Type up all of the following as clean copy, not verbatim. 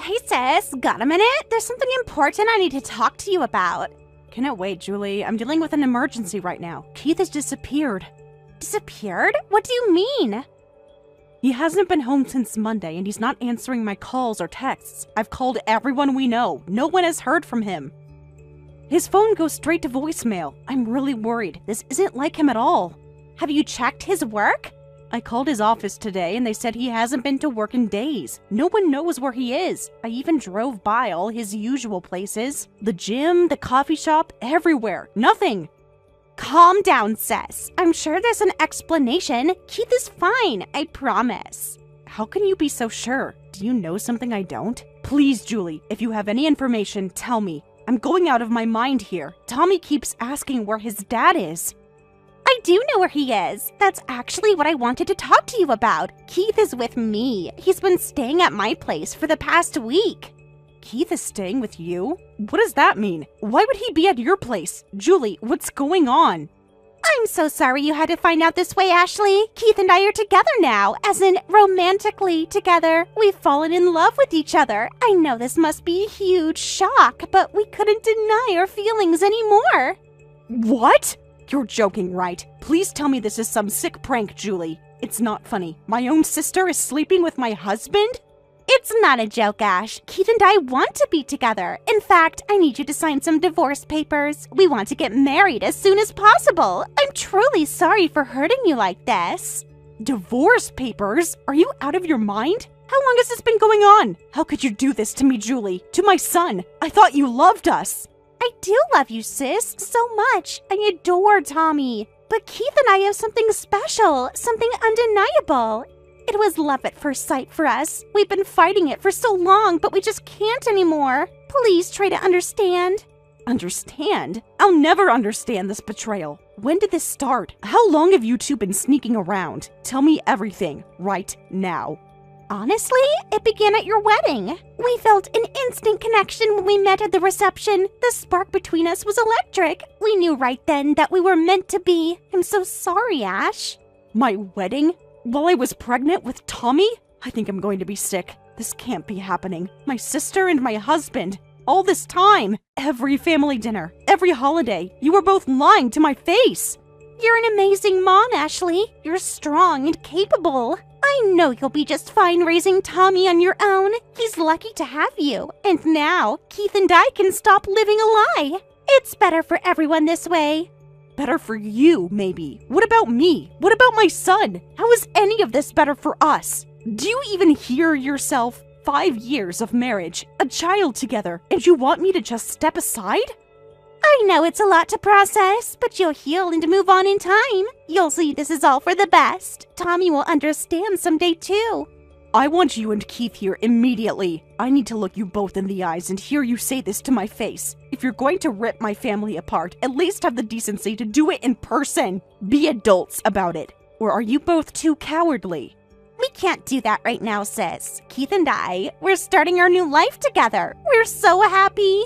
Hey sis, got a minute? There's something important I need to talk to you about. Cannot wait, Julie. I'm dealing with an emergency right now. Keith has disappeared. Disappeared? What do you mean? He hasn't been home since Monday, and he's not answering my calls or texts. I've called everyone we know. No one has heard from him. His phone goes straight to voicemail. I'm really worried. This isn't like him at all. Have you checked his work? I called his office today, and they said he hasn't been to work in days. No one knows where he is. I even drove by all his usual places. The gym, the coffee shop, everywhere. Nothing. Calm down, sis. I'm sure there's an explanation. Keith is fine, I promise. How can you be so sure? Do you know something I don't? Please, Julie, if you have any information, tell me. I'm going out of my mind here. Tommy keeps asking where his dad is. I do know where he is. That's actually what I wanted to talk to you about. Keith is with me. He's been staying at my place for the past week. Keith is staying with you? What does that mean? Why would he be at your place? Julie, what's going on? I'm so sorry you had to find out this way, Ashley. Keith and I are together now, as in romantically together. We've fallen in love with each other. I know this must be a huge shock, but we couldn't deny our feelings anymore. What? You're joking, right? Please tell me this is some sick prank, Julie. It's not funny. My own sister is sleeping with my husband? It's not a joke, Ash. Keith and I want to be together. In fact, I need you to sign some divorce papers. We want to get married as soon as possible. I'm truly sorry for hurting you like this. Divorce papers? Are you out of your mind? How long has this been going on? How could you do this to me, Julie? To my son? I thought you loved us. I do love you, sis, so much. I adore Tommy. But Keith and I have something special, something undeniable. It was love at first sight for us. We've been fighting it for so long, but we just can't anymore. Please try to understand. Understand? I'll never understand this betrayal. When did this start? How long have you two been sneaking around? Tell me everything, right now. Honestly, it began at your wedding. We felt an instant connection when we met at the reception. The spark between us was electric. We knew right then that we were meant to be. I'm so sorry, Ash. My wedding? While I was pregnant with Tommy? I think I'm going to be sick. This can't be happening. My sister and my husband. All this time. Every family dinner. Every holiday. You were both lying to my face. You're an amazing mom, Ashley. You're strong and capable. I know you'll be just fine raising Tommy on your own. He's lucky to have you. And now, Keith and I can stop living a lie. It's better for everyone this way. Better for you, maybe. What about me? What about my son? How is any of this better for us? Do you even hear yourself? 5 years of marriage, a child together, and you want me to just step aside? I know it's a lot to process, but you'll heal and move on in time. You'll see this is all for the best. Tommy will understand someday too. I want you and Keith here immediately. I need to look you both in the eyes and hear you say this to my face. If you're going to rip my family apart, at least have the decency to do it in person. Be adults about it. Or are you both too cowardly? We can't do that right now, sis. Keith and I, we're starting our new life together. We're so happy.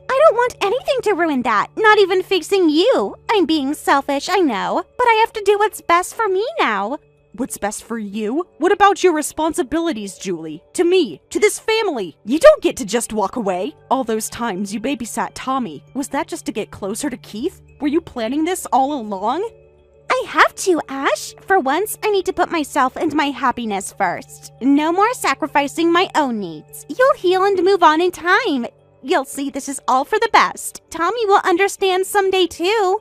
I don't want anything to ruin that, not even facing you. I'm being selfish, I know, but I have to do what's best for me now. What's best for you? What about your responsibilities, Julie? To me, to this family. You don't get to just walk away. All those times you babysat Tommy, was that just to get closer to Keith? Were you planning this all along? I have to, Ash. For once, I need to put myself and my happiness first. No more sacrificing my own needs. You'll heal and move on in time. You'll see this is all for the best. Tommy will understand someday too.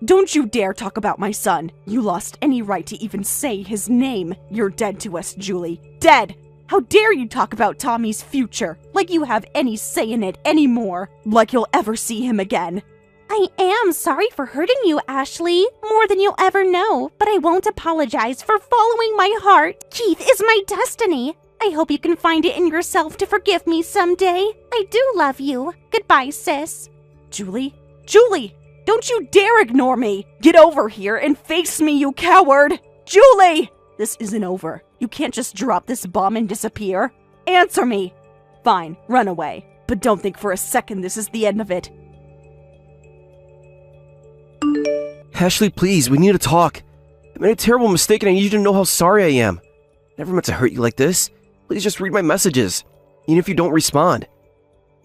Don't you dare talk about my son. You lost any right to even say his name. You're dead to us, Julie. Dead! How dare you talk about Tommy's future? Like you have any say in it anymore. Like you'll ever see him again. I am sorry for hurting you, Ashley. More than you'll ever know. But I won't apologize for following my heart. Keith is my destiny. I hope you can find it in yourself to forgive me someday. I do love you. Goodbye, sis. Julie? Julie! Don't you dare ignore me! Get over here and face me, you coward! Julie! This isn't over. You can't just drop this bomb and disappear. Answer me! Fine, run away. But don't think for a second this is the end of it. Ashley, please, we need to talk. I made a terrible mistake and I need you to know how sorry I am. Never meant to hurt you like this. Please just read my messages. even if you don't respond.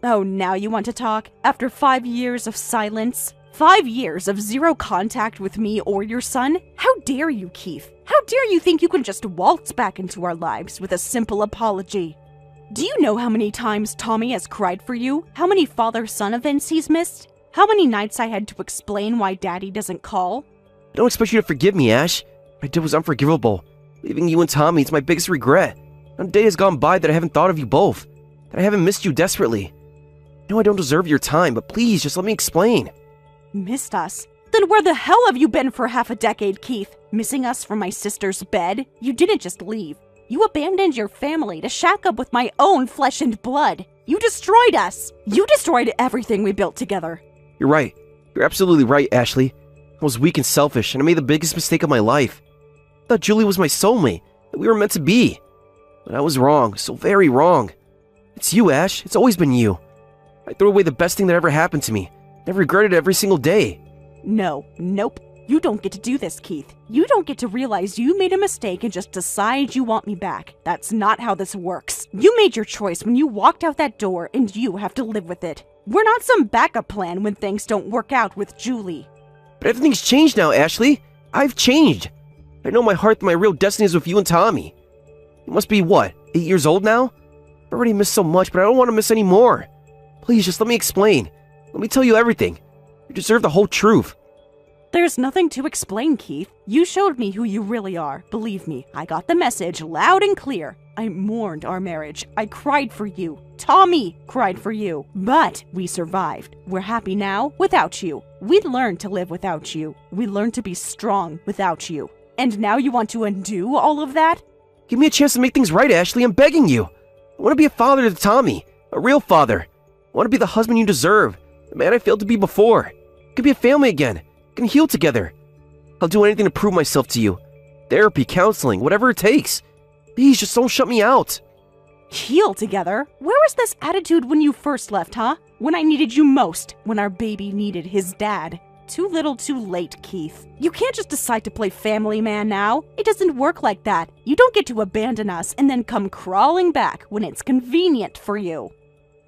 Oh, now you want to talk? After 5 years of silence? 5 years of zero contact with me or your son? How dare you, Keith? How dare you think you can just waltz back into our lives with a simple apology? Do you know how many times Tommy has cried for you? How many father-son events he's missed? How many nights I had to explain why Daddy doesn't call? I don't expect you to forgive me, Ash. What I did was unforgivable. Leaving you and Tommy is my biggest regret. Not a day has gone by that I haven't thought of you both. That I haven't missed you desperately. I know I don't deserve your time, but please, just let me explain. Missed us? Then where the hell have you been for half a decade, Keith? Missing us from my sister's bed? You didn't just leave. You abandoned your family to shack up with my own flesh and blood. You destroyed us. You destroyed everything we built together. You're right. You're absolutely right, Ashley. I was weak and selfish, and I made the biggest mistake of my life. I thought Julie was my soulmate, that we were meant to be. But I was wrong, so very wrong. It's you, Ash. It's always been you. I threw away the best thing that ever happened to me. I've regretted it every single day. No, nope. You don't get to do this, Keith. You don't get to realize you made a mistake and just decide you want me back. That's not how this works. You made your choice when you walked out that door, and you have to live with it. We're not some backup plan when things don't work out with Julie. But everything's changed now, Ashley. I've changed. I know in my heart that my real destiny is with you and Tommy. You must be, what, 8 years old now? I've already missed so much, but I don't want to miss any more. Please, just let me explain. Let me tell you everything. You deserve the whole truth. There's nothing to explain, Keith. You showed me who you really are. Believe me, I got the message loud and clear. I mourned our marriage. I cried for you. Tommy cried for you. But we survived. We're happy now without you. We learned to live without you. We learned to be strong without you. And now you want to undo all of that? Give me a chance to make things right, Ashley. I'm begging you. I want to be a father to Tommy. A real father. I want to be the husband you deserve. The man I failed to be before. We can be a family again. We can heal together. I'll do anything to prove myself to you. Therapy, counseling, whatever it takes. Please, just don't shut me out. Heal together? Where was this attitude when you first left, huh? When I needed you most. When our baby needed his dad. Too little too late, Keith. You can't just decide to play family man now. It doesn't work like that. You don't get to abandon us and then come crawling back when it's convenient for you.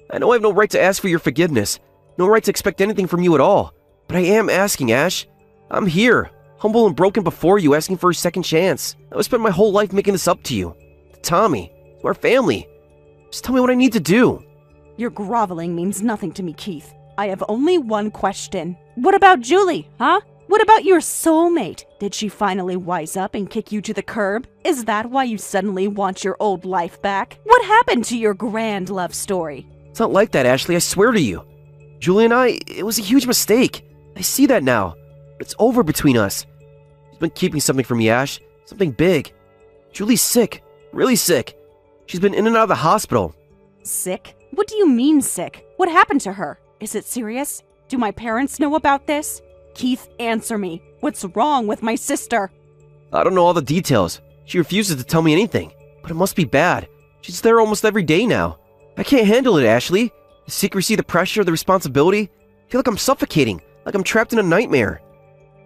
I know I have no right to ask for your forgiveness. No right to expect anything from you at all. But I am asking, Ash. I'm here, humble and broken before you, asking for a second chance. I would spend my whole life making this up to you. To Tommy. To our family. Just tell me what I need to do. Your groveling means nothing to me, Keith. I have only one question. What about Julie, huh? What about your soulmate? Did she finally wise up and kick you to the curb? Is that why you suddenly want your old life back? What happened to your grand love story? It's not like that, Ashley, I swear to you. Julie and I, it was a huge mistake. I see that now. It's over between us. She's been keeping something from me, Ash. Something big. Julie's sick. Really sick. She's been in and out of the hospital. Sick? What do you mean sick? What happened to her? Is it serious? Do my parents know about this? Keith, answer me. What's wrong with my sister? I don't know all the details. She refuses to tell me anything. But it must be bad. She's there almost every day now. I can't handle it, Ashley. The secrecy, the pressure, the responsibility. I feel like I'm suffocating. Like I'm trapped in a nightmare.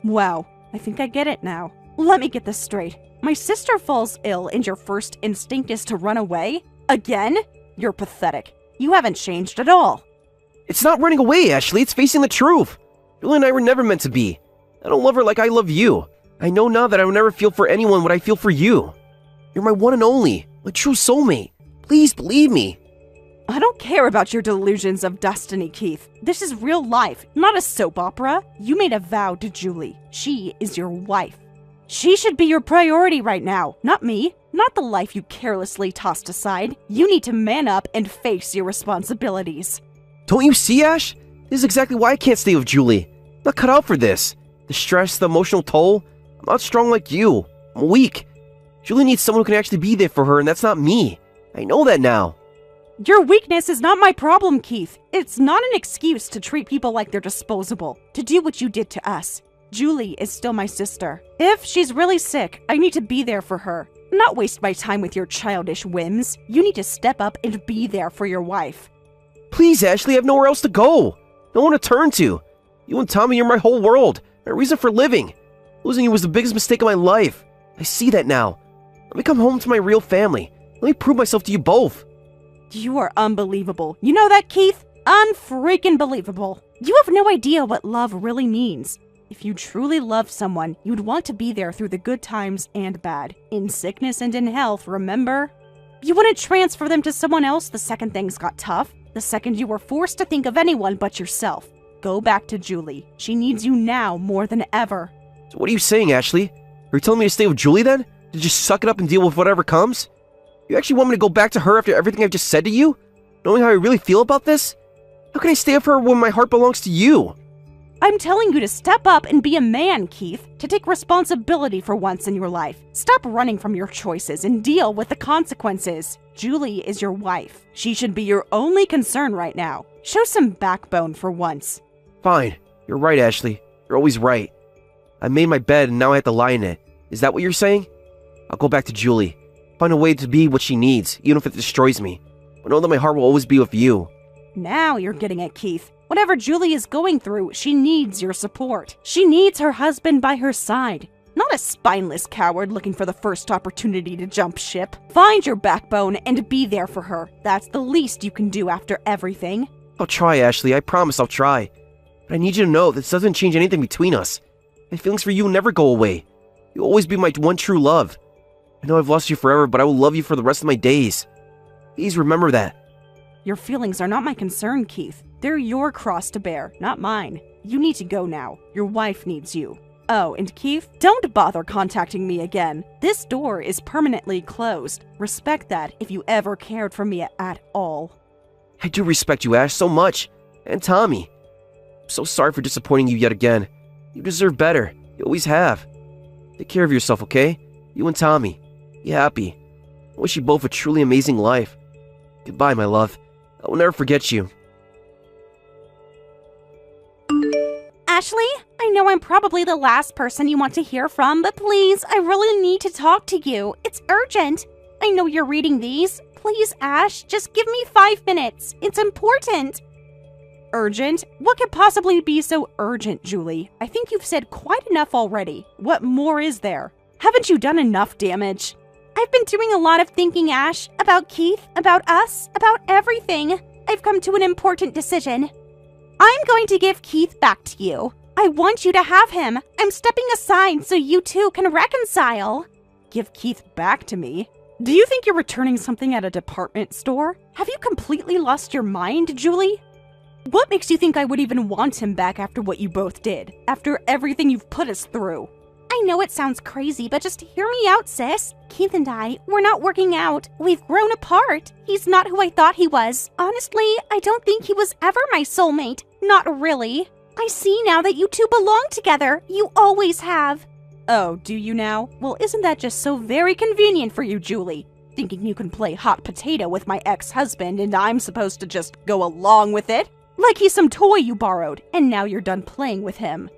Wow, I think I get it now. Let me get this straight. My sister falls ill and your first instinct is to run away? Again? You're pathetic. You haven't changed at all. It's not running away, Ashley. It's facing the truth. Julie and I were never meant to be. I don't love her like I love you. I know now that I will never feel for anyone what I feel for you. You're my one and only, my true soulmate. Please believe me. I don't care about your delusions of destiny, Keith. This is real life, not a soap opera. You made a vow to Julie. She is your wife. She should be your priority right now, not me. Not the life you carelessly tossed aside. You need to man up and face your responsibilities. Don't you see, Ash? This is exactly why I can't stay with Julie. I'm not cut out for this. The stress, the emotional toll. I'm not strong like you. I'm weak. Julie needs someone who can actually be there for her, and that's not me. I know that now. Your weakness is not my problem, Keith. It's not an excuse to treat people like they're disposable, to do what you did to us. Julie is still my sister. If she's really sick, I need to be there for her. Not waste my time with your childish whims. You need to step up and be there for your wife. Please, Ashley, I have nowhere else to go. No one to turn to. You and Tommy are my whole world. My reason for living. Losing you was the biggest mistake of my life. I see that now. Let me come home to my real family. Let me prove myself to you both. You are unbelievable. You know that, Keith? Unfreaking believable. You have no idea what love really means. If you truly loved someone, you'd want to be there through the good times and bad. In sickness and in health, remember? You wouldn't transfer them to someone else the second things got tough. The second you were forced to think of anyone but yourself. Go back to Julie. She needs you now more than ever. So what are you saying, Ashley? Are you telling me to stay with Julie then? To just suck it up and deal with whatever comes? You actually want me to go back to her after everything I've just said to you? Knowing how I really feel about this? How can I stay with her when my heart belongs to you? I'm telling you to step up and be a man, Keith. To take responsibility for once in your life. Stop running from your choices and deal with the consequences. Julie is your wife. She should be your only concern right now. Show some backbone for once. Fine. You're right, Ashley. You're always right. I made my bed and now I have to lie in it. Is that what you're saying? I'll go back to Julie. Find a way to be what she needs, even if it destroys me. But know that my heart will always be with you. Now you're getting it, Keith. Whatever Julie is going through, she needs your support. She needs her husband by her side. Not a spineless coward looking for the first opportunity to jump ship. Find your backbone and be there for her. That's the least you can do after everything. I'll try, Ashley. I promise I'll try. But I need you to know this doesn't change anything between us. My feelings for you will never go away. You'll always be my one true love. I know I've lost you forever, but I will love you for the rest of my days. Please remember that. Your feelings are not my concern, Keith. They're your cross to bear, not mine. You need to go now. Your wife needs you. Oh, and Keith, don't bother contacting me again. This door is permanently closed. Respect that if you ever cared for me at all. I do respect you, Ash, so much. And Tommy. I'm so sorry for disappointing you yet again. You deserve better. You always have. Take care of yourself, okay? You and Tommy. Be happy. I wish you both a truly amazing life. Goodbye, my love. I will never forget you. Ashley, I know I'm probably the last person you want to hear from, but please, I really need to talk to you. It's urgent. I know you're reading these. Please, Ash, just give me 5 minutes. It's important. Urgent? What could possibly be so urgent, Julie? I think you've said quite enough already. What more is there? Haven't you done enough damage? I've been doing a lot of thinking, Ash. About Keith, about us, about everything. I've come to an important decision. I'm going to give Keith back to you. I want you to have him. I'm stepping aside so you two can reconcile. Give Keith back to me? Do you think you're returning something at a department store? Have you completely lost your mind, Julie? What makes you think I would even want him back after what you both did? After everything you've put us through? I know it sounds crazy, but just hear me out, sis. Keith and we're not working out. We've grown apart. He's not who I thought he was. Honestly, I don't think he was ever my soulmate. Not really. I see now that you two belong together. You always have. Oh, do you now? Well, isn't that just so very convenient for you, Julie? Thinking you can play hot potato with my ex-husband and I'm supposed to just go along with it? Like he's some toy you borrowed, and now you're done playing with him.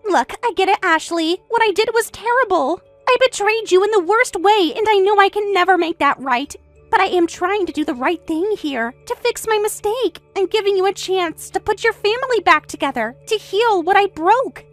Look, I get it, Ashley. What I did was terrible. I betrayed you in the worst way, and I know I can never make that right. But I am trying to do the right thing here, to fix my mistake. I'm giving you a chance to put your family back together, to heal what I broke.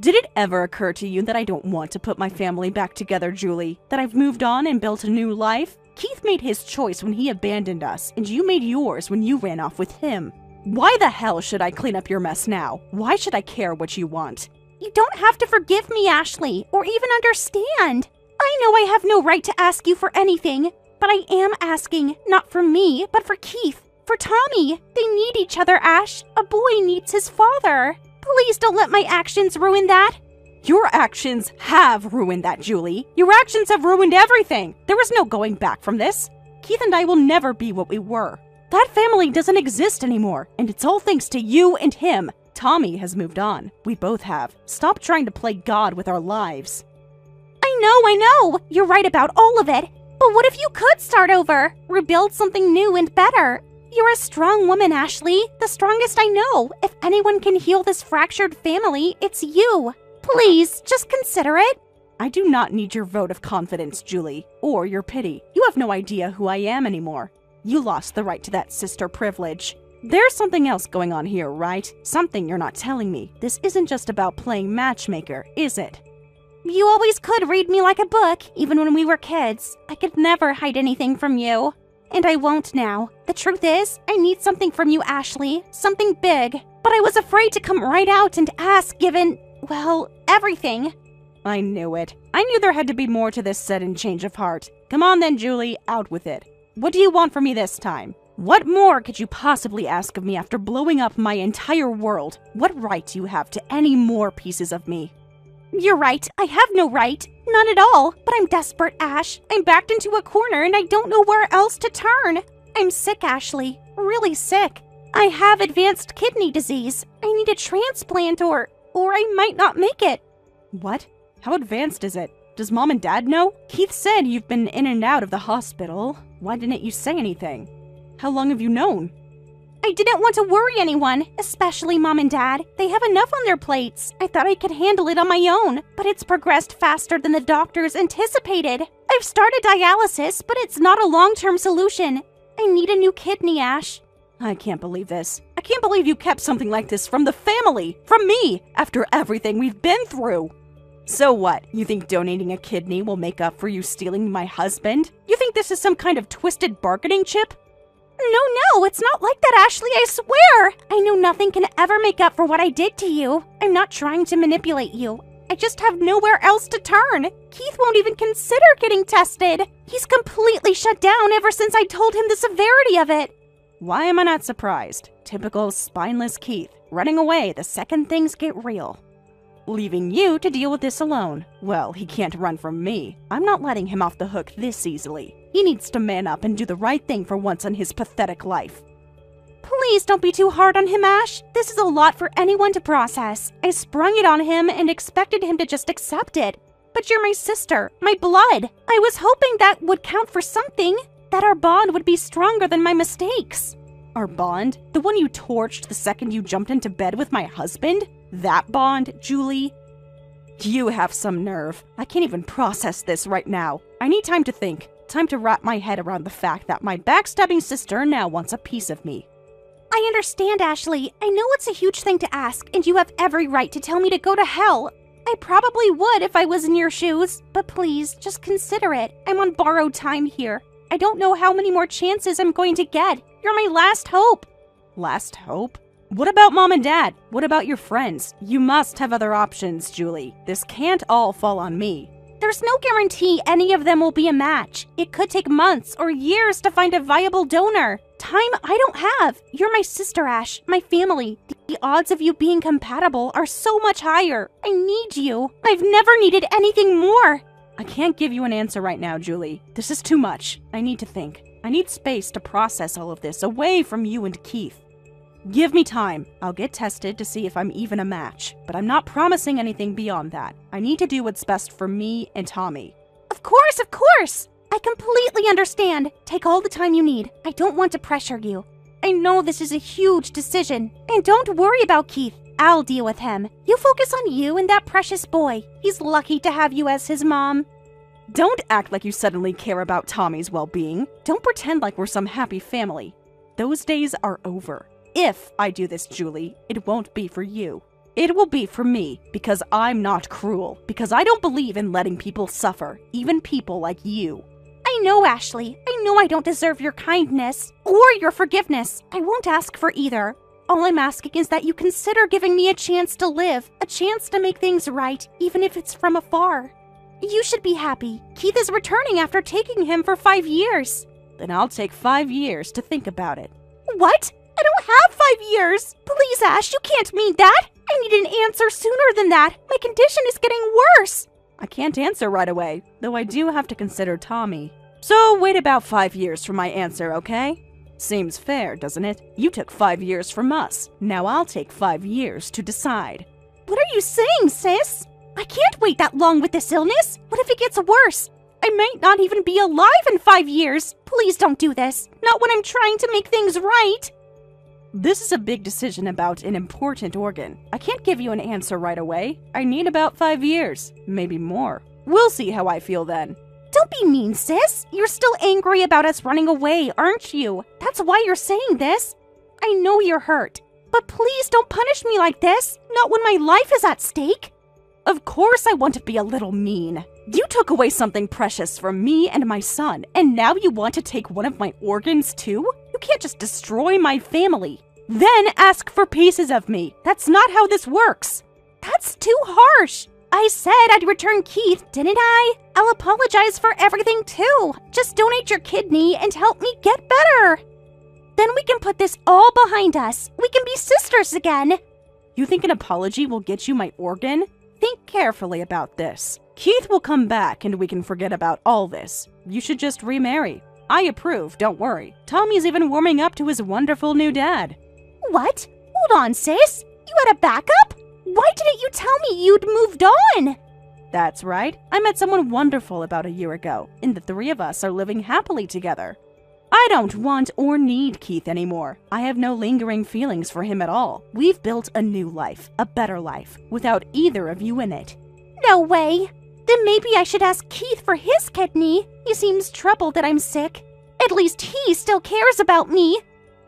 Did it ever occur to you that I don't want to put my family back together, Julie? That I've moved on and built a new life? Keith made his choice when he abandoned us, and you made yours when you ran off with him. Why the hell should I clean up your mess now? Why should I care what you want? You don't have to forgive me, Ashley, or even understand. I know I have no right to ask you for anything, but I am asking, not for me, but for Keith, for Tommy. They need each other, Ash. A boy needs his father. Please don't let my actions ruin that. Your actions have ruined that, Julie. Your actions have ruined everything. There is no going back from this. Keith and I will never be what we were. That family doesn't exist anymore, and it's all thanks to you and him. Tommy has moved on. We both have. Stop trying to play God with our lives. I know. You're right about all of it. But what if you could start over? Rebuild something new and better? You're a strong woman, Ashley. The strongest I know. If anyone can heal this fractured family, it's you. Please, just consider it. I do not need your vote of confidence, Julie, or your pity. You have no idea who I am anymore. You lost the right to that sister privilege. There's something else going on here, right? Something you're not telling me. This isn't just about playing matchmaker, is it? You always could read me like a book, even when we were kids. I could never hide anything from you. and I won't now. The truth is, I need something from you, Ashley. Something big. But I was afraid to come right out and ask given, well, everything. I knew it. I knew there had to be more to this sudden change of heart. Come on then, Julie, out with it. What do you want from me this time? What more could you possibly ask of me after blowing up my entire world? What right do you have to any more pieces of me? You're right. I have no right. None at all. But I'm desperate, Ash. I'm backed into a corner and I don't know where else to turn. I'm sick, Ashley. Really sick. I have advanced kidney disease. I need a transplant or I might not make it. What? How advanced is it? Does Mom and Dad know? Keith said you've been in and out of the hospital. Why didn't you say anything? How long have you known? I didn't want to worry anyone, especially Mom and Dad. They have enough on their plates. I thought I could handle it on my own, but it's progressed faster than the doctors anticipated. I've started dialysis, but it's not a long-term solution. I need a new kidney, Ash. I can't believe this. I can't believe you kept something like this from the family, from me, after everything we've been through. So what? You think donating a kidney will make up for you stealing my husband? You think this is some kind of twisted bargaining chip? No, it's not like that, Ashley, I swear! I know nothing can ever make up for what I did to you. I'm not trying to manipulate you. I just have nowhere else to turn. Keith won't even consider getting tested. He's completely shut down ever since I told him the severity of it. Why am I not surprised? Typical spineless Keith, running away the second things get real. Leaving you to deal with this alone. Well, he can't run from me. I'm not letting him off the hook this easily. He needs to man up and do the right thing for once in his pathetic life. Please don't be too hard on him, Ash. This is a lot for anyone to process. I sprung it on him and expected him to just accept it. But you're my sister, my blood. I was hoping that would count for something, that our bond would be stronger than my mistakes. Our bond? The one you torched the second you jumped into bed with my husband? That bond, Julie? You have some nerve. I can't even process this right now. I need time to think. Time to wrap my head around the fact that my backstabbing sister now wants a piece of me. I understand, Ashley. I know it's a huge thing to ask, and you have every right to tell me to go to hell. I probably would if I was in your shoes, but please, just consider it. I'm on borrowed time here. I don't know how many more chances I'm going to get. You're my last hope. Last hope? What about Mom and Dad? What about your friends? You must have other options, Julie. This can't all fall on me. There's no guarantee any of them will be a match. It could take months or years to find a viable donor. Time I don't have. You're my sister, Ash, my family. The odds of you being compatible are so much higher. I need you. I've never needed anything more. I can't give you an answer right now, Julie. This is too much. I need to think. I need space to process all of this away from you and Keith. Give me time. I'll get tested to see if I'm even a match, but I'm not promising anything beyond that. I need to do what's best for me and Tommy. Of course! I completely understand. Take all the time you need. I don't want to pressure you. I know this is a huge decision. And don't worry about Keith. I'll deal with him. You focus on you and that precious boy. He's lucky to have you as his mom. Don't act like you suddenly care about Tommy's well-being. Don't pretend like we're some happy family. Those days are over. If I do this, Julie, it won't be for you. It will be for me, because I'm not cruel, because I don't believe in letting people suffer, even people like you. I know, Ashley. I know I don't deserve your kindness or your forgiveness. I won't ask for either. All I'm asking is that you consider giving me a chance to live, a chance to make things right, even if it's from afar. You should be happy. Keith is returning after taking him for 5 years. Then I'll take 5 years to think about it. What? I don't have 5 years! Please, Ash, you can't mean that! I need an answer sooner than that! My condition is getting worse! I can't answer right away, though I do have to consider Tommy. So wait about 5 years for my answer, okay? Seems fair, doesn't it? You took 5 years from us. Now I'll take 5 years to decide. What are you saying, sis? I can't wait that long with this illness! What if it gets worse? I might not even be alive in 5 years! Please don't do this! Not when I'm trying to make things right! This is a big decision about an important organ. I can't give you an answer right away. I need about 5 years, maybe more. We'll see how I feel then. Don't be mean, sis. You're still angry about us running away, aren't you? That's why you're saying this. I know you're hurt, but please don't punish me like this. Not when my life is at stake. Of course I want to be a little mean. You took away something precious from me and my son, and now you want to take one of my organs too? You can't just destroy my family, then ask for pieces of me. That's not how this works. That's too harsh. I said I'd return Keith, didn't I? I'll apologize for everything too. Just donate your kidney and help me get better. Then we can put this all behind us. We can be sisters again. You think an apology will get you my organ? Think carefully about this. Keith will come back and we can forget about all this. You should just remarry. I approve, don't worry. Tommy's even warming up to his wonderful new dad. What? Hold on, sis. You had a backup? Why didn't you tell me you'd moved on? That's right. I met someone wonderful about a year ago, and the three of us are living happily together. I don't want or need Keith anymore. I have no lingering feelings for him at all. We've built a new life, a better life, without either of you in it. No way. Then maybe I should ask Keith for his kidney. He seems troubled that I'm sick. At least he still cares about me.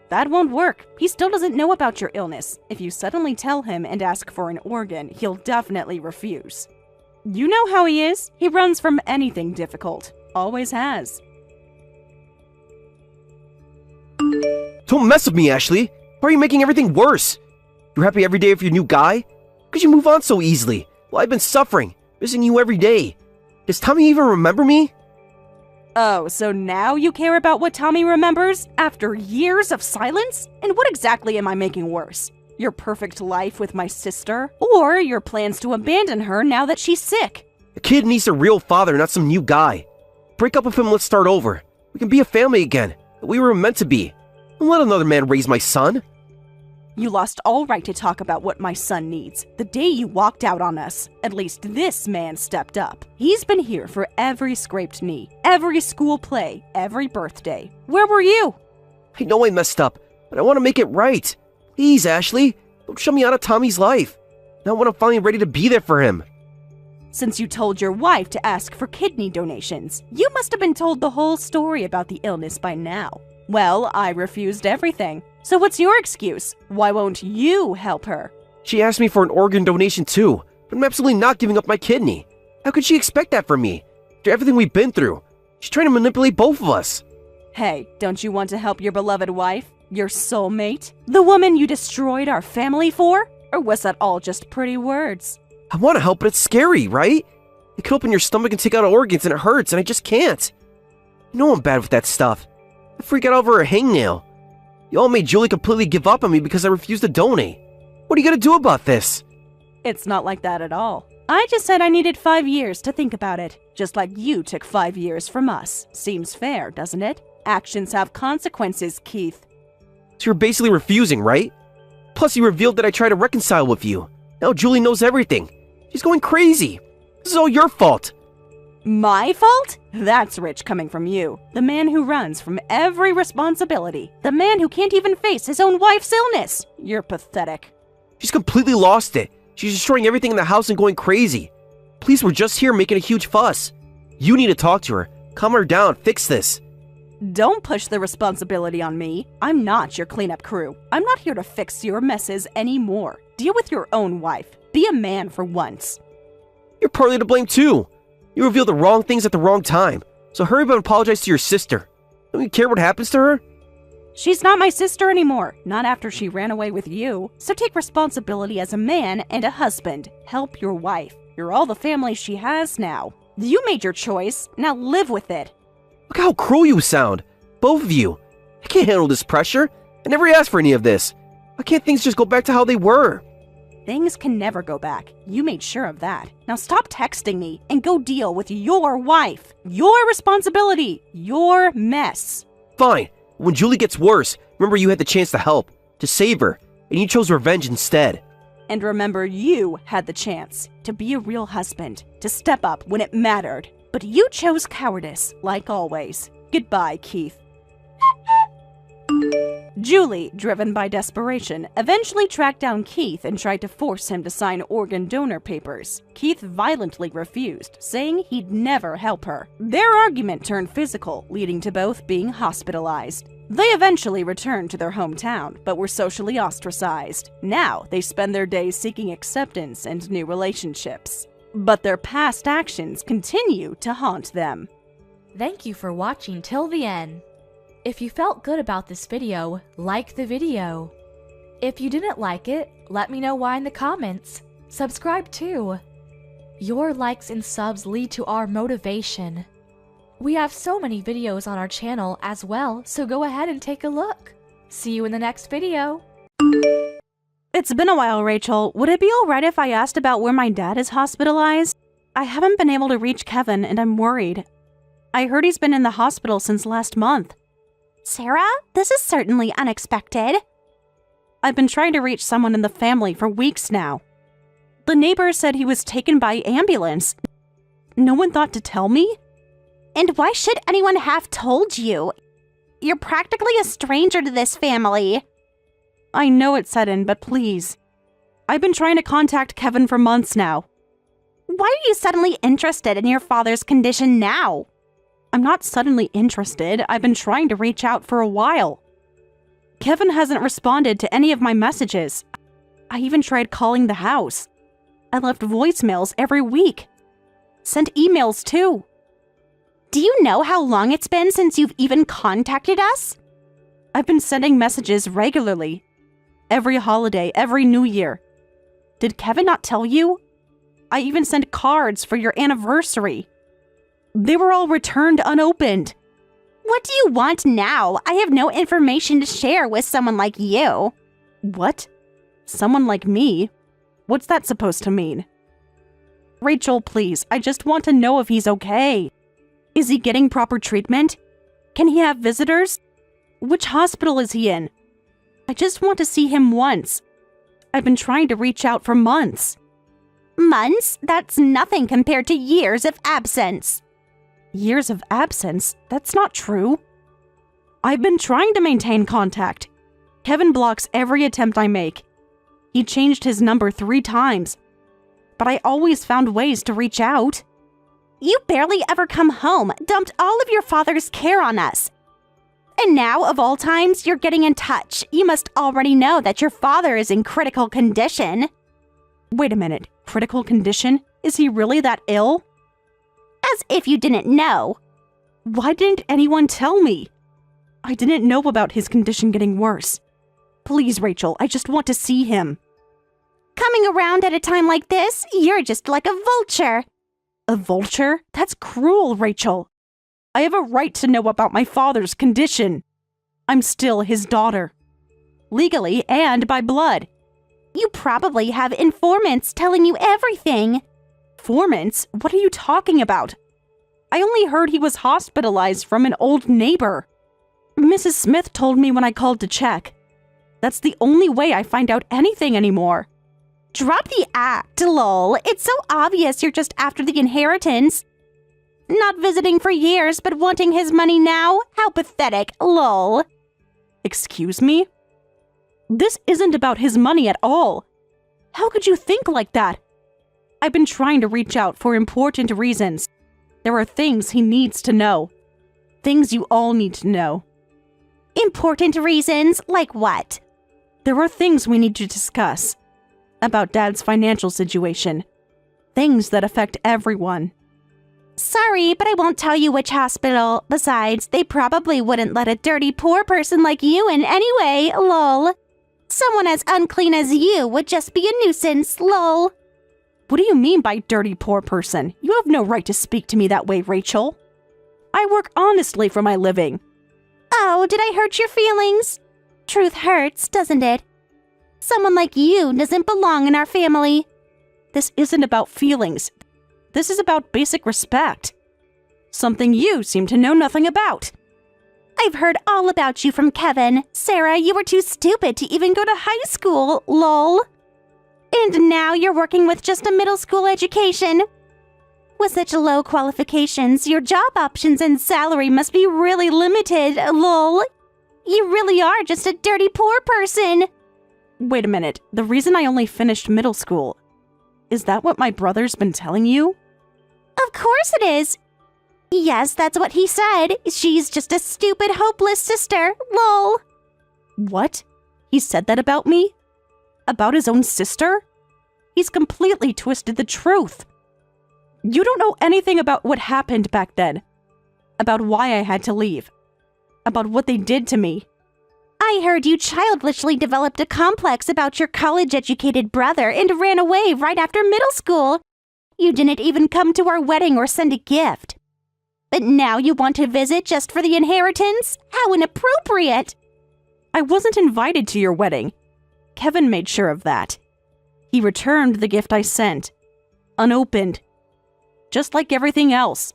That won't work. He still doesn't know about your illness. If you suddenly tell him and ask for an organ, he'll definitely refuse. You know how he is. He runs from anything difficult. Always has. Don't mess with me, Ashley. Why are you making everything worse? You're happy every day with your new guy? Could you move on so easily? Well, I've been suffering, missing you every day. Does Tommy even remember me? Oh, so now you care about what Tommy remembers? After years of silence? And what exactly am I making worse? Your perfect life with my sister? Or your plans to abandon her now that she's sick? A kid needs a real father, not some new guy. Break up with him, let's start over. We can be a family again, that we were meant to be. Don't let another man raise my son. You lost all right to talk about what my son needs the day you walked out on us. At least this man stepped up. He's been here for every scraped knee, every school play, every birthday. Where were you? I know I messed up, but I want to make it right. Please, Ashley, don't shut me out of Tommy's life. Not when I'm finally ready to be there for him. Since you told your wife to ask for kidney donations, you must have been told the whole story about the illness by now. Well, I refused everything. So what's your excuse? Why won't you help her? She asked me for an organ donation too, but I'm absolutely not giving up my kidney. How could she expect that from me? After everything we've been through, she's trying to manipulate both of us. Hey, don't you want to help your beloved wife? Your soulmate? The woman you destroyed our family for? Or was that all just pretty words? I want to help, but it's scary, right? It could open your stomach and take out organs and it hurts, and I just can't. You know I'm bad with that stuff. I freak out over a hangnail. You all made Julie completely give up on me because I refused to donate. What are you gonna do about this? It's not like that at all. I just said I needed 5 years to think about it, just like you took 5 years from us. Seems fair, doesn't it? Actions have consequences, Keith. So you're basically refusing, right? Plus you revealed that I tried to reconcile with you. Now Julie knows everything. She's going crazy. This is all your fault. My fault? That's rich coming from you. The man who runs from every responsibility. The man who can't even face his own wife's illness. You're pathetic. She's completely lost it. She's destroying everything in the house and going crazy. Police were just here making a huge fuss. You need to talk to her. Calm her down. Fix this. Don't push the responsibility on me. I'm not your cleanup crew. I'm not here to fix your messes anymore. Deal with your own wife. Be a man for once. You're partly to blame too. You revealed the wrong things at the wrong time. So hurry up and apologize to your sister. Don't you care what happens to her? She's not my sister anymore. Not after she ran away with you. So take responsibility as a man and a husband. Help your wife. You're all the family she has now. You made your choice. Now live with it. Look how cruel you sound. Both of you. I can't handle this pressure. I never asked for any of this. Why can't things just go back to how they were? Things can never go back. You made sure of that. Now stop texting me and go deal with your wife. Your responsibility. Your mess. Fine. When Julie gets worse, remember you had the chance to help, to save her, and you chose revenge instead. And remember you had the chance to be a real husband, to step up when it mattered. But you chose cowardice, like always. Goodbye, Keith. Julie, driven by desperation, eventually tracked down Keith and tried to force him to sign organ donor papers. Keith violently refused, saying he'd never help her. Their argument turned physical, leading to both being hospitalized. They eventually returned to their hometown, but were socially ostracized. Now, they spend their days seeking acceptance and new relationships. but their past actions continue to haunt them. Thank you for watching till the end. If you felt good about this video, like the video. If you didn't like it, let me know why in the comments. Subscribe too. Your likes and subs lead to our motivation. We have so many videos on our channel as well, so go ahead and take a look. See you in the next video. It's been a while, Rachel. Would it be alright if I asked about where my dad is hospitalized? I haven't been able to reach Kevin, and I'm worried. I heard he's been in the hospital since last month. Sarah, this is certainly unexpected. I've been trying to reach someone in the family for weeks now. The neighbor said he was taken by ambulance. No one thought to tell me? And why should anyone have told you? You're practically a stranger to this family. I know it's sudden, but please. I've been trying to contact Kevin for months now. Why are you suddenly interested in your father's condition now? I'm not suddenly interested. I've been trying to reach out for a while. Kevin hasn't responded to any of my messages. I even tried calling the house. I left voicemails every week. Sent emails too. Do you know how long it's been since you've even contacted us? I've been sending messages regularly. Every holiday, every New Year. Did Kevin not tell you? I even sent cards for your anniversary. They were all returned unopened. What do you want now? I have no information to share with someone like you. What? Someone like me? What's that supposed to mean? Rachel, please, I just want to know if he's okay. Is he getting proper treatment? Can he have visitors? Which hospital is he in? I just want to see him once. I've been trying to reach out for months. Months? That's nothing compared to years of absence. Years of absence? That's not true. I've been trying to maintain contact. Kevin blocks every attempt I make. He changed his number 3 times. But I always found ways to reach out. You barely ever come home, dumped all of your father's care on us. And now, of all times, you're getting in touch. You must already know that your father is in critical condition. Wait a minute. Critical condition? Is he really that ill? As if you didn't know. Why didn't anyone tell me? I didn't know about his condition getting worse. Please, Rachel, I just want to see him. Coming around at a time like this, you're just like a vulture. A vulture? That's cruel, Rachel. I have a right to know about my father's condition. I'm still his daughter. Legally and by blood. You probably have informants telling you everything. Informants? What are you talking about? I only heard he was hospitalized from an old neighbor. Mrs. Smith told me when I called to check. That's the only way I find out anything anymore. Drop the act, lol. It's so obvious you're just after the inheritance. Not visiting for years, but wanting his money now? How pathetic, lol. Excuse me? This isn't about his money at all. How could you think like that? I've been trying to reach out for important reasons. There are things he needs to know. Things you all need to know. Important reasons? Like what? There are things we need to discuss. About Dad's financial situation. Things that affect everyone. Sorry, but I won't tell you which hospital. Besides, they probably wouldn't let a dirty poor person like you in anyway, lol. Someone as unclean as you would just be a nuisance, lol. What do you mean by dirty poor person? You have no right to speak to me that way, Rachel. I work honestly for my living. Oh, did I hurt your feelings? Truth hurts, doesn't it? Someone like you doesn't belong in our family. This isn't about feelings. This is about basic respect. Something you seem to know nothing about. I've heard all about you from Kevin. Sarah, you were too stupid to even go to high school, lol. And now you're working with just a middle school education. With such low qualifications, your job options and salary must be really limited, lol. You really are just a dirty poor person. Wait a minute, the reason I only finished middle school, is that what my brother's been telling you? Of course it is. Yes, that's what he said. She's just a stupid, hopeless sister, lol. What? He said that about me? About his own sister? He's completely twisted the truth. You don't know anything about what happened back then. About why I had to leave. About what they did to me. I heard you childishly developed a complex about your college-educated brother and ran away right after middle school. You didn't even come to our wedding or send a gift. But now you want to visit just for the inheritance? How inappropriate! I wasn't invited to your wedding. Kevin made sure of that. He returned the gift I sent. Unopened. Just like everything else.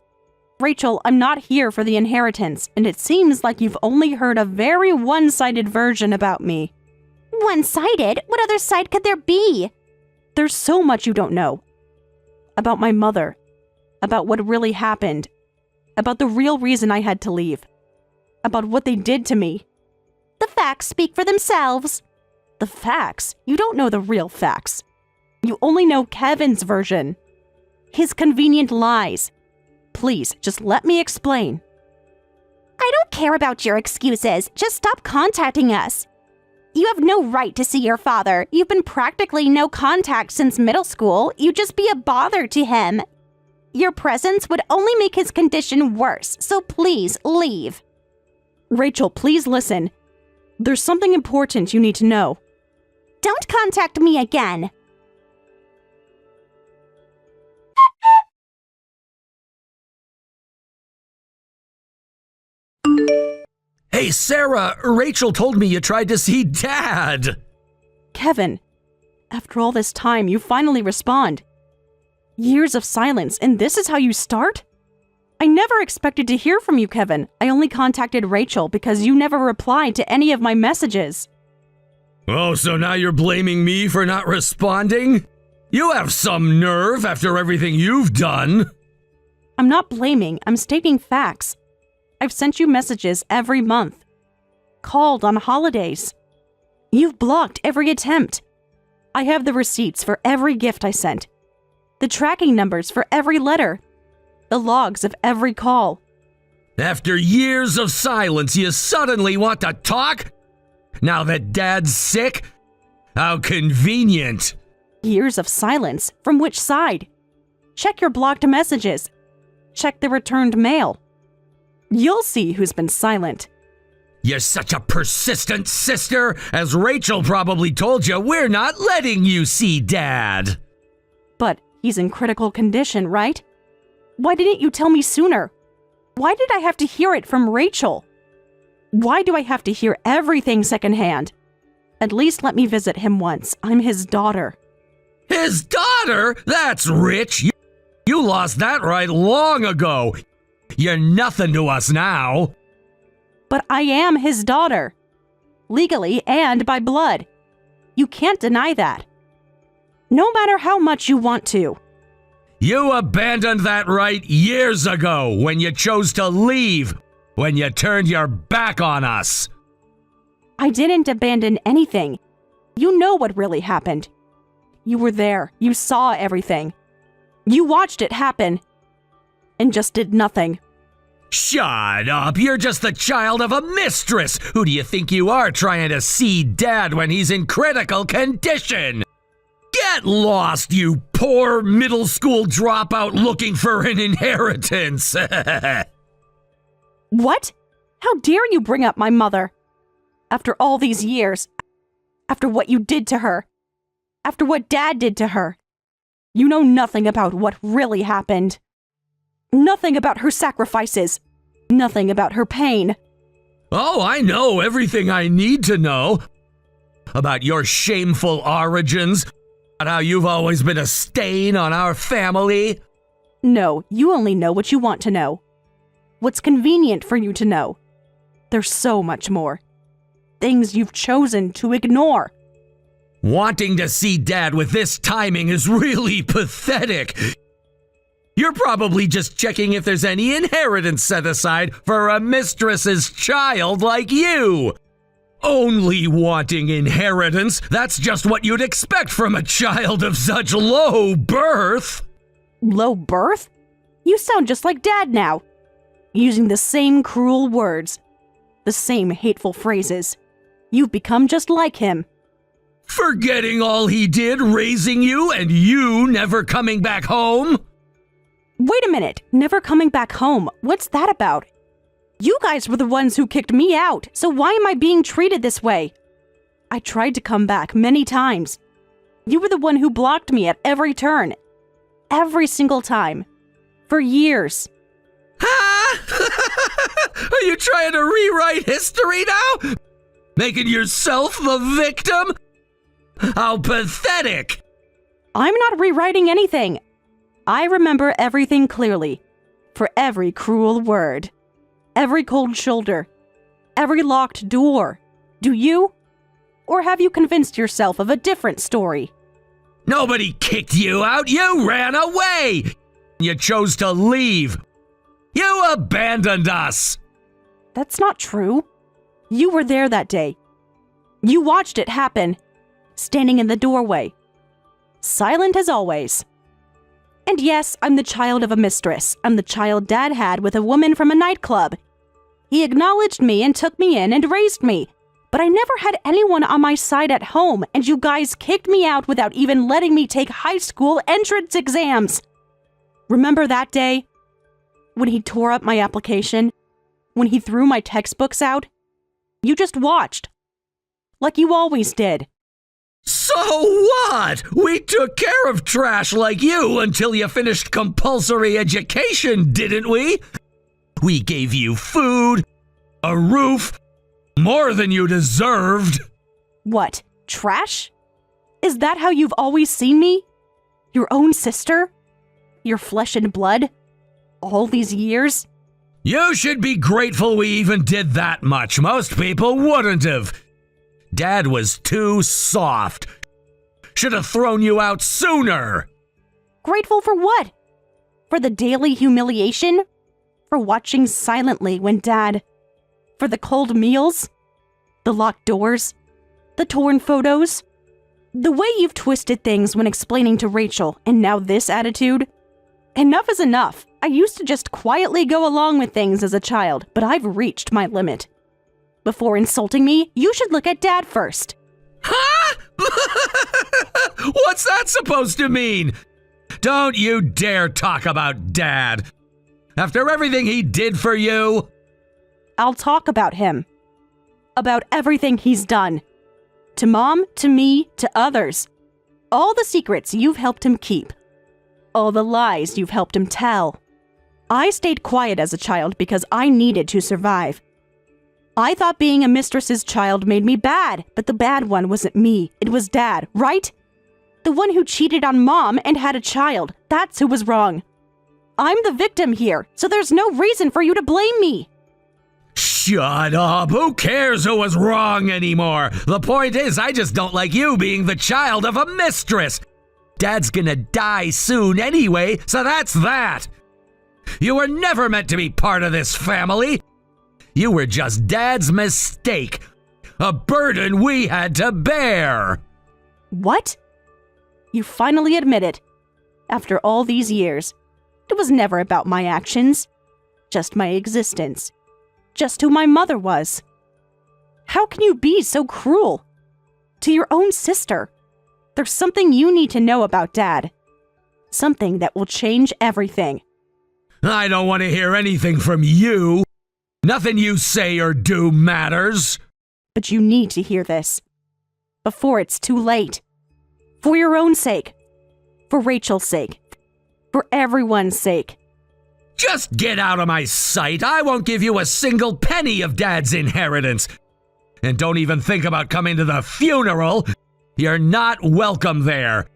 Rachel, I'm not here for the inheritance, and it seems like you've only heard a very one-sided version about me. One-sided? What other side could there be? There's so much you don't know. About my mother. About what really happened. About the real reason I had to leave. About what they did to me. The facts speak for themselves. The facts? You don't know the real facts. You only know Kevin's version. His convenient lies. Please, just let me explain. I don't care about your excuses. Just stop contacting us. You have no right to see your father. You've been practically no contact since middle school. You'd just be a bother to him. Your presence would only make his condition worse, so please leave. Rachel, please listen. There's something important you need to know. Don't contact me again. Hey, Sarah, Rachel told me you tried to see Dad. Kevin, after all this time, you finally respond. Years of silence, and this is how you start? I never expected to hear from you, Kevin. I only contacted Rachel because you never replied to any of my messages. Oh, so now you're blaming me for not responding? You have some nerve after everything you've done. I'm not blaming, I'm stating facts. I've sent you messages every month. Called on holidays. You've blocked every attempt. I have the receipts for every gift I sent. The tracking numbers for every letter. The logs of every call. After years of silence, you suddenly want to talk? Now that Dad's sick? How convenient. Years of silence? From which side? Check your blocked messages. Check the returned mail. You'll see who's been silent. You're such a persistent sister. As Rachel probably told you, we're not letting you see Dad. But he's in critical condition, right? Why didn't you tell me sooner? Why did I have to hear it from Rachel? Why do I have to hear everything secondhand? At least let me visit him once. I'm his daughter. His daughter? That's rich. You lost that right long ago. You're nothing to us now. But I am his daughter. Legally and by blood. You can't deny that. No matter how much you want to. You abandoned that right years ago when you chose to leave. When you turned your back on us. I didn't abandon anything. You know what really happened. You were there. You saw everything. You watched it happen. And just did nothing. Shut up! You're just the child of a mistress! Who do you think you are trying to see Dad when he's in critical condition? Get lost, you poor middle school dropout looking for an inheritance! What? How dare you bring up my mother? After all these years. After what you did to her. After what Dad did to her. You know nothing about what really happened. Nothing about her sacrifices. Nothing about her pain. Oh, I know everything I need to know. About your shameful origins. About how you've always been a stain on our family. No, you only know what you want to know. What's convenient for you to know. There's so much more. Things you've chosen to ignore. Wanting to see Dad with this timing is really pathetic. You're probably just checking if there's any inheritance set aside for a mistress's child like you. Only wanting inheritance, that's just what you'd expect from a child of such low birth. Low birth? You sound just like Dad now. Using the same cruel words. The same hateful phrases. You've become just like him. Forgetting all he did raising you and you never coming back home? Wait a minute, never coming back home. What's that about? You guys were the ones who kicked me out, so why am I being treated this way? I tried to come back many times. You were the one who blocked me at every turn. Every single time. For years. Ha! Are you trying to rewrite history now? Making yourself the victim? How pathetic! I'm not rewriting anything. I remember everything clearly. For every cruel word. Every cold shoulder. Every locked door. Do you? Or have you convinced yourself of a different story? Nobody kicked you out. You ran away. You chose to leave. You abandoned us. That's not true. You were there that day. You watched it happen. Standing in the doorway. Silent as always. And yes, I'm the child of a mistress. I'm the child Dad had with a woman from a nightclub. He acknowledged me and took me in and raised me. But I never had anyone on my side at home, and you guys kicked me out without even letting me take high school entrance exams. Remember that day? When he tore up my application? When he threw my textbooks out? You just watched. Like you always did. So what? We took care of trash like you until you finished compulsory education, didn't we? We gave you food, a roof, more than you deserved. What? Trash? Is that how you've always seen me? Your own sister? Your flesh and blood? All these years? You should be grateful we even did that much. Most people wouldn't have. Dad was too soft. Should have thrown you out sooner. Grateful for what? For the daily humiliation? For watching silently when Dad... For the cold meals? The locked doors? The torn photos? The way you've twisted things when explaining to Rachel, and now this attitude? Enough is enough. I used to just quietly go along with things as a child, but I've reached my limit. Before insulting me, you should look at Dad first. Huh? What's that supposed to mean? Don't you dare talk about Dad. After everything he did for you. I'll talk about him. About everything he's done. To Mom, to me, to others. All the secrets you've helped him keep. All the lies you've helped him tell. I stayed quiet as a child because I needed to survive. I thought being a mistress's child made me bad, but the bad one wasn't me. It was Dad, right? The one who cheated on Mom and had a child. That's who was wrong. I'm the victim here, so there's no reason for you to blame me. Shut up. Who cares who was wrong anymore? The point is, I just don't like you being the child of a mistress. Dad's gonna die soon anyway, so that's that. You were never meant to be part of this family. You were just Dad's mistake. A burden we had to bear. What? You finally admit it. After all these years, it was never about my actions. Just my existence. Just who my mother was. How can you be so cruel? To your own sister. There's something you need to know about Dad. Something that will change everything. I don't want to hear anything from you. Nothing you say or do matters. But you need to hear this. Before it's too late. For your own sake. For Rachel's sake. For everyone's sake. Just get out of my sight. I won't give you a single penny of Dad's inheritance. And don't even think about coming to the funeral. You're not welcome there.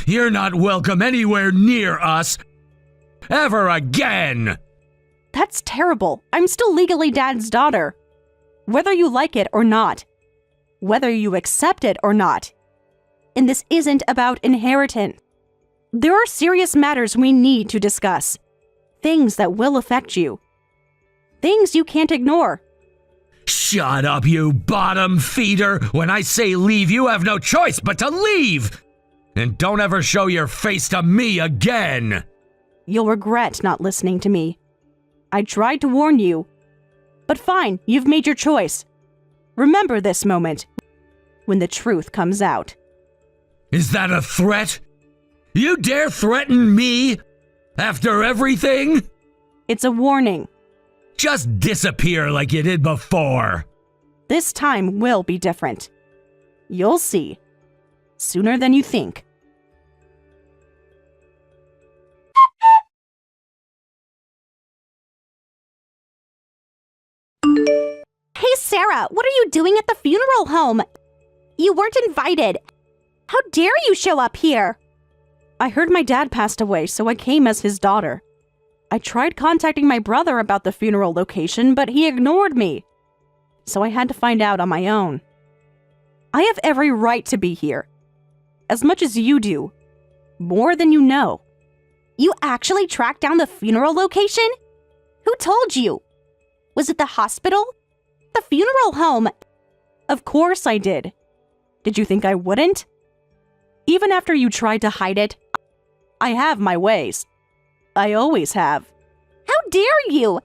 You're not welcome anywhere near us. Ever again. That's terrible. I'm still legally Dad's daughter. Whether you like it or not. Whether you accept it or not. And this isn't about inheritance. There are serious matters we need to discuss. Things that will affect you. Things you can't ignore. Shut up, you bottom feeder. When I say leave, you have no choice but to leave. And don't ever show your face to me again. You'll regret not listening to me. I tried to warn you. But fine, you've made your choice. Remember this moment. When the truth comes out. Is that a threat? You dare threaten me? After everything? It's a warning. Just disappear like you did before. This time will be different. You'll see. Sooner than you think. Hey, Sarah, what are you doing at the funeral home? You weren't invited. How dare you show up here? I heard my dad passed away, so I came as his daughter. I tried contacting my brother about the funeral location, but he ignored me. So I had to find out on my own. I have every right to be here. As much as you do. More than you know. You actually tracked down the funeral location? Who told you? Was it the hospital? The funeral home? Of course I did. Did you think I wouldn't? Even after you tried to hide it, I have my ways. I always have. How dare you?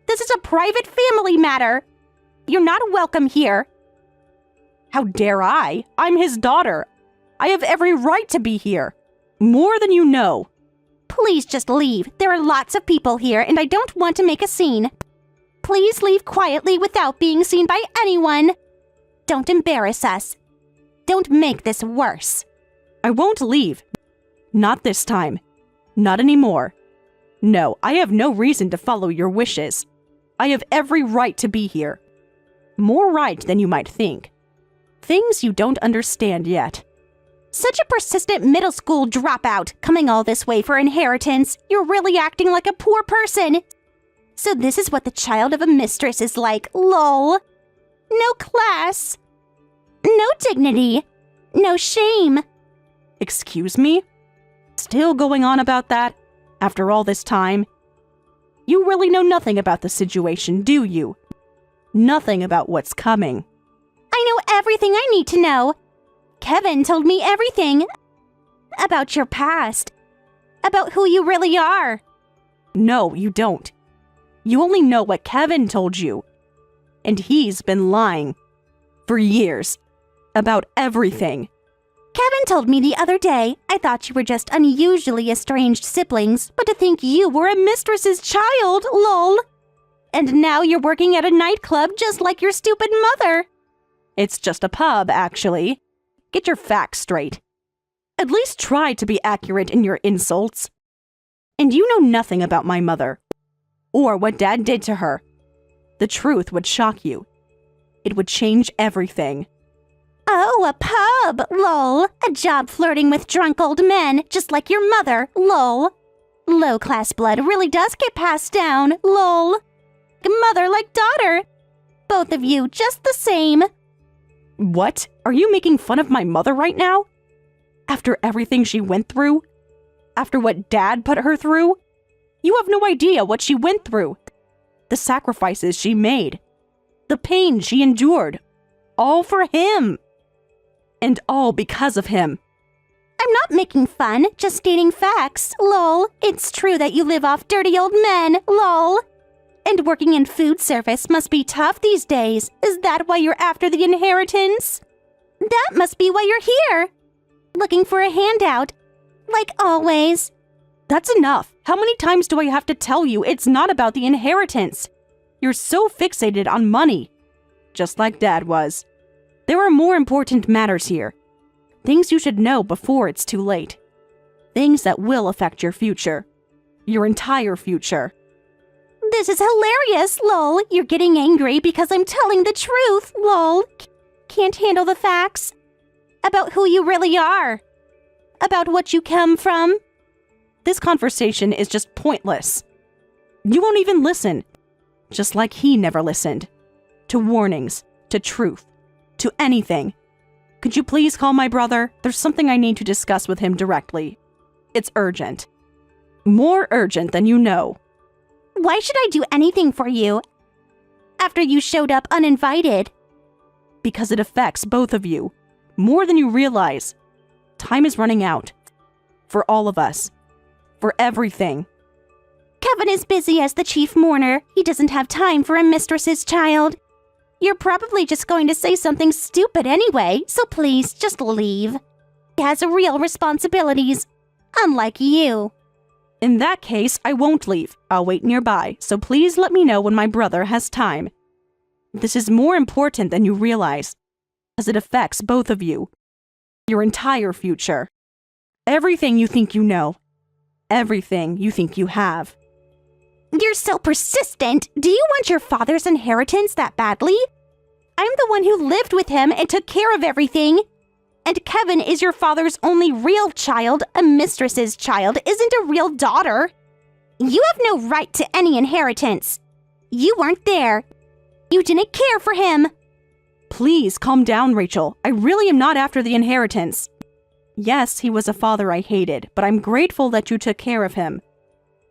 This is a private family matter. You're not welcome here. How dare I? I'm his daughter. I have every right to be here. More than you know. Please just leave. There are lots of people here and I don't want to make a scene. Please leave quietly without being seen by anyone. Don't embarrass us. Don't make this worse. I won't leave. Not this time. Not anymore. No, I have no reason to follow your wishes. I have every right to be here. More right than you might think. Things you don't understand yet. Such a persistent middle school dropout, coming all this way for inheritance. You're really acting like a poor person. So this is what the child of a mistress is like, lol. No class. No dignity. No shame. Excuse me? Still going on about that? After all this time? You really know nothing about the situation, do you? Nothing about what's coming. I know everything I need to know. Kevin told me everything. About your past. About who you really are. No, you don't. You only know what Kevin told you. And he's been lying. For years. About everything. Kevin told me the other day, I thought you were just unusually estranged siblings, but to think you were a mistress's child, lol. And now you're working at a nightclub just like your stupid mother. It's just a pub, actually. Get your facts straight. At least try to be accurate in your insults. And you know nothing about my mother. Or what Dad did to her. The truth would shock you. It would change everything. Oh, a pub, lol. A job flirting with drunk old men, just like your mother, lol. Low-class blood really does get passed down, lol. Mother like daughter. Both of you just the same. What? Are you making fun of my mother right now? After everything she went through? After what Dad put her through? You have no idea what she went through. The sacrifices she made. The pain she endured. All for him. And all because of him. I'm not making fun, just stating facts, lol. It's true that you live off dirty old men, lol. And working in food service must be tough these days. Is that why you're after the inheritance? That must be why you're here. Looking for a handout. Like always. That's enough. How many times do I have to tell you it's not about the inheritance? You're so fixated on money. Just like Dad was. There are more important matters here. Things you should know before it's too late. Things that will affect your future. Your entire future. This is hilarious, lol. You're getting angry because I'm telling the truth, lol. Can't handle the facts. About who you really are. About what you come from. This conversation is just pointless. You won't even listen. Just like he never listened. To warnings. To truth. To anything. Could you please call my brother? There's something I need to discuss with him directly. It's urgent. More urgent than you know. Why should I do anything for you? After you showed up uninvited? Because it affects both of you. More than you realize. Time is running out. For all of us. For everything. Kevin is busy as the chief mourner. He doesn't have time for a mistress's child. You're probably just going to say something stupid anyway, so please, just leave. He has real responsibilities, unlike you. In that case, I won't leave. I'll wait nearby, so please let me know when my brother has time. This is more important than you realize, as it affects both of you. Your entire future. Everything you think you know. Everything you think you have. You're so persistent. Do you want your father's inheritance that badly? I'm the one who lived with him and took care of everything. And Kevin is your father's only real child. A mistress's child isn't a real daughter. You have no right to any inheritance. You weren't there. You didn't care for him. Please calm down, Rachel. I really am not after the inheritance. Yes, he was a father I hated, but I'm grateful that you took care of him.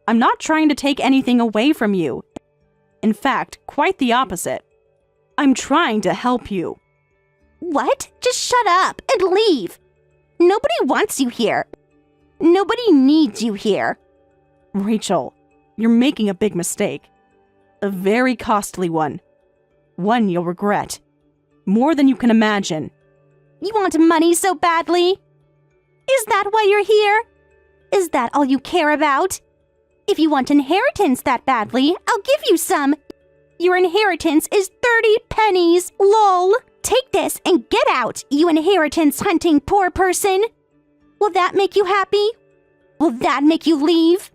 I'm not trying to take anything away from you. In fact, quite the opposite. I'm trying to help you. What? Just shut up and leave. Nobody wants you here. Nobody needs you here. Rachel, you're making a big mistake. A very costly one. One you'll regret. More than you can imagine. You want money so badly? Is that why you're here? Is that all you care about? If you want inheritance that badly, I'll give you some. Your inheritance is 30 pennies, lol. Take this and get out, you inheritance-hunting poor person. Will that make you happy? Will that make you leave?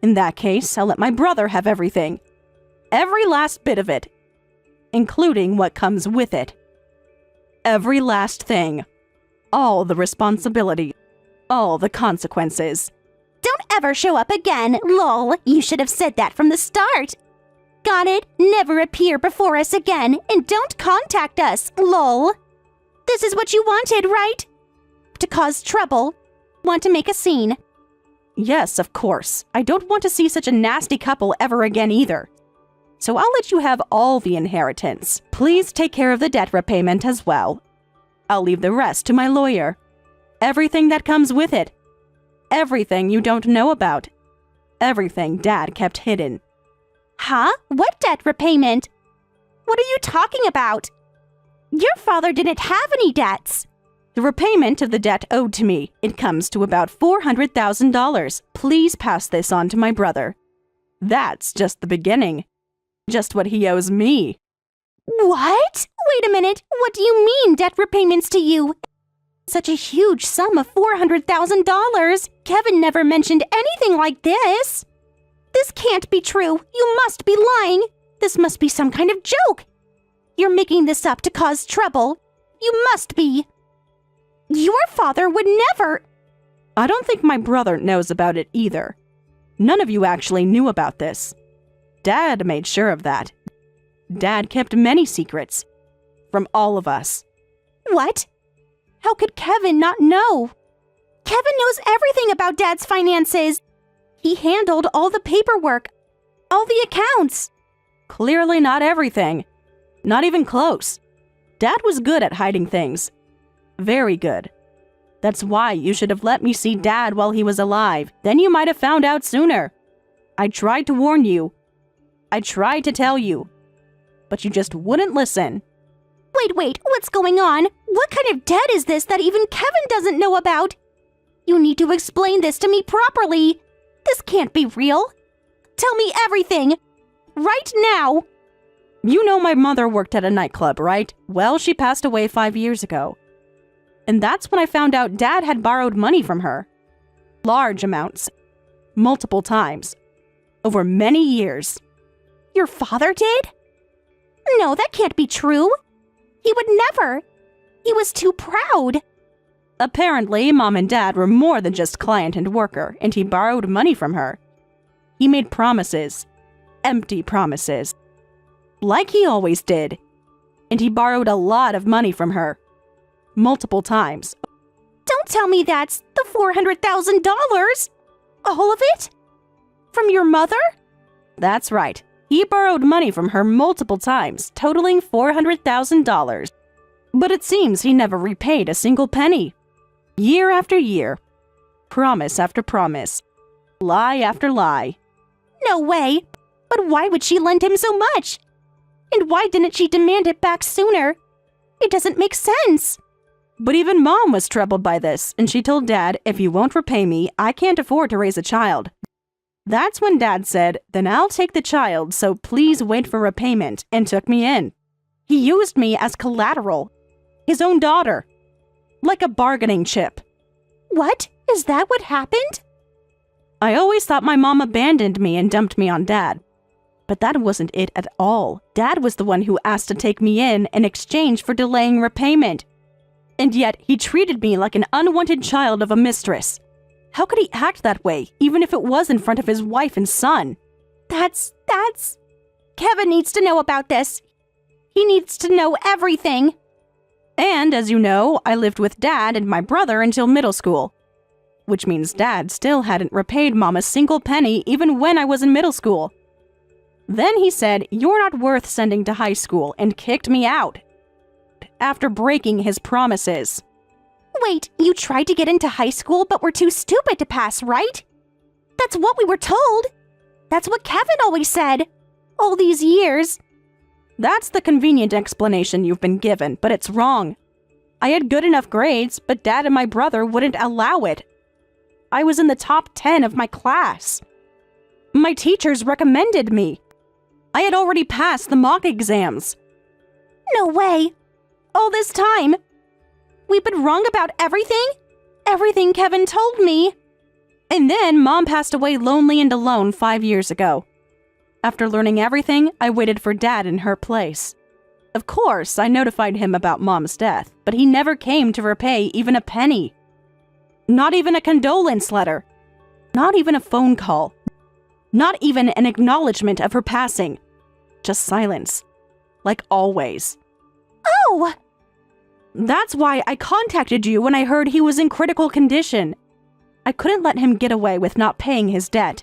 In that case, I'll let my brother have everything. Every last bit of it. Including what comes with it. Every last thing. All the responsibility. All the consequences. Don't ever show up again, lol. You should have said that from the start. Got it? Never appear before us again, and don't contact us, lol. This is what you wanted, right? To cause trouble. Want to make a scene. Yes, of course. I don't want to see such a nasty couple ever again either. So I'll let you have all the inheritance. Please take care of the debt repayment as well. I'll leave the rest to my lawyer. Everything that comes with it. Everything you don't know about. Everything Dad kept hidden. Huh? What debt repayment? What are you talking about? Your father didn't have any debts. The repayment of the debt owed to me. It comes to about $400,000. Please pass this on to my brother. That's just the beginning. Just what he owes me. What? Wait a minute. What do you mean, debt repayments to you? Such a huge sum of $400,000. Kevin never mentioned anything like this. This can't be true. You must be lying. This must be some kind of joke. You're making this up to cause trouble. You must be. Your father would never. I don't think my brother knows about it either. None of you actually knew about this. Dad made sure of that. Dad kept many secrets. From all of us. What? How could Kevin not know? Kevin knows everything about Dad's finances. He handled all the paperwork, all the accounts. Clearly not everything. Not even close. Dad was good at hiding things. Very good. That's why you should have let me see Dad while he was alive. Then you might have found out sooner. I tried to warn you. I tried to tell you. But you just wouldn't listen. Wait, what's going on? What kind of debt is this that even Kevin doesn't know about? You need to explain this to me properly. This can't be real. Tell me everything. Right now. You know my mother worked at a nightclub, right? Well, she passed away 5 years ago. And that's when I found out Dad had borrowed money from her. Large amounts. Multiple times. Over many years. Your father did? No, that can't be true. He would never. He was too proud. Apparently, Mom and Dad were more than just client and worker, and he borrowed money from her. He made promises. Empty promises. Like he always did. And he borrowed a lot of money from her. Multiple times. Don't tell me that's the $400,000. All of it? From your mother? That's right. He borrowed money from her multiple times, totaling $400,000. But it seems he never repaid a single penny. Year after year. Promise after promise. Lie after lie. No way. But why would she lend him so much? And why didn't she demand it back sooner? It doesn't make sense. But even Mom was troubled by this, and she told Dad, if you won't repay me, I can't afford to raise a child. That's when Dad said, "Then I'll take the child, so please wait for repayment," and took me in. He used me as collateral. His own daughter. Like a bargaining chip. What? Is that what happened? I always thought my mom abandoned me and dumped me on Dad. But that wasn't it at all. Dad was the one who asked to take me in exchange for delaying repayment. And yet, he treated me like an unwanted child of a mistress. How could he act that way, even if it was in front of his wife and son? That's... Kevin needs to know about this. He needs to know everything. And, as you know, I lived with Dad and my brother until middle school. Which means Dad still hadn't repaid Mom a single penny even when I was in middle school. Then he said, "You're not worth sending to high school," and kicked me out. After breaking his promises. Wait, you tried to get into high school but were too stupid to pass, right? That's what we were told. That's what Kevin always said. All these years. That's the convenient explanation you've been given, but it's wrong. I had good enough grades, but Dad and my brother wouldn't allow it. I was in the top 10 of my class. My teachers recommended me. I had already passed the mock exams. No way. All this time. We've been wrong about everything? Everything Kevin told me. And then Mom passed away lonely and alone 5 years ago. After learning everything, I waited for Dad in her place. Of course, I notified him about Mom's death, but he never came to repay even a penny. Not even a condolence letter. Not even a phone call. Not even an acknowledgement of her passing. Just silence. Like always. Oh! That's why I contacted you when I heard he was in critical condition. I couldn't let him get away with not paying his debt.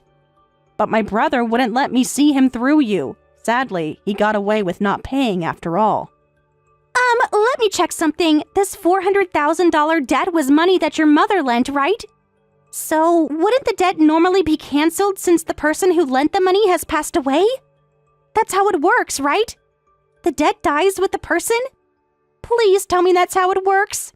But my brother wouldn't let me see him through you. Sadly, he got away with not paying after all. Let me check something. This $400,000 debt was money that your mother lent, right? So, wouldn't the debt normally be canceled since the person who lent the money has passed away? That's how it works, right? The debt dies with the person? Please tell me that's how it works.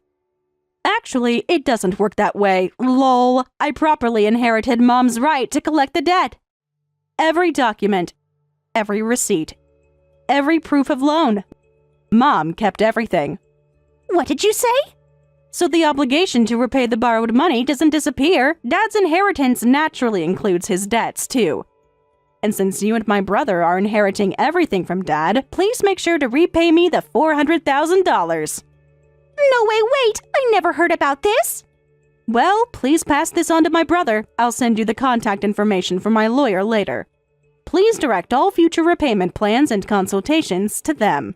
Actually, it doesn't work that way. Lol. I properly inherited Mom's right to collect the debt. Every document, every receipt, every proof of loan. Mom kept everything. What did you say? So the obligation to repay the borrowed money doesn't disappear. Dad's inheritance naturally includes his debts, too. And since you and my brother are inheriting everything from Dad, please make sure to repay me the $400,000. No way, wait! I never heard about this! Well, please pass this on to my brother. I'll send you the contact information from my lawyer later. Please direct all future repayment plans and consultations to them.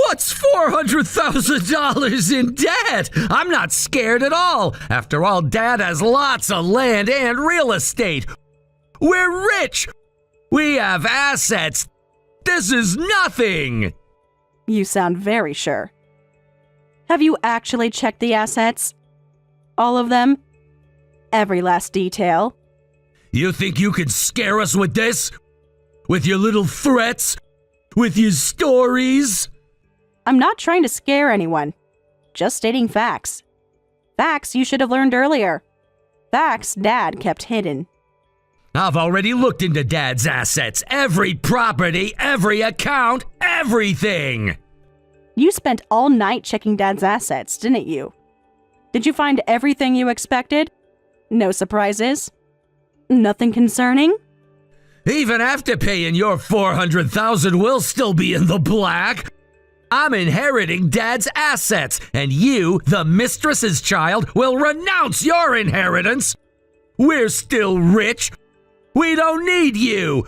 What's $400,000 in debt? I'm not scared at all. After all, Dad has lots of land and real estate. We're rich. We have assets. This is nothing. You sound very sure. Have you actually checked the assets? All of them? Every last detail? You think you can scare us with this? With your little threats? With your stories? I'm not trying to scare anyone. Just stating facts. Facts you should have learned earlier. Facts Dad kept hidden. I've already looked into Dad's assets. Every property, every account, everything. You spent all night checking Dad's assets, didn't you? Did you find everything you expected? No surprises? Nothing concerning? Even after paying your $400,000, we'll still be in the black. I'm inheriting Dad's assets, and you, the mistress's child, will renounce your inheritance. We're still rich. We don't need you.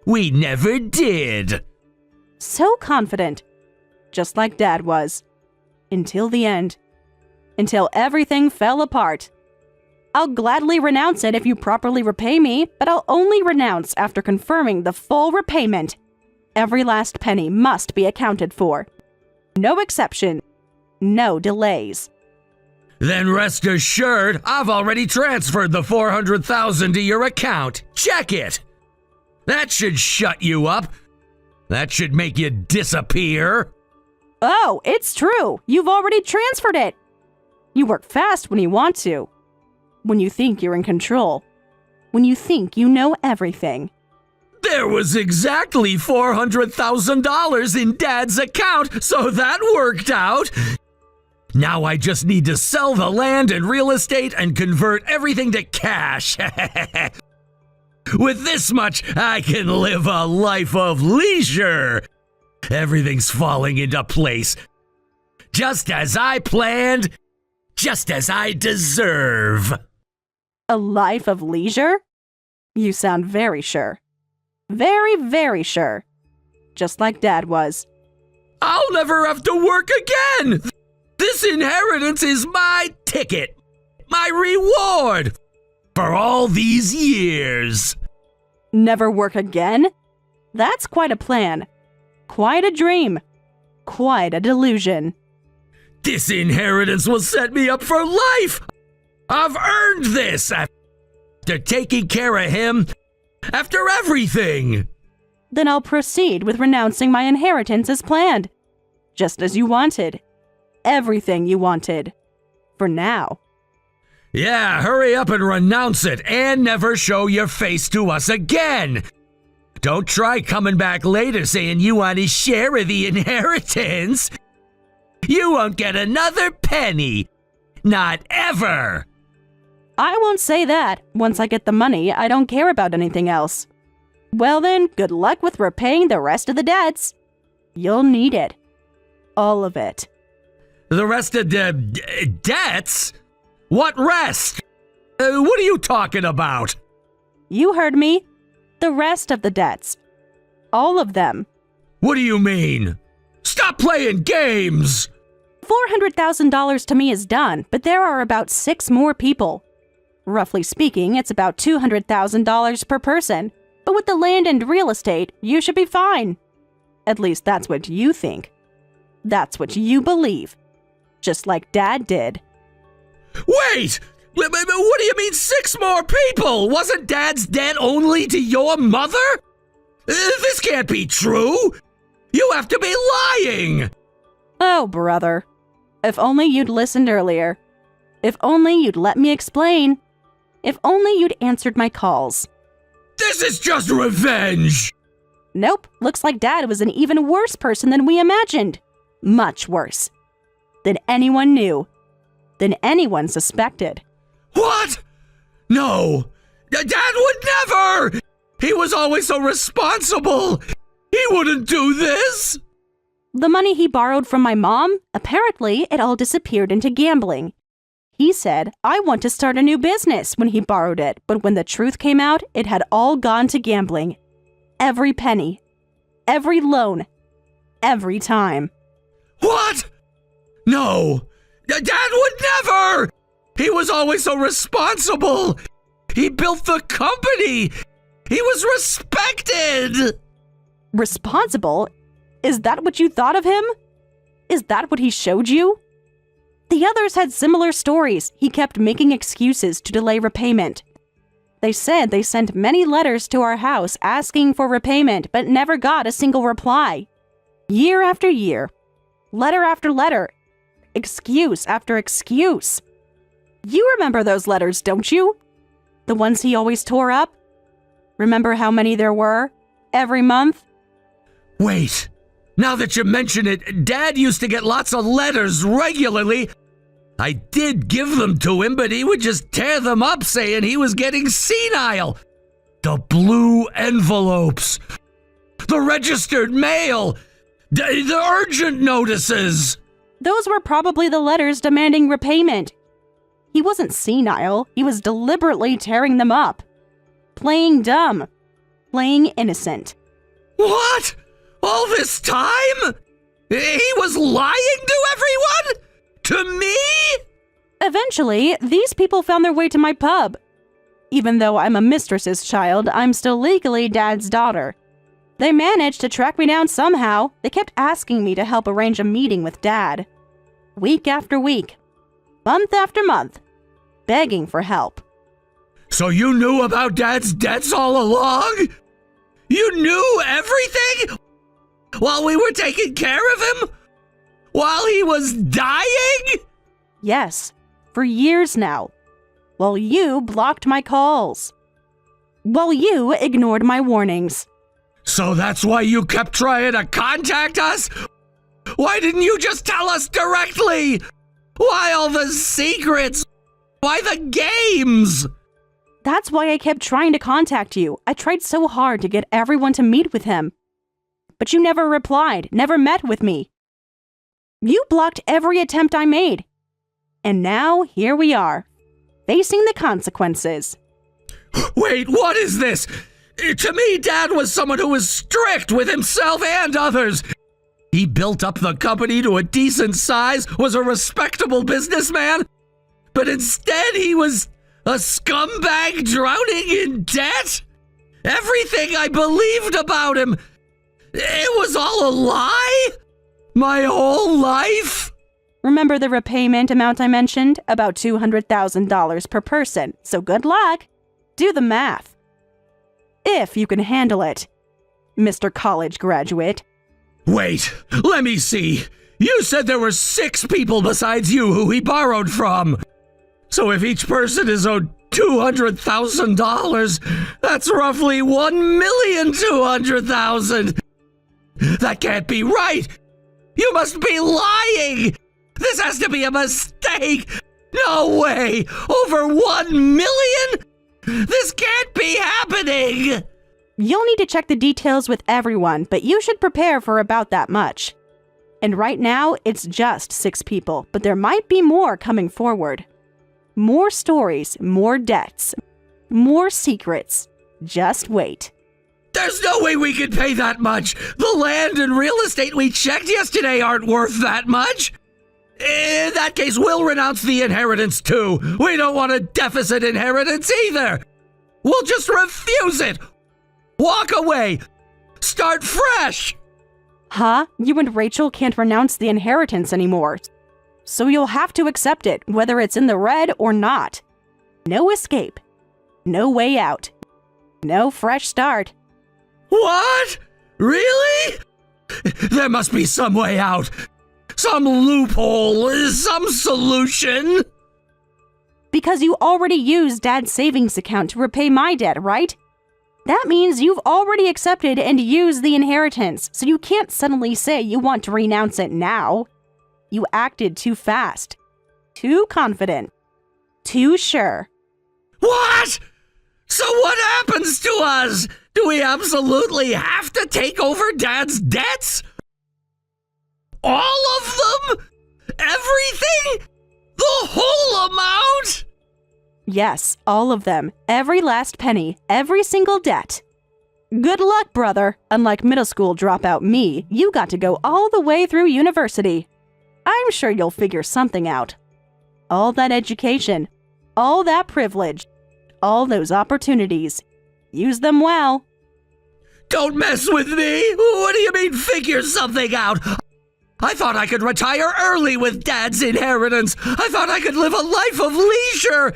We never did. So confident. Just like Dad was. Until the end. Until everything fell apart. I'll gladly renounce it if you properly repay me, but I'll only renounce after confirming the full repayment. Every last penny must be accounted for. No exception. No delays. Then rest assured, I've already transferred the $400,000 to your account. Check it. That should shut you up. That should make you disappear. Oh, it's true. You've already transferred it. You work fast when you want to. When you think you're in control. When you think you know everything. There was exactly $400,000 in Dad's account, so that worked out. Now I just need to sell the land and real estate and convert everything to cash. With this much, I can live a life of leisure. Everything's falling into place. Just as I planned, just as I deserve. A life of leisure? You sound very sure. Very, very sure. Just like Dad was. I'll never have to work again! This inheritance is my ticket, my reward for all these years. Never work again? That's quite a plan. Quite a dream. Quite a delusion. This inheritance will set me up for life. I've earned this after taking care of him, after everything. Then I'll proceed with renouncing my inheritance as planned. Just as you wanted. Everything you wanted. For now. Yeah, hurry up and renounce it and never show your face to us again. Don't try coming back later saying you want a share of the inheritance. You won't get another penny. Not ever. I won't say that. Once I get the money, I don't care about anything else. Well then, good luck with repaying the rest of the debts. You'll need it. All of it. The rest of the debts? What rest? What are you talking about? You heard me. The rest of the debts. All of them. What do you mean? Stop playing games! $400,000 to me is done, but there are about 6 more people. Roughly speaking, it's about $200,000 per person. But with the land and real estate, you should be fine. At least that's what you think. That's what you believe. Just like Dad did. Wait! What do you mean 6 more people? Wasn't Dad's debt only to your mother? This can't be true! You have to be lying! Oh, brother. If only you'd listened earlier. If only you'd let me explain. If only you'd answered my calls. This is just revenge! Nope, looks like Dad was an even worse person than we imagined. Much worse. Than anyone knew. Than anyone suspected. What? No! Dad would never! He was always so responsible! He wouldn't do this! The money he borrowed from my mom, apparently it all disappeared into gambling. He said, I want to start a new business when he borrowed it, but when the truth came out, it had all gone to gambling. Every penny. Every loan. Every time. What? No! Dad would never! He was always so responsible! He built the company! He was respected! Responsible? Is that what you thought of him? Is that what he showed you? The others had similar stories. He kept making excuses to delay repayment. They said they sent many letters to our house asking for repayment, but never got a single reply. Year after year. Letter after letter. Excuse after excuse. You remember those letters, don't you? The ones he always tore up? Remember how many there were? Every month? Wait. Now that you mention it, Dad used to get lots of letters regularly. I did give them to him, but he would just tear them up saying he was getting senile. The blue envelopes. The registered mail. The urgent notices. Those were probably the letters demanding repayment. He wasn't senile. He was deliberately tearing them up. Playing dumb. Playing innocent. What? All this time? He was lying to everyone? To me? Eventually, these people found their way to my pub. Even though I'm a mistress's child, I'm still legally Dad's daughter. They managed to track me down somehow. They kept asking me to help arrange a meeting with Dad. Week after week. Month after month. Begging for help. So you knew about Dad's debts all along? You knew everything? While we were taking care of him? while he was dying? Yes, for years now. While you blocked my calls. While you ignored my warnings. So that's why you kept trying to contact us? Why didn't you just tell us directly? Why all the secrets? Why the games? That's why I kept trying to contact you. I tried so hard to get everyone to meet with him. But you never replied, never met with me. You blocked every attempt I made. And now, here we are, facing the consequences. Wait, what is this? To me, Dad was someone who was strict with himself and others. He built up the company to a decent size, was a respectable businessman, but instead he was a scumbag drowning in debt? Everything I believed about him, it was all a lie? My whole life? Remember the repayment amount I mentioned? About $200,000 per person. So good luck. Do the math. If you can handle it, Mr. College graduate. Wait, let me see. You said there were 6 people besides you who he borrowed from. So if each person is owed $200,000, that's roughly $1,200,000. That can't be right. You must be lying. This has to be a mistake. No way. Over 1 million? This can't be happening. You'll need to check the details with everyone, but you should prepare for about that much. And right now, it's just 6 people, but there might be more coming forward. More stories, more debts, more secrets. Just wait. There's no way we can pay that much. The land and real estate we checked yesterday aren't worth that much. In that case, we'll renounce the inheritance too. We don't want a deficit inheritance either. We'll just refuse it. Walk away. Start fresh. Huh? You and Rachel can't renounce the inheritance anymore. So you'll have to accept it, whether it's in the red or not. No escape. No way out. No fresh start. What? Really? There must be some way out. Some loophole, some solution. Because you already used Dad's savings account to repay my debt, right? That means you've already accepted and used the inheritance, so you can't suddenly say you want to renounce it now. You acted too fast, too confident, too sure. What? So what happens to us? Do we absolutely have to take over Dad's debts? All of them? Everything? The whole amount? Yes, all of them. Every last penny. Every single debt. Good luck, brother. Unlike middle school dropout me, you got to go all the way through university. I'm sure you'll figure something out. All that education. All that privilege. All those opportunities. Use them well. Don't mess with me! What do you mean figure something out? I thought I could retire early with Dad's inheritance. I thought I could live a life of leisure.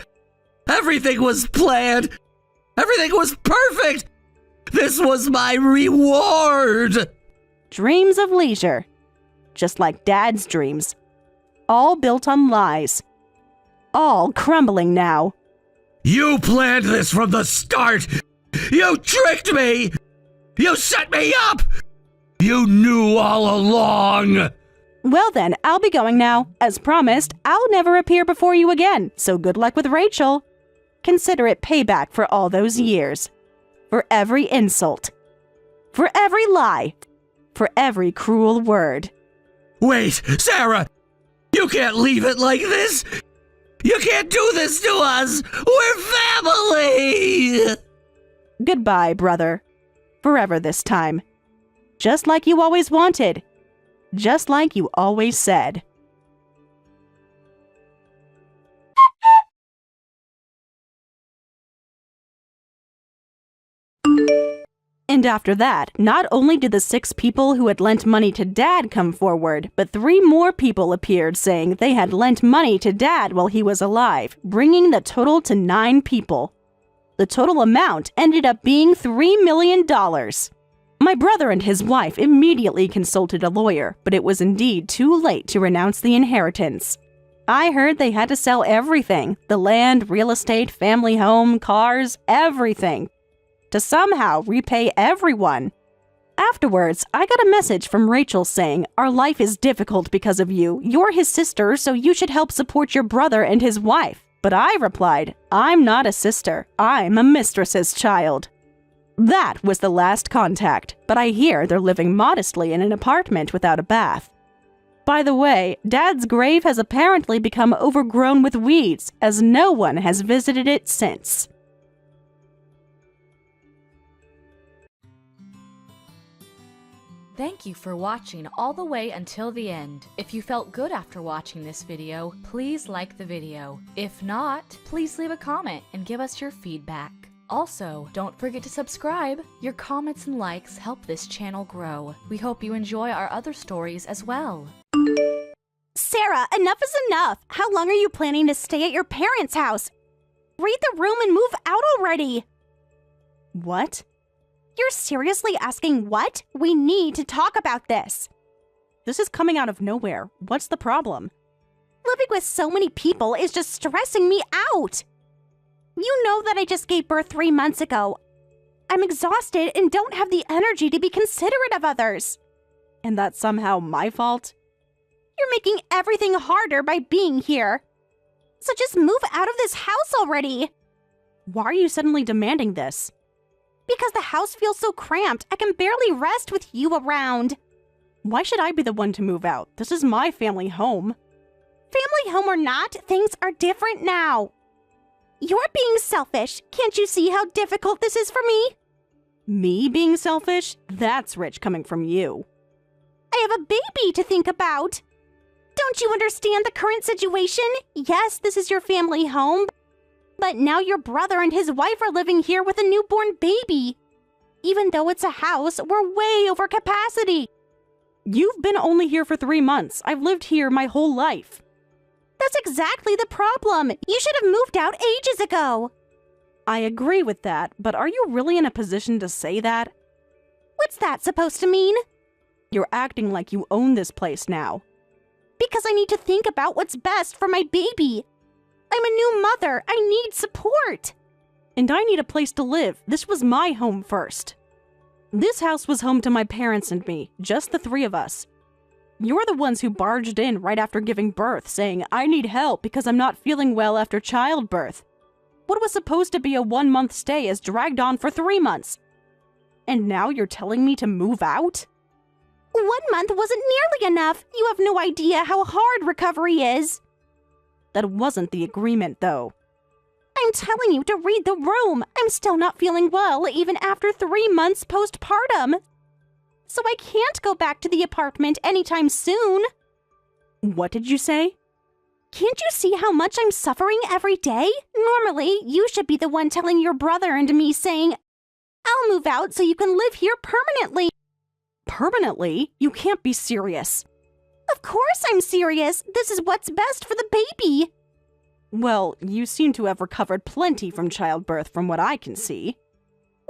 Everything was planned. Everything was perfect. This was my reward. Dreams of leisure. Just like Dad's dreams. All built on lies. All crumbling now. You planned this from the start. You tricked me. You set me up. You knew all along. Well then, I'll be going now. As promised, I'll never appear before you again, so good luck with Rachel. Consider it payback for all those years. For every insult. For every lie. For every cruel word. Wait, Sarah! You can't leave it like this! You can't do this to us! We're family! Goodbye, brother. Forever this time. Just like you always wanted. Just like you always said. And after that, not only did the 6 people who had lent money to Dad come forward, but 3 more people appeared saying they had lent money to Dad while he was alive, bringing the total to 9 people. The total amount ended up being $3 million. My brother and his wife immediately consulted a lawyer, but it was indeed too late to renounce the inheritance. I heard they had to sell everything, the land, real estate, family home, cars, everything, to somehow repay everyone. Afterwards, I got a message from Rachel saying, "Our life is difficult because of you. You're his sister, so you should help support your brother and his wife." But I replied, "I'm not a sister. I'm a mistress's child." That was the last contact, but I hear they're living modestly in an apartment without a bath. By the way, Dad's grave has apparently become overgrown with weeds, as no one has visited it since. Thank you for watching all the way until the end. If you felt good after watching this video, please like the video. If not, please leave a comment and give us your feedback. Also, don't forget to subscribe. Your comments and likes help this channel grow. We hope you enjoy our other stories as well. Sarah, enough is enough. How long are you planning to stay at your parents' house? Read the room and move out already. What? You're seriously asking what? We need to talk about this. This is coming out of nowhere. What's the problem? Living with so many people is just stressing me out. You know that I just gave birth 3 months ago. I'm exhausted and don't have the energy to be considerate of others. And that's somehow my fault? You're making everything harder by being here. So just move out of this house already. Why are you suddenly demanding this? Because the house feels so cramped, I can barely rest with you around. Why should I be the one to move out? This is my family home. Family home or not, things are different now. You're being selfish. Can't you see how difficult this is for me? Me being selfish? That's rich coming from you. I have a baby to think about. Don't you understand the current situation? Yes, this is your family home, but now your brother and his wife are living here with a newborn baby. Even though it's a house, we're way over capacity. You've been only here for 3 months. I've lived here my whole life. That's exactly the problem. You should have moved out ages ago. I agree with that, but are you really in a position to say that? What's that supposed to mean? You're acting like you own this place now. Because I need to think about what's best for my baby. I'm a new mother. I need support. And I need a place to live. This was my home first. This house was home to my parents and me, just the 3 of us. You're the ones who barged in right after giving birth, saying, "I need help because I'm not feeling well after childbirth." What was supposed to be a 1-month stay has dragged on for 3 months. And now you're telling me to move out? 1 month wasn't nearly enough. You have no idea how hard recovery is. That wasn't the agreement, though. I'm telling you to read the room. I'm still not feeling well even after 3 months postpartum. So I can't go back to the apartment anytime soon. What did you say? Can't you see how much I'm suffering every day? Normally, you should be the one telling your brother and me saying, "I'll move out so you can live here permanently." Permanently? You can't be serious. Of course I'm serious. This is what's best for the baby. Well, you seem to have recovered plenty from childbirth from what I can see.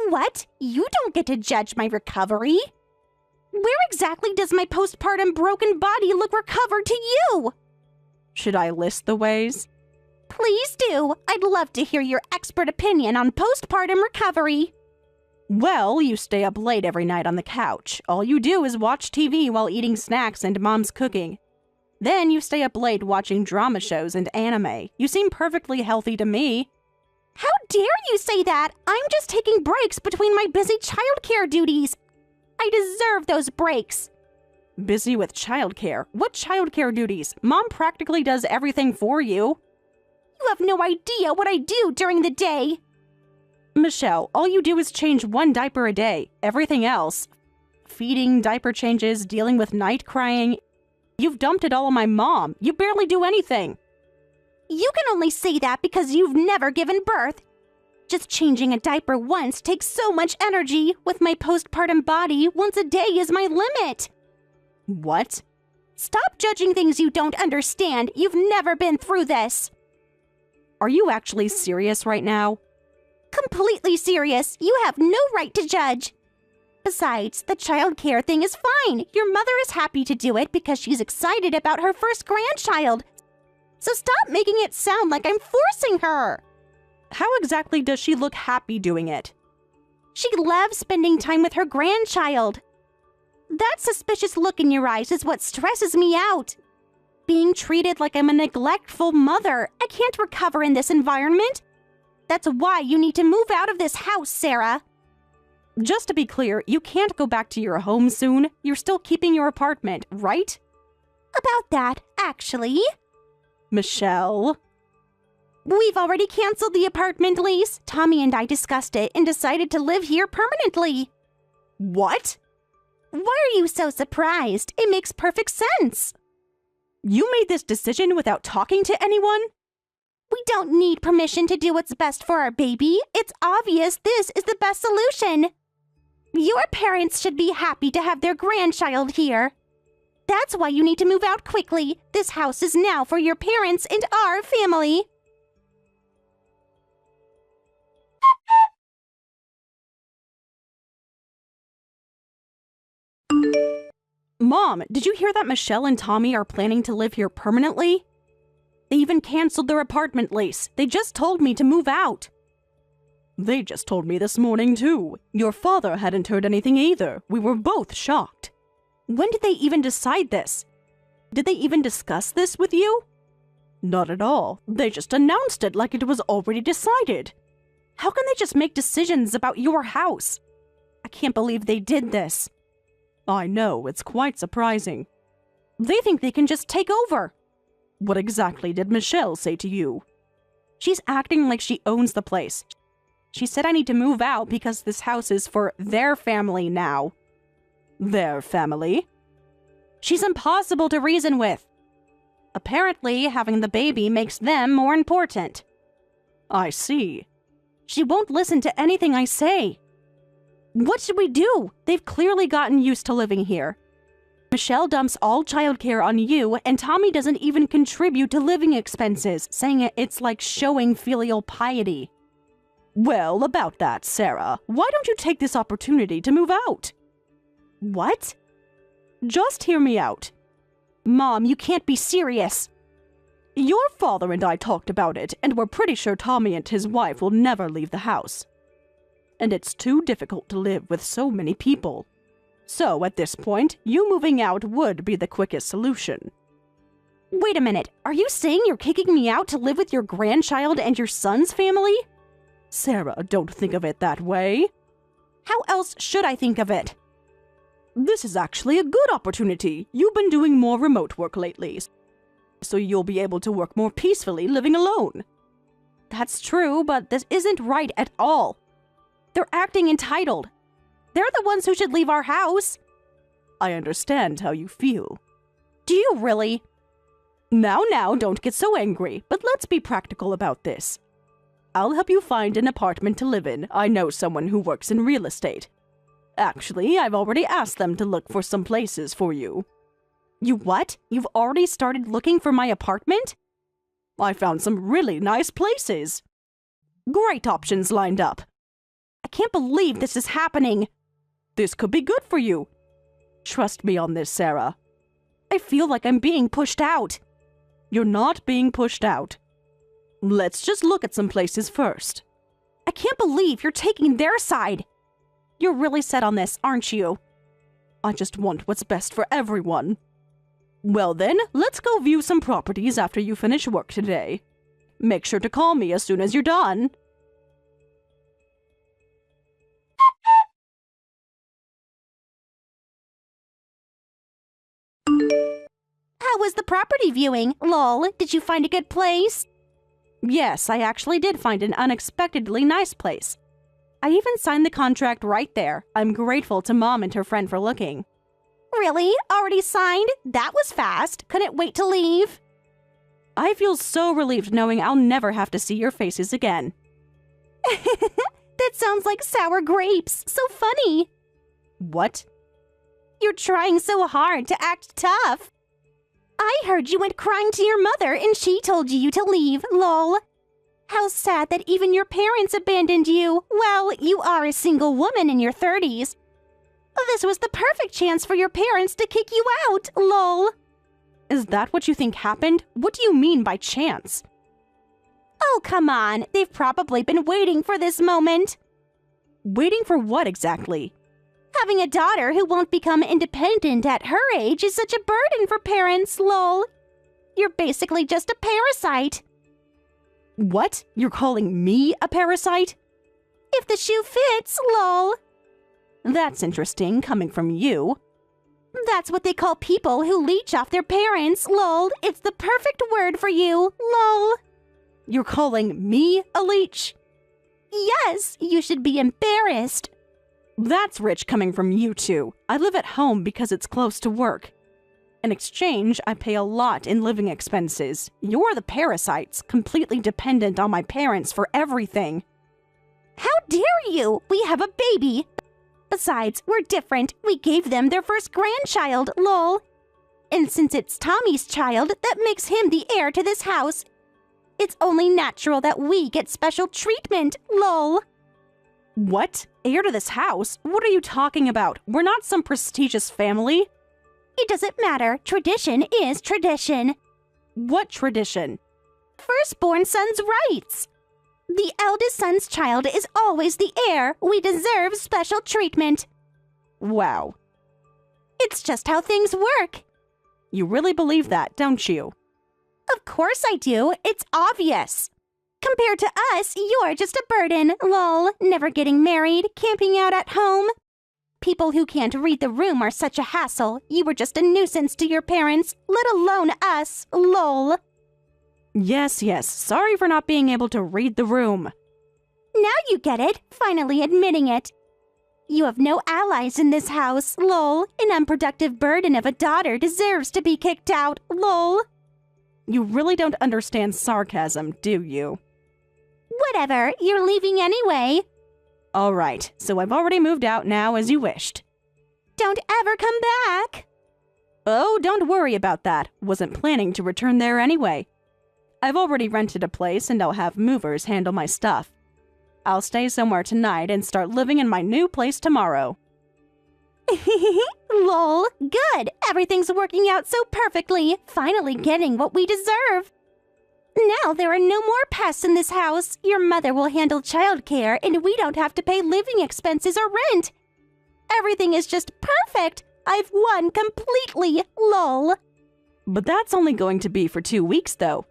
What? You don't get to judge my recovery. Where exactly does my postpartum broken body look recovered to you? Should I list the ways? Please do. I'd love to hear your expert opinion on postpartum recovery. Well, you stay up late every night on the couch. All you do is watch TV while eating snacks and Mom's cooking. Then you stay up late watching drama shows and anime. You seem perfectly healthy to me. How dare you say that? I'm just taking breaks between my busy childcare duties. I deserve those breaks. Busy with childcare? What childcare duties? Mom practically does everything for you. You have no idea what I do during the day. Michelle, all you do is change 1 diaper a day. Everything else, feeding, diaper changes, dealing with night crying, you've dumped it all on my mom. You barely do anything. You can only say that because you've never given birth. Just changing a diaper once takes so much energy. With my postpartum body, once a day is my limit. What? Stop judging things you don't understand. You've never been through this. Are you actually serious right now? Completely serious. You have no right to judge. Besides, the childcare thing is fine. Your mother is happy to do it because she's excited about her first grandchild. So stop making it sound like I'm forcing her. How exactly does she look happy doing it? She loves spending time with her grandchild. That suspicious look in your eyes is what stresses me out. Being treated like I'm a neglectful mother. I can't recover in this environment. That's why you need to move out of this house, Sarah. Just to be clear, you can't go back to your home soon. You're still keeping your apartment, right? About that, actually. Michelle? We've already canceled the apartment lease. Tommy and I discussed it and decided to live here permanently. What? Why are you so surprised? It makes perfect sense. You made this decision without talking to anyone? We don't need permission to do what's best for our baby. It's obvious this is the best solution. Your parents should be happy to have their grandchild here. That's why you need to move out quickly. This house is now for your parents and our family. Mom, did you hear that Michelle and Tommy are planning to live here permanently? They even canceled their apartment lease. They just told me to move out. They just told me this morning, too. Your father hadn't heard anything either. We were both shocked. When did they even decide this? Did they even discuss this with you? Not at all. They just announced it like it was already decided. How can they just make decisions about your house? I can't believe they did this. I know, it's quite surprising. They think they can just take over. What exactly did Michelle say to you? She's acting like she owns the place. She said I need to move out because this house is for their family now. Their family? She's impossible to reason with. Apparently, having the baby makes them more important. I see. She won't listen to anything I say. What should we do? They've clearly gotten used to living here. Michelle dumps all childcare on you, and Tommy doesn't even contribute to living expenses, saying it's like showing filial piety. Well, about that, Sarah, why don't you take this opportunity to move out? What? Just hear me out. Mom, you can't be serious. Your father and I talked about it, and we're pretty sure Tommy and his wife will never leave the house. And it's too difficult to live with so many people. So, at this point, you moving out would be the quickest solution. Wait a minute, are you saying you're kicking me out to live with your grandchild and your son's family? Sarah, don't think of it that way. How else should I think of it? This is actually a good opportunity. You've been doing more remote work lately, so you'll be able to work more peacefully living alone. That's true, but this isn't right at all. They're acting entitled. They're the ones who should leave our house. I understand how you feel. Do you really? Now, don't get so angry, but let's be practical about this. I'll help you find an apartment to live in. I know someone who works in real estate. Actually, I've already asked them to look for some places for you. You what? You've already started looking for my apartment? I found some really nice places. Great options lined up. I can't believe this is happening. This could be good for you. Trust me on this, Sarah. I feel like I'm being pushed out. You're not being pushed out. Let's just look at some places first. I can't believe you're taking their side. You're really set on this, aren't you? I just want what's best for everyone. Well then, let's go view some properties after you finish work today. Make sure to call me as soon as you're done. How was the property viewing? Lol, did you find a good place? Yes, I actually did find an unexpectedly nice place. I even signed the contract right there. I'm grateful to Mom and her friend for looking. Really? Already signed? That was fast. Couldn't wait to leave. I feel so relieved knowing I'll never have to see your faces again. That sounds like sour grapes. So funny. What? You're trying so hard to act tough. I heard you went crying to your mother and she told you to leave, lol. How sad that even your parents abandoned you. Well, you are a single woman in your 30s. This was the perfect chance for your parents to kick you out, lol. Is that what you think happened? What do you mean by chance? Oh, come on. They've probably been waiting for this moment. Waiting for what exactly? Having a daughter who won't become independent at her age is such a burden for parents, lol. You're basically just a parasite. What? You're calling me a parasite? If the shoe fits, lol. That's interesting, coming from you. That's what they call people who leech off their parents, lol. It's the perfect word for you, lol. You're calling me a leech? Yes, you should be embarrassed. That's rich coming from you two. I live at home because it's close to work. In exchange, I pay a lot in living expenses. You're the parasites, completely dependent on my parents for everything. How dare you? We have a baby. Besides, we're different. We gave them their first grandchild, lol. And since it's Tommy's child, that makes him the heir to this house. It's only natural that we get special treatment, lol. What? Heir to this house? What are you talking about? We're not some prestigious family. It doesn't matter. Tradition is tradition. What tradition? Firstborn son's rights. The eldest son's child is always the heir. We deserve special treatment. Wow. It's just how things work. You really believe that, don't you? Of course I do. It's obvious. Compared to us, you're just a burden, lol. Never getting married, camping out at home. People who can't read the room are such a hassle. You were just a nuisance to your parents, let alone us, lol. Yes. Sorry for not being able to read the room. Now you get it, finally admitting it. You have no allies in this house, lol. An unproductive burden of a daughter deserves to be kicked out, lol. You really don't understand sarcasm, do you? Whatever, you're leaving anyway. All right, so I've already moved out now as you wished. Don't ever come back. Oh, don't worry about that. Wasn't planning to return there anyway. I've already rented a place and I'll have movers handle my stuff. I'll stay somewhere tonight and start living in my new place tomorrow. Lol, good. Everything's working out so perfectly. Finally getting what we deserve. Now there are no more pests in this house. Your mother will handle childcare and we don't have to pay living expenses or rent. Everything is just perfect. I've won completely, lol. But that's only going to be for 2 weeks, though.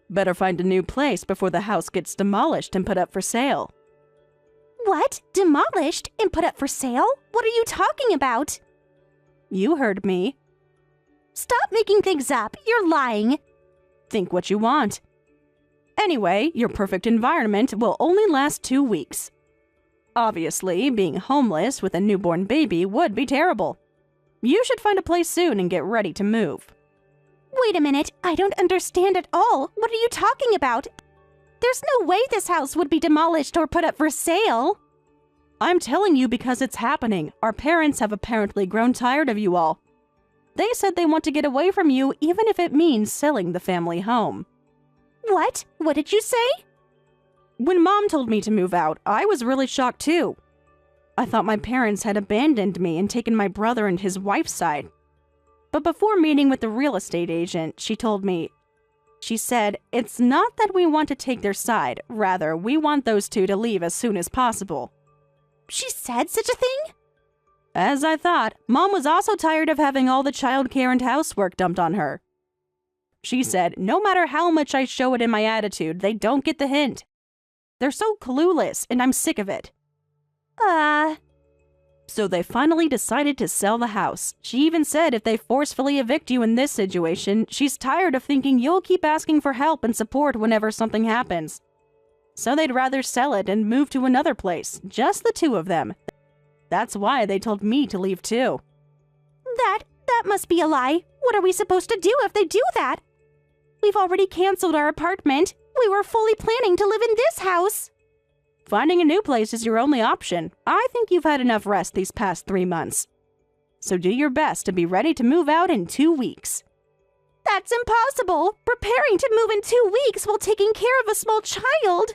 Better find a new place before the house gets demolished and put up for sale. What? Demolished and put up for sale? What are you talking about? You heard me. Stop making things up. You're lying. Think what you want. Anyway, your perfect environment will only last 2 weeks. Obviously, being homeless with a newborn baby would be terrible. You should find a place soon and get ready to move. Wait a minute, I don't understand at all. What are you talking about? There's no way this house would be demolished or put up for sale. I'm telling you because it's happening. Our parents have apparently grown tired of you all. They said they want to get away from you even if it means selling the family home. What? What did you say? When Mom told me to move out, I was really shocked too. I thought my parents had abandoned me and taken my brother and his wife's side. But before meeting with the real estate agent, she said, it's not that we want to take their side, rather, we want those two to leave as soon as possible. She said such a thing? As I thought, Mom was also tired of having all the childcare and housework dumped on her. She said, no matter how much I show it in my attitude, they don't get the hint. They're so clueless, and I'm sick of it. So they finally decided to sell the house. She even said if they forcefully evict you in this situation, she's tired of thinking you'll keep asking for help and support whenever something happens. So they'd rather sell it and move to another place, just the two of them. That's why they told me to leave too. That must be a lie. What are we supposed to do if they do that? We've already canceled our apartment. We were fully planning to live in this house. Finding a new place is your only option. I think you've had enough rest these past 3 months. So do your best to be ready to move out in 2 weeks. That's impossible. Preparing to move in 2 weeks while taking care of a small child.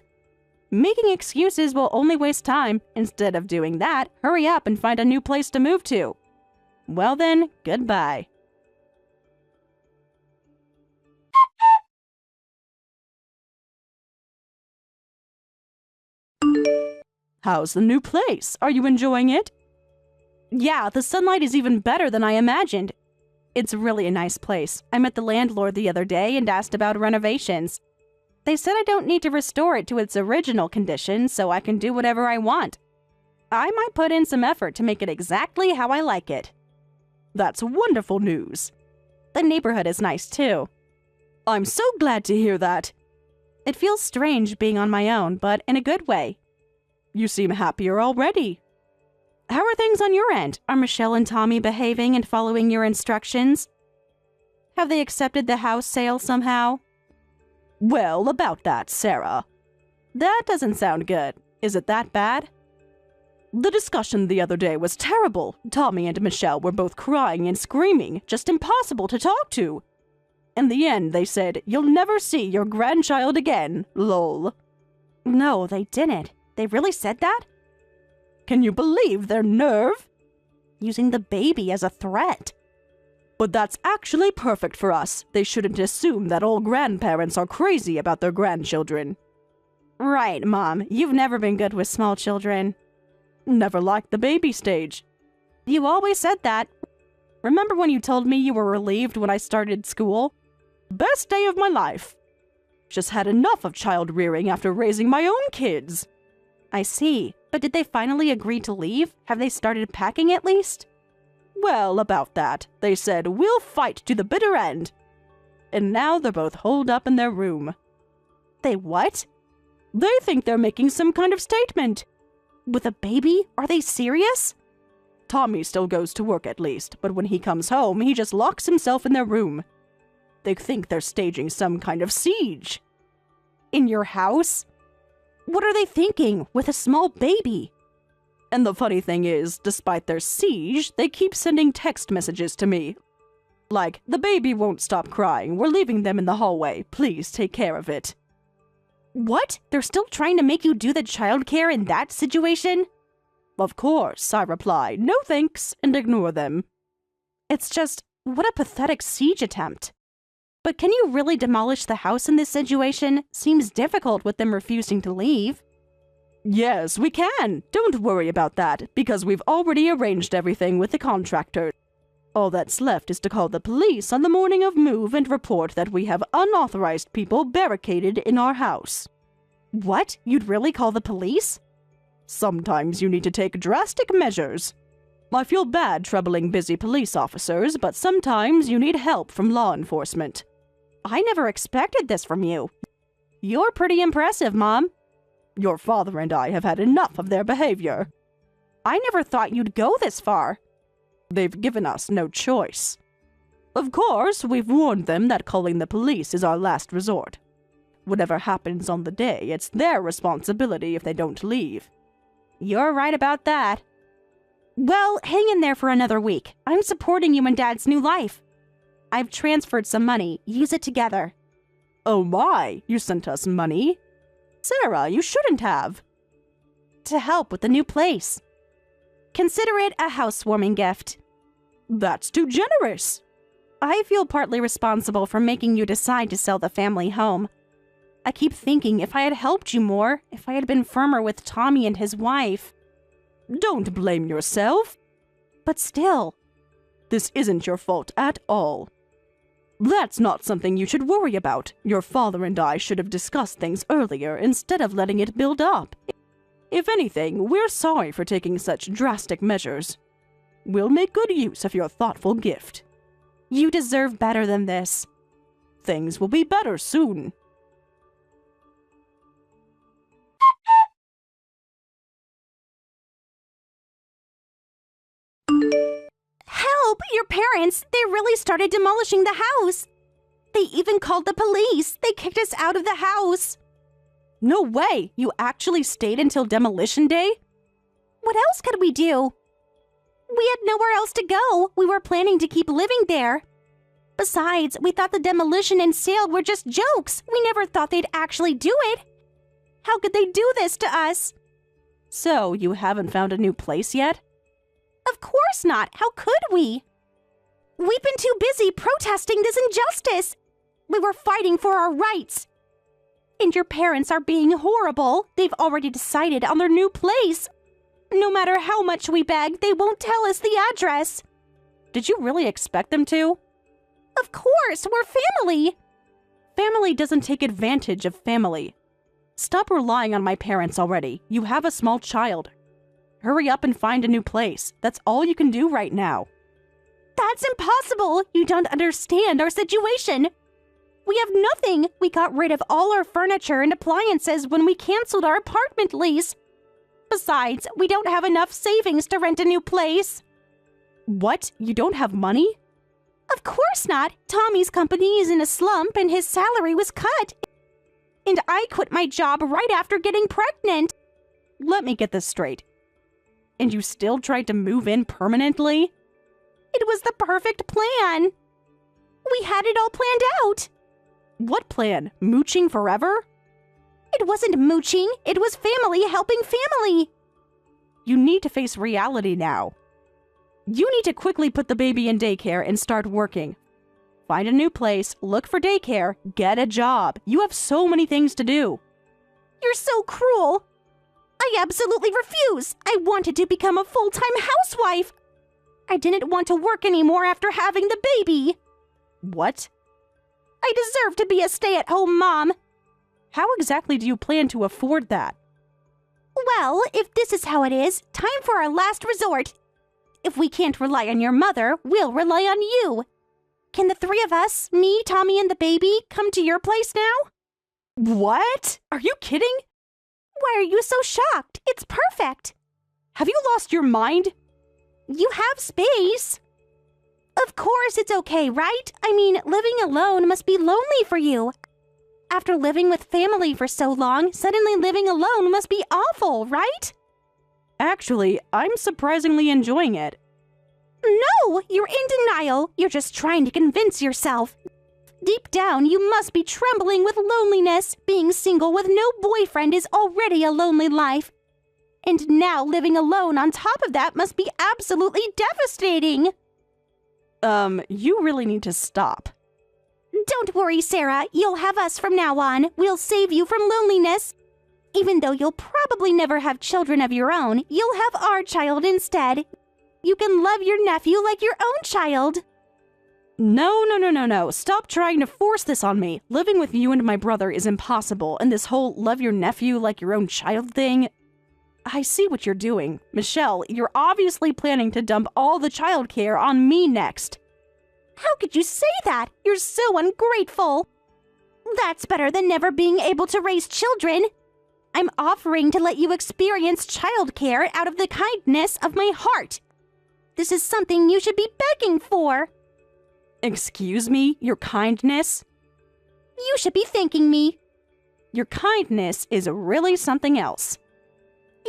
Making excuses will only waste time. Instead of doing that, hurry up and find a new place to move to. Well then, goodbye. How's the new place? Are you enjoying it? Yeah, the sunlight is even better than I imagined. It's really a nice place. I met the landlord the other day and asked about renovations. They said I don't need to restore it to its original condition, so I can do whatever I want. I might put in some effort to make it exactly how I like it. That's wonderful news. The neighborhood is nice too. I'm so glad to hear that. It feels strange being on my own, but in a good way. You seem happier already. How are things on your end? Are Michelle and Tommy behaving and following your instructions? Have they accepted the house sale somehow? Well, about that, Sarah. That doesn't sound good. Is it that bad? The discussion the other day was terrible. Tommy and Michelle were both crying and screaming, just impossible to talk to. In the end, they said, "You'll never see your grandchild again, lol." No, they didn't. They really said that? Can you believe their nerve? Using the baby as a threat. But that's actually perfect for us. They shouldn't assume that all grandparents are crazy about their grandchildren. Right, Mom. You've never been good with small children. Never liked the baby stage. You always said that. Remember when you told me you were relieved when I started school? Best day of my life. Just had enough of child rearing after raising my own kids. I see. But did they finally agree to leave? Have they started packing at least? Well, about that. They said, "We'll fight to the bitter end." And now they're both holed up in their room. They what? They think they're making some kind of statement. With a baby? Are they serious? Tommy still goes to work at least, but when he comes home, he just locks himself in their room. They think they're staging some kind of siege. In your house? What are they thinking with a small baby? And the funny thing is, despite their siege, they keep sending text messages to me. Like, "The baby won't stop crying. We're leaving them in the hallway. Please take care of it." What? They're still trying to make you do the childcare in that situation? Of course, I reply, "No thanks," and ignore them. It's just, what a pathetic siege attempt. But can you really demolish the house in this situation? Seems difficult with them refusing to leave. Yes, we can. Don't worry about that, because we've already arranged everything with the contractor. All that's left is to call the police on the morning of move and report that we have unauthorized people barricaded in our house. What? You'd really call the police? Sometimes you need to take drastic measures. I feel bad troubling busy police officers, but sometimes you need help from law enforcement. I never expected this from you. You're pretty impressive, Mom. Your father and I have had enough of their behavior. I never thought you'd go this far. They've given us no choice. Of course, we've warned them that calling the police is our last resort. Whatever happens on the day, it's their responsibility if they don't leave. You're right about that. Well, hang in there for another week. I'm supporting you in Dad's new life. I've transferred some money. Use it together. Oh my, you sent us money? Sarah, you shouldn't have. To help with the new place. Consider it a housewarming gift. That's too generous. I feel partly responsible for making you decide to sell the family home. I keep thinking if I had helped you more, if I had been firmer with Tommy and his wife. Don't blame yourself. But still, this isn't your fault at all. That's not something you should worry about. Your father and I should have discussed things earlier instead of letting it build up. If anything, we're sorry for taking such drastic measures. We'll make good use of your thoughtful gift. You deserve better than this. Things will be better soon. Help! Your parents! They really started demolishing the house! They even called the police! They kicked us out of the house! No way! You actually stayed until demolition day? What else could we do? We had nowhere else to go. We were planning to keep living there. Besides, we thought the demolition and sale were just jokes. We never thought they'd actually do it. How could they do this to us? So, you haven't found a new place yet? Of course not. How could we? We've been too busy protesting this injustice. We were fighting for our rights. And your parents are being horrible. They've already decided on their new place. No matter how much we beg, they won't tell us the address. Did you really expect them to? Of course, we're family. Family doesn't take advantage of family. Stop relying on my parents already. You have a small child. Hurry up and find a new place. That's all you can do right now. That's impossible. You don't understand our situation. We have nothing. We got rid of all our furniture and appliances when we canceled our apartment lease. Besides, we don't have enough savings to rent a new place. What? You don't have money? Of course not. Tommy's company is in a slump and his salary was cut. And I quit my job right after getting pregnant. Let me get this straight. And you still tried to move in permanently? It was the perfect plan. We had it all planned out. What plan? Mooching forever? It wasn't mooching. It was family helping family. You need to face reality now. You need to quickly put the baby in daycare and start working. Find a new place, look for daycare, get a job. You have so many things to do. You're so cruel. I absolutely refuse. I wanted to become a full-time housewife. I didn't want to work anymore after having the baby. What? I deserve to be a stay-at-home mom. How exactly do you plan to afford that? Well, if this is how it is, time for our last resort. If we can't rely on your mother, we'll rely on you. Can the three of us, me, Tommy, and the baby, come to your place now? What? Are you kidding? Why are you so shocked? It's perfect. Have you lost your mind? You have space. Of course it's okay, right? I mean, living alone must be lonely for you. After living with family for so long, suddenly living alone must be awful, right? Actually, I'm surprisingly enjoying it. No, you're in denial. You're just trying to convince yourself. Deep down, you must be trembling with loneliness. Being single with no boyfriend is already a lonely life. And now living alone on top of that must be absolutely devastating. You really need to stop. Don't worry, Sarah. You'll have us from now on. We'll save you from loneliness. Even though you'll probably never have children of your own, you'll have our child instead. You can love your nephew like your own child. No. Stop trying to force this on me. Living with you and my brother is impossible, and this whole love your nephew like your own child thing... I see what you're doing. Michelle, you're obviously planning to dump all the childcare on me next. How could you say that? You're so ungrateful. That's better than never being able to raise children. I'm offering to let you experience childcare out of the kindness of my heart. This is something you should be begging for. Excuse me? Your kindness? You should be thanking me. Your kindness is really something else.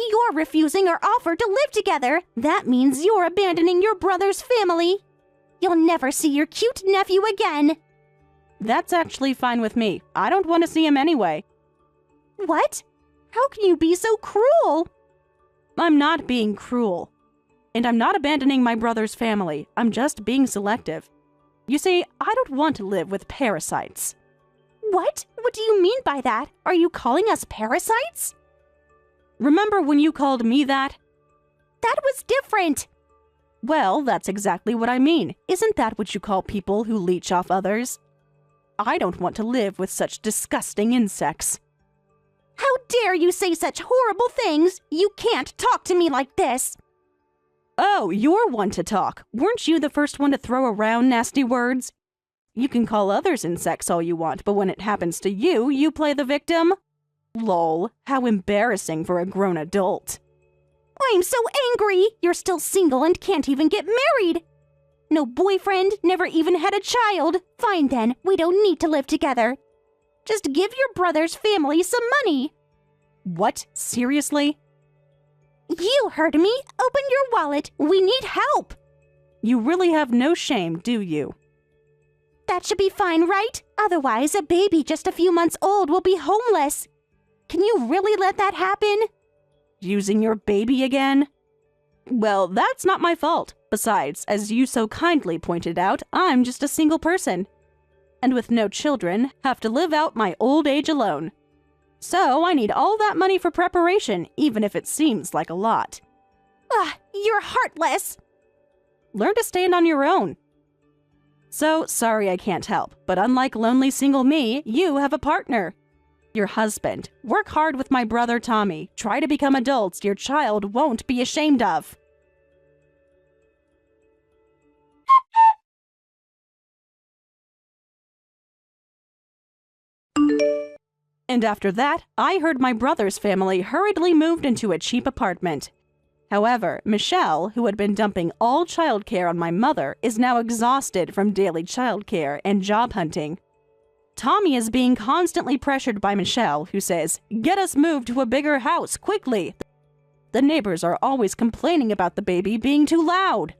You're refusing our offer to live together. That means you're abandoning your brother's family. You'll never see your cute nephew again. That's actually fine with me. I don't want to see him anyway. What? How can you be so cruel? I'm not being cruel. And I'm not abandoning my brother's family. I'm just being selective. You see, I don't want to live with parasites. What? What do you mean by that? Are you calling us parasites? Remember when you called me that? That was different. Well, that's exactly what I mean. Isn't that what you call people who leech off others? I don't want to live with such disgusting insects. How dare you say such horrible things? You can't talk to me like this. Oh, you're one to talk. Weren't you the first one to throw around nasty words? You can call others insects all you want, but when it happens to you, you play the victim? Lol, how embarrassing for a grown adult. I'm so angry. You're still single and can't even get married. No boyfriend, never even had a child. Fine then, we don't need to live together. Just give your brother's family some money. What? Seriously? You heard me. Open your wallet. We need help. You really have no shame, do you? That should be fine, right? Otherwise, a baby just a few months old will be homeless. Can you really let that happen? Using your baby again? Well, that's not my fault. Besides, as you so kindly pointed out, I'm just a single person. And with no children, have to live out my old age alone. So I need all that money for preparation, even if it seems like a lot. Ugh, you're heartless. Learn to stand on your own. So, sorry I can't help, but unlike lonely single me, you have a partner. Your husband. Work hard with my brother Tommy. Try to become adults your child won't be ashamed of. And after that, I heard my brother's family hurriedly moved into a cheap apartment. However, Michelle, who had been dumping all childcare on my mother, is now exhausted from daily childcare and job hunting. Tommy is being constantly pressured by Michelle, who says, "Get us moved to a bigger house, quickly." The neighbors are always complaining about the baby being too loud.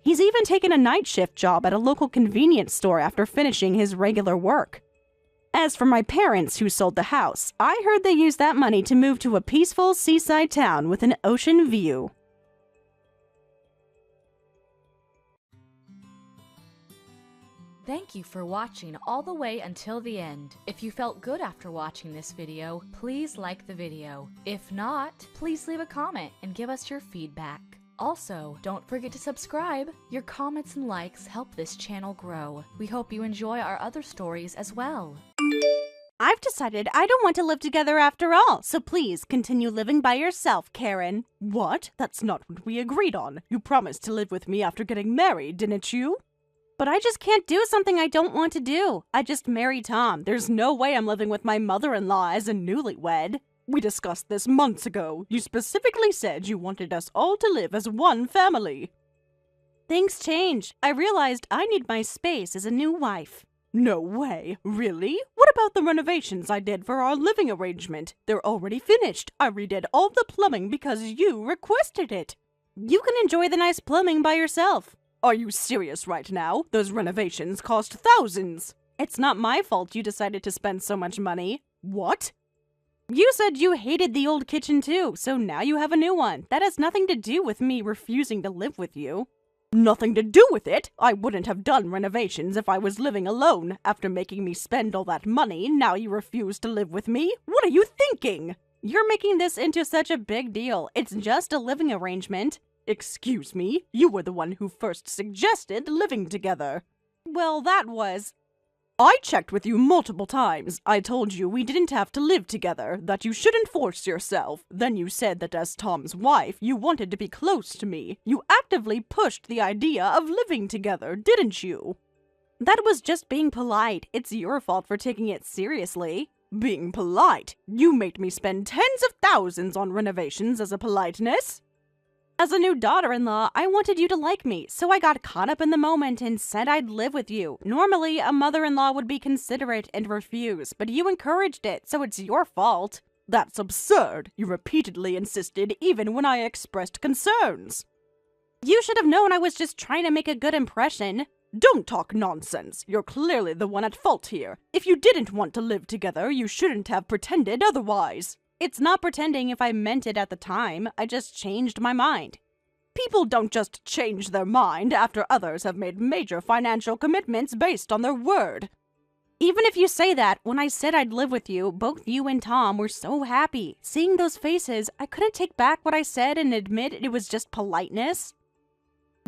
He's even taken a night shift job at a local convenience store after finishing his regular work. As for my parents who sold the house, I heard they used that money to move to a peaceful seaside town with an ocean view. Thank you for watching all the way until the end. If you felt good after watching this video, please like the video. If not, please leave a comment and give us your feedback. Also, don't forget to subscribe. Your comments and likes help this channel grow. We hope you enjoy our other stories as well. I've decided I don't want to live together after all, so please continue living by yourself, Karen. What? That's not what we agreed on. You promised to live with me after getting married, didn't you? But I just can't do something I don't want to do. I just married Tom. There's no way I'm living with my mother-in-law as a newlywed. We discussed this months ago. You specifically said you wanted us all to live as one family. Things changed. I realized I need my space as a new wife. No way. Really? What about the renovations I did for our living arrangement? They're already finished. I redid all the plumbing because you requested it. You can enjoy the nice plumbing by yourself. Are you serious right now? Those renovations cost thousands. It's not my fault you decided to spend so much money. What? You said you hated the old kitchen too, so now you have a new one. That has nothing to do with me refusing to live with you. Nothing to do with it? I wouldn't have done renovations if I was living alone. After making me spend all that money, now you refuse to live with me? What are you thinking? You're making this into such a big deal. It's just a living arrangement. Excuse me? You were the one who first suggested living together. Well, that was... I checked with you multiple times. I told you we didn't have to live together, that you shouldn't force yourself. Then you said that as Tom's wife, you wanted to be close to me. You actively pushed the idea of living together, didn't you? That was just being polite. It's your fault for taking it seriously. Being polite? You made me spend tens of thousands on renovations as a politeness. As a new daughter-in-law, I wanted you to like me, so I got caught up in the moment and said I'd live with you. Normally, a mother-in-law would be considerate and refuse, but you encouraged it, so it's your fault. That's absurd. You repeatedly insisted even when I expressed concerns. You should have known I was just trying to make a good impression. Don't talk nonsense. You're clearly the one at fault here. If you didn't want to live together, you shouldn't have pretended otherwise. It's not pretending if I meant it at the time. I just changed my mind. People don't just change their mind after others have made major financial commitments based on their word. Even if you say that, when I said I'd live with you, both you and Tom were so happy. Seeing those faces, I couldn't take back what I said and admit it was just politeness.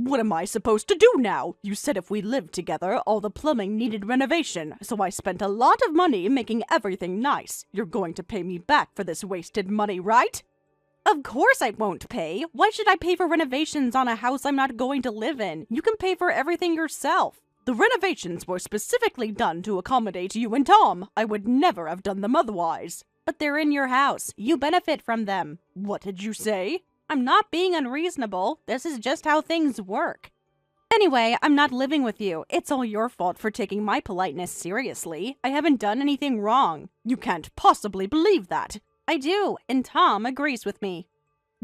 What am I supposed to do now? You said if we lived together, all the plumbing needed renovation, so I spent a lot of money making everything nice. You're going to pay me back for this wasted money, right? Of course I won't pay. Why should I pay for renovations on a house I'm not going to live in? You can pay for everything yourself. The renovations were specifically done to accommodate you and Tom. I would never have done them otherwise. But they're in your house. You benefit from them. What did you say? I'm not being unreasonable. This is just how things work. Anyway, I'm not living with you. It's all your fault for taking my politeness seriously. I haven't done anything wrong. You can't possibly believe that. I do, and Tom agrees with me.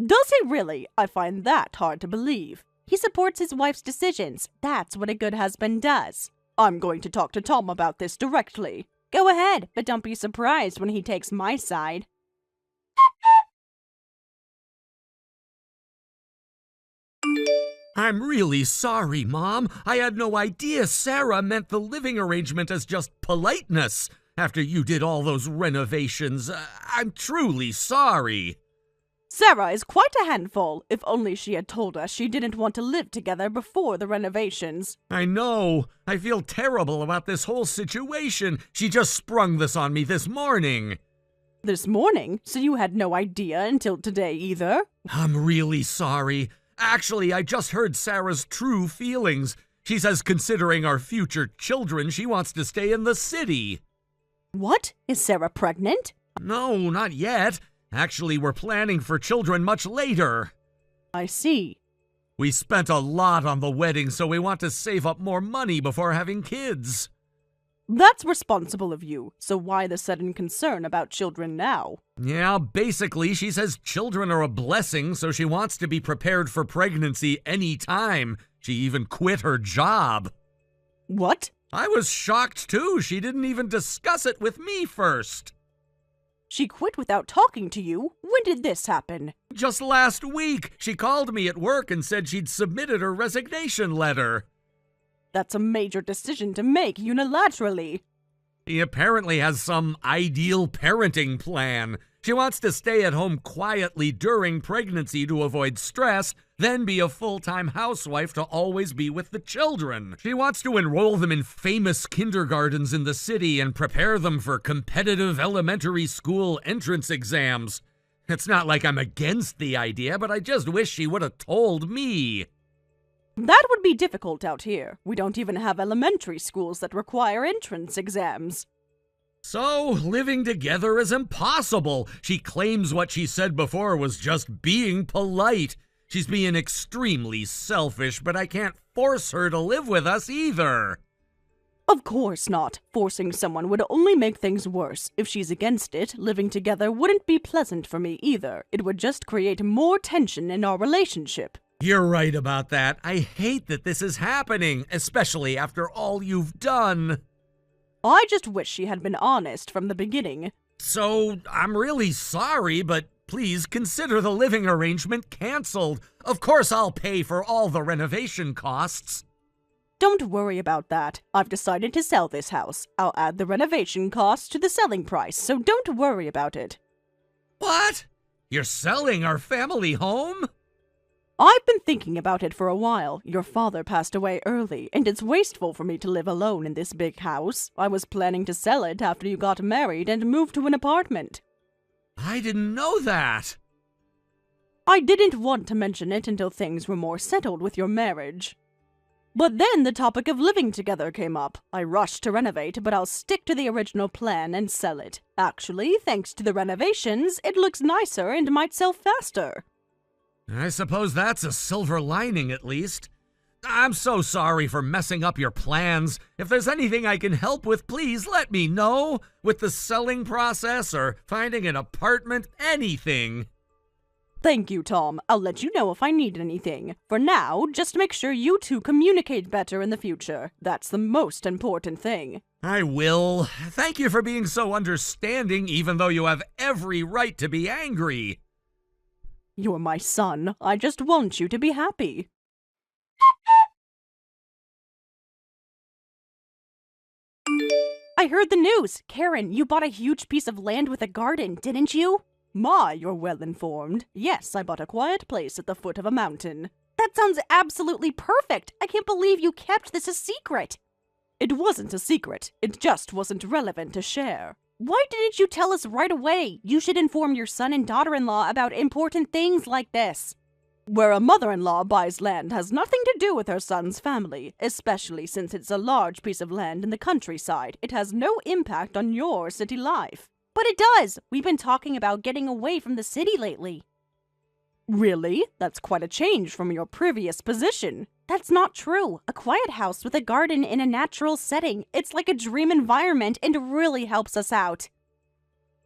Does he really? I find that hard to believe. He supports his wife's decisions. That's what a good husband does. I'm going to talk to Tom about this directly. Go ahead, but don't be surprised when he takes my side. I'm really sorry, Mom. I had no idea Sarah meant the living arrangement as just politeness after you did all those renovations. I'm truly sorry. Sarah is quite a handful. If only she had told us she didn't want to live together before the renovations. I know. I feel terrible about this whole situation. She just sprung this on me this morning. This morning? So you had no idea until today either? I'm really sorry. Actually, I just heard Sarah's true feelings. She says considering our future children, she wants to stay in the city. What? Is Sarah pregnant? No, not yet. Actually, we're planning for children much later. I see. We spent a lot on the wedding, so we want to save up more money before having kids. That's responsible of you. So why the sudden concern about children now? Yeah, basically, she says children are a blessing, so she wants to be prepared for pregnancy any time. She even quit her job. What? I was shocked too. She didn't even discuss it with me first. She quit without talking to you? When did this happen? Just last week, she called me at work and said she'd submitted her resignation letter. That's a major decision to make unilaterally. He apparently has some ideal parenting plan. She wants to stay at home quietly during pregnancy to avoid stress, then be a full-time housewife to always be with the children. She wants to enroll them in famous kindergartens in the city and prepare them for competitive elementary school entrance exams. It's not like I'm against the idea, but I just wish she would have told me. That would be difficult out here. We don't even have elementary schools that require entrance exams. So, living together is impossible. She claims what she said before was just being polite. She's being extremely selfish, but I can't force her to live with us either. Of course not. Forcing someone would only make things worse. If she's against it, living together wouldn't be pleasant for me either. It would just create more tension in our relationship. You're right about that. I hate that this is happening, especially after all you've done. I just wish she had been honest from the beginning. So, I'm really sorry, but please consider the living arrangement canceled. Of course I'll pay for all the renovation costs. Don't worry about that. I've decided to sell this house. I'll add the renovation costs to the selling price, so don't worry about it. What? You're selling our family home? I've been thinking about it for a while. Your father passed away early, and it's wasteful for me to live alone in this big house. I was planning to sell it after you got married and move to an apartment. I didn't know that. I didn't want to mention it until things were more settled with your marriage. But then the topic of living together came up. I rushed to renovate, but I'll stick to the original plan and sell it. Actually, thanks to the renovations, it looks nicer and might sell faster. I suppose that's a silver lining, at least. I'm so sorry for messing up your plans. If there's anything I can help with, please let me know. With the selling process or finding an apartment, anything. Thank you, Tom. I'll let you know if I need anything. For now, just make sure you two communicate better in the future. That's the most important thing. I will. Thank you for being so understanding, even though you have every right to be angry. You're my son. I just want you to be happy. I heard the news. Karen, you bought a huge piece of land with a garden, didn't you? Ma, you're well informed. Yes, I bought a quiet place at the foot of a mountain. That sounds absolutely perfect. I can't believe you kept this a secret. It wasn't a secret. It just wasn't relevant to share. Why didn't you tell us right away? You should inform your son and daughter-in-law about important things like this. Where a mother-in-law buys land has nothing to do with her son's family, especially since it's a large piece of land in the countryside. It has no impact on your city life. But it does! We've been talking about getting away from the city lately. Really? That's quite a change from your previous position. That's not true. A quiet house with a garden in a natural setting. It's like a dream environment and really helps us out.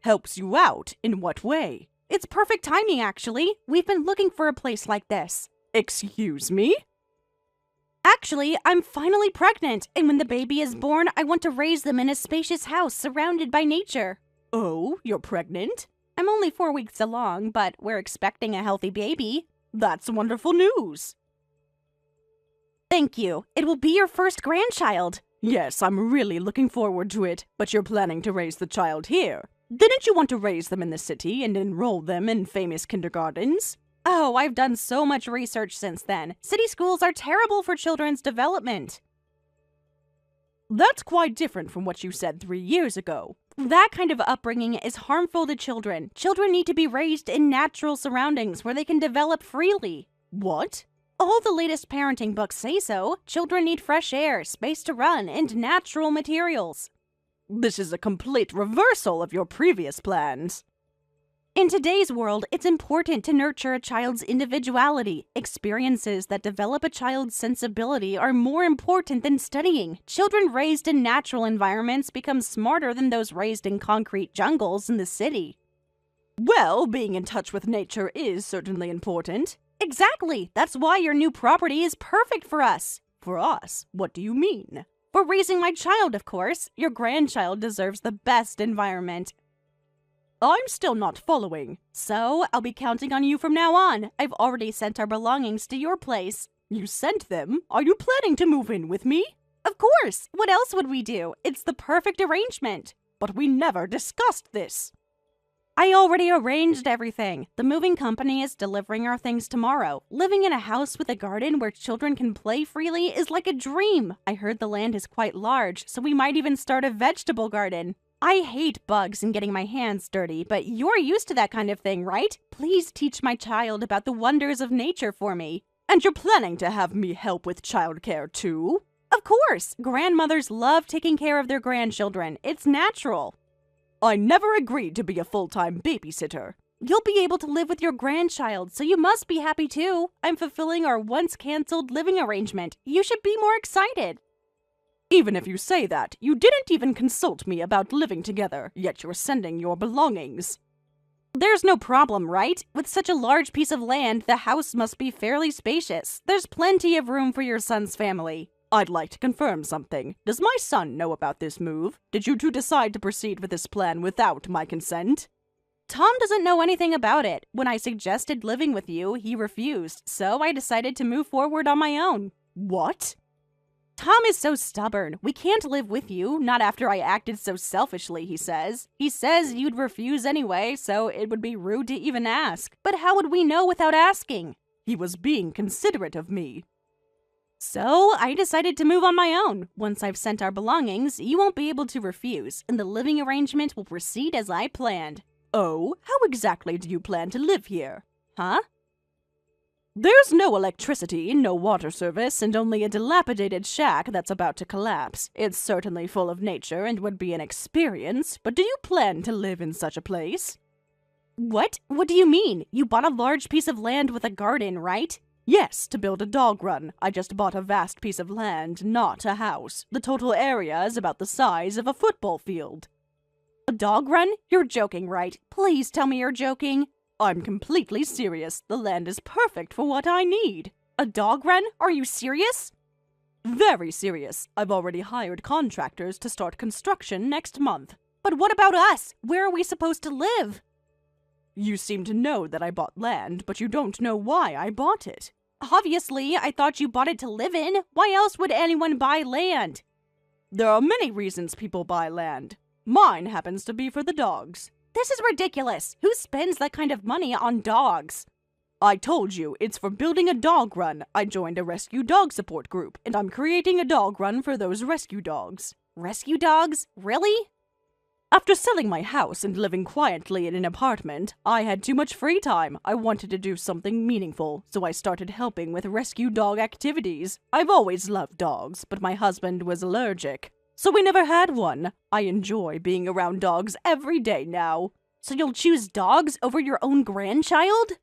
Helps you out? In what way? It's perfect timing, actually. We've been looking for a place like this. Excuse me? Actually, I'm finally pregnant, and when the baby is born, I want to raise them in a spacious house surrounded by nature. Oh, you're pregnant? I'm only 4 weeks along, but we're expecting a healthy baby. That's wonderful news. Thank you. It will be your first grandchild. Yes, I'm really looking forward to it, but you're planning to raise the child here. Didn't you want to raise them in the city and enroll them in famous kindergartens? Oh, I've done so much research since then. City schools are terrible for children's development. That's quite different from what you said 3 years ago. That kind of upbringing is harmful to children. Children need to be raised in natural surroundings where they can develop freely. What? All the latest parenting books say so. Children need fresh air, space to run, and natural materials. This is a complete reversal of your previous plans. In today's world, it's important to nurture a child's individuality. Experiences that develop a child's sensibility are more important than studying. Children raised in natural environments become smarter than those raised in concrete jungles in the city. Well, being in touch with nature is certainly important. Exactly! That's why your new property is perfect for us. For us? What do you mean? For raising my child, of course. Your grandchild deserves the best environment. I'm still not following. So, I'll be counting on you from now on. I've already sent our belongings to your place. You sent them? Are you planning to move in with me? Of course! What else would we do? It's the perfect arrangement. But we never discussed this. I already arranged everything. The moving company is delivering our things tomorrow. Living in a house with a garden where children can play freely is like a dream. I heard the land is quite large, so we might even start a vegetable garden. I hate bugs and getting my hands dirty, but you're used to that kind of thing, right? Please teach my child about the wonders of nature for me. And you're planning to have me help with childcare too? Of course! Grandmothers love taking care of their grandchildren. It's natural. I never agreed to be a full-time babysitter. You'll be able to live with your grandchild, so you must be happy too. I'm fulfilling our once-canceled living arrangement. You should be more excited. Even if you say that, you didn't even consult me about living together, yet you're sending your belongings. There's no problem, right? With such a large piece of land, the house must be fairly spacious. There's plenty of room for your son's family. I'd like to confirm something. Does my son know about this move? Did you two decide to proceed with this plan without my consent? Tom doesn't know anything about it. When I suggested living with you, he refused, so I decided to move forward on my own. What? Tom is so stubborn. We can't live with you, not after I acted so selfishly, he says. He says you'd refuse anyway, so it would be rude to even ask. But how would we know without asking? He was being considerate of me. So, I decided to move on my own. Once I've sent our belongings, you won't be able to refuse, and the living arrangement will proceed as I planned. Oh, how exactly do you plan to live here? Huh? There's no electricity, no water service, and only a dilapidated shack that's about to collapse. It's certainly full of nature and would be an experience, but do you plan to live in such a place? What? What do you mean? You bought a large piece of land with a garden, right? Yes, to build a dog run. I just bought a vast piece of land, not a house. The total area is about the size of a football field. A dog run? You're joking, right? Please tell me you're joking. I'm completely serious. The land is perfect for what I need. A dog run? Are you serious? Very serious. I've already hired contractors to start construction next month. But what about us? Where are we supposed to live? You seem to know that I bought land, but you don't know why I bought it. Obviously, I thought you bought it to live in. Why else would anyone buy land? There are many reasons people buy land. Mine happens to be for the dogs. This is ridiculous. Who spends that kind of money on dogs? I told you, it's for building a dog run. I joined a rescue dog support group, and I'm creating a dog run for those rescue dogs. Rescue dogs? Really? After selling my house and living quietly in an apartment, I had too much free time. I wanted to do something meaningful, so I started helping with rescue dog activities. I've always loved dogs, but my husband was allergic, so we never had one. I enjoy being around dogs every day now. So you'll choose dogs over your own grandchild?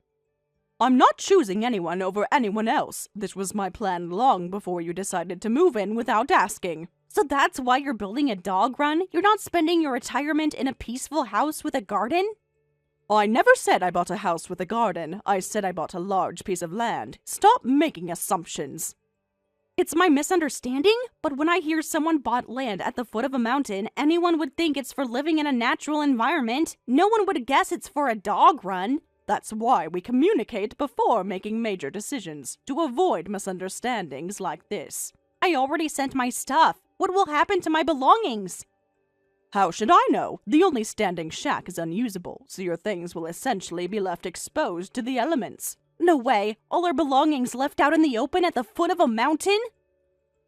I'm not choosing anyone over anyone else. This was my plan long before you decided to move in without asking. So that's why you're building a dog run? You're not spending your retirement in a peaceful house with a garden? I never said I bought a house with a garden. I said I bought a large piece of land. Stop making assumptions. It's my misunderstanding, but when I hear someone bought land at the foot of a mountain, anyone would think it's for living in a natural environment. No one would guess it's for a dog run. That's why we communicate before making major decisions, to avoid misunderstandings like this. I already sent my stuff. What will happen to my belongings? How should I know? The only standing shack is unusable, so your things will essentially be left exposed to the elements. No way. All our belongings left out in the open at the foot of a mountain?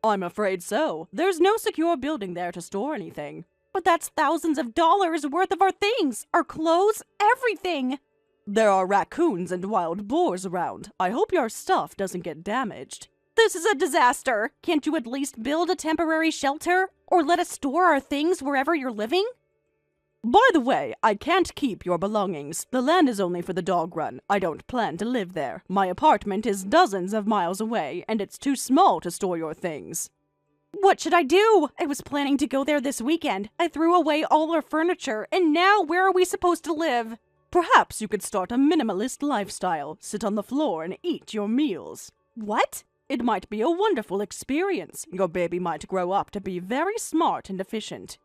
I'm afraid so. There's no secure building there to store anything. But that's thousands of dollars worth of our things, our clothes, everything. There are raccoons and wild boars around. I hope your stuff doesn't get damaged. This is a disaster. Can't you at least build a temporary shelter? Or let us store our things wherever you're living? By the way, I can't keep your belongings. The land is only for the dog run. I don't plan to live there. My apartment is dozens of miles away, and it's too small to store your things. What should I do? I was planning to go there this weekend. I threw away all our furniture, and now where are we supposed to live? Perhaps you could start a minimalist lifestyle. Sit on the floor and eat your meals. What? It might be a wonderful experience. Your baby might grow up to be very smart and efficient.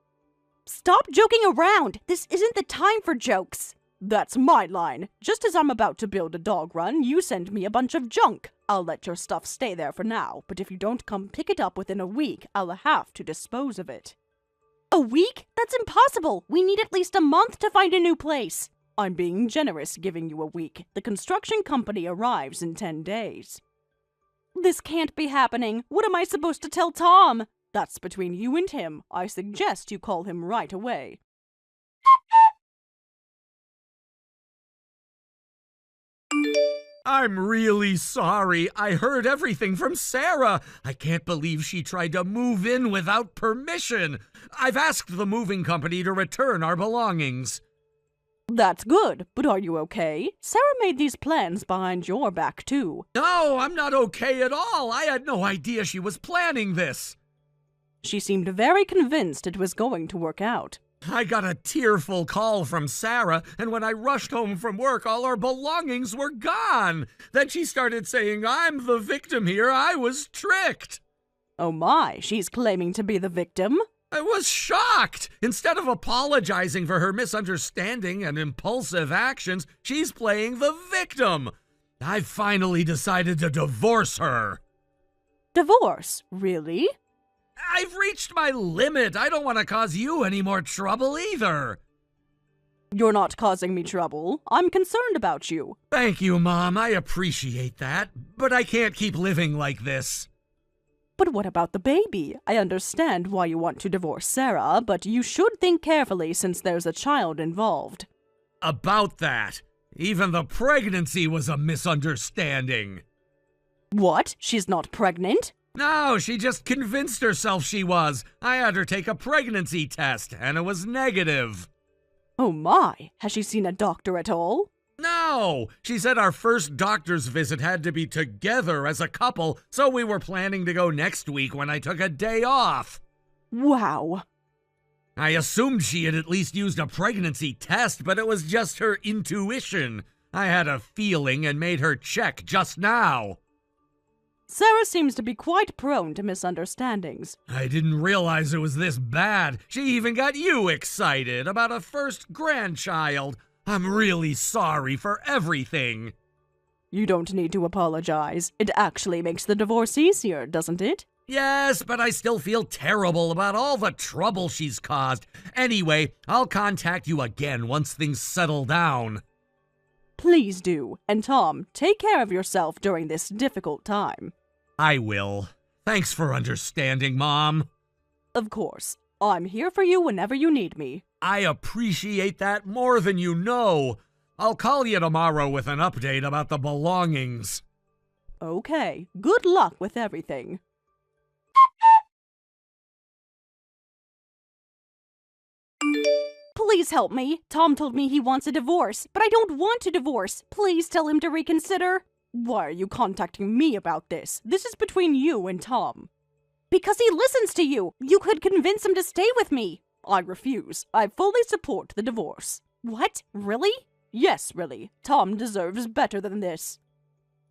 Stop joking around! This isn't the time for jokes! That's my line. Just as I'm about to build a dog run, you send me a bunch of junk. I'll let your stuff stay there for now, but if you don't come pick it up within a week, I'll have to dispose of it. A week? That's impossible! We need at least a month to find a new place. I'm being generous giving you a week. The construction company arrives in 10 days. This can't be happening. What am I supposed to tell Tom? That's between you and him. I suggest you call him right away. I'm really sorry. I heard everything from Sarah. I can't believe she tried to move in without permission. I've asked the moving company to return our belongings. That's good, but are you okay? Sarah made these plans behind your back, too. No, I'm not okay at all. I had no idea she was planning this. She seemed very convinced it was going to work out. I got a tearful call from Sarah, and when I rushed home from work, all our belongings were gone. Then she started saying, I'm the victim here. I was tricked. Oh my, she's claiming to be the victim? I was shocked. Instead of apologizing for her misunderstanding and impulsive actions, she's playing the victim. I've finally decided to divorce her. Divorce? Really? I've reached my limit. I don't want to cause you any more trouble either. You're not causing me trouble. I'm concerned about you. Thank you, Mom. I appreciate that. But I can't keep living like this. But what about the baby? I understand why you want to divorce Sarah, but you should think carefully since there's a child involved. About that, even the pregnancy was a misunderstanding. What? She's not pregnant? No, she just convinced herself she was. I had her take a pregnancy test, and it was negative. Oh my, has she seen a doctor at all? No, she said our first doctor's visit had to be together as a couple, so we were planning to go next week when I took a day off. Wow. I assumed she had at least used a pregnancy test, but it was just her intuition. I had a feeling and made her check just now. Sarah seems to be quite prone to misunderstandings. I didn't realize it was this bad. She even got you excited about a first grandchild. I'm really sorry for everything. You don't need to apologize. It actually makes the divorce easier, doesn't it? Yes, but I still feel terrible about all the trouble she's caused. Anyway, I'll contact you again once things settle down. Please do. And Tom, take care of yourself during this difficult time. I will. Thanks for understanding, Mom. Of course. I'm here for you whenever you need me. I appreciate that more than you know. I'll call you tomorrow with an update about the belongings. Okay. Good luck with everything. Please help me. Tom told me he wants a divorce, but I don't want to divorce. Please tell him to reconsider. Why are you contacting me about this? This is between you and Tom. Because he listens to you. You could convince him to stay with me. I refuse. I fully support the divorce. What? Really? Yes, really. Tom deserves better than this.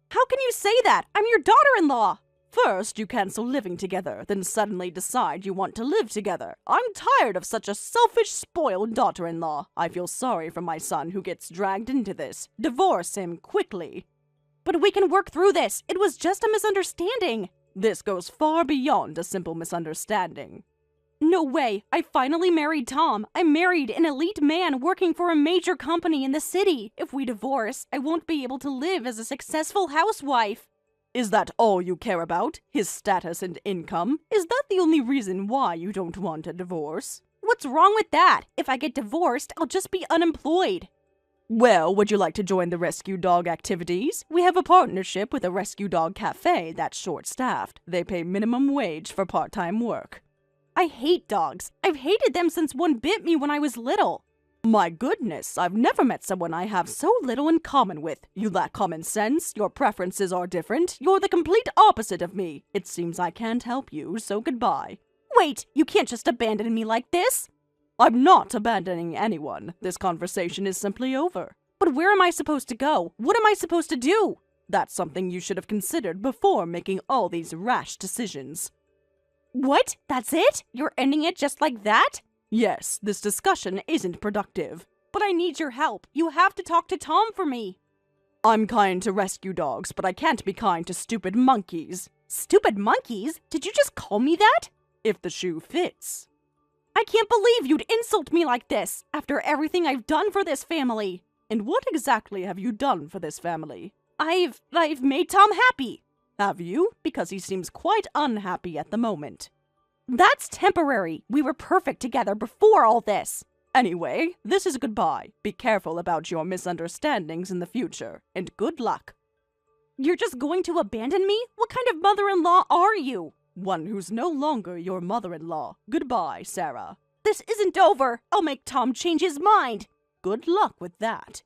How can you say that? I'm your daughter-in-law. First, you cancel living together, then suddenly decide you want to live together. I'm tired of such a selfish, spoiled daughter-in-law. I feel sorry for my son who gets dragged into this. Divorce him quickly. But we can work through this. It was just a misunderstanding. This goes far beyond a simple misunderstanding. No way. I finally married Tom. I married an elite man working for a major company in the city. If we divorce, I won't be able to live as a successful housewife. Is that all you care about? His status and income? Is that the only reason why you don't want a divorce? What's wrong with that? If I get divorced, I'll just be unemployed. Well, would you like to join the rescue dog activities? We have a partnership with a rescue dog cafe that's short-staffed. They pay minimum wage for part-time work. I hate dogs. I've hated them since one bit me when I was little. My goodness, I've never met someone I have so little in common with. You lack common sense, your preferences are different, you're the complete opposite of me. It seems I can't help you, so goodbye. Wait, you can't just abandon me like this. I'm not abandoning anyone. This conversation is simply over. But where am I supposed to go? What am I supposed to do? That's something you should have considered before making all these rash decisions. What? That's it? You're ending it just like that? Yes, this discussion isn't productive. But I need your help. You have to talk to Tom for me. I'm kind to rescue dogs, but I can't be kind to stupid monkeys. Stupid monkeys? Did you just call me that? If the shoe fits. I can't believe you'd insult me like this, after everything I've done for this family. And what exactly have you done for this family? I've made Tom happy. Have you? Because he seems quite unhappy at the moment. That's temporary. We were perfect together before all this. Anyway, this is goodbye. Be careful about your misunderstandings in the future, and good luck. You're just going to abandon me? What kind of mother-in-law are you? One who's no longer your mother-in-law. Goodbye, Sarah. This isn't over. I'll make Tom change his mind. Good luck with that.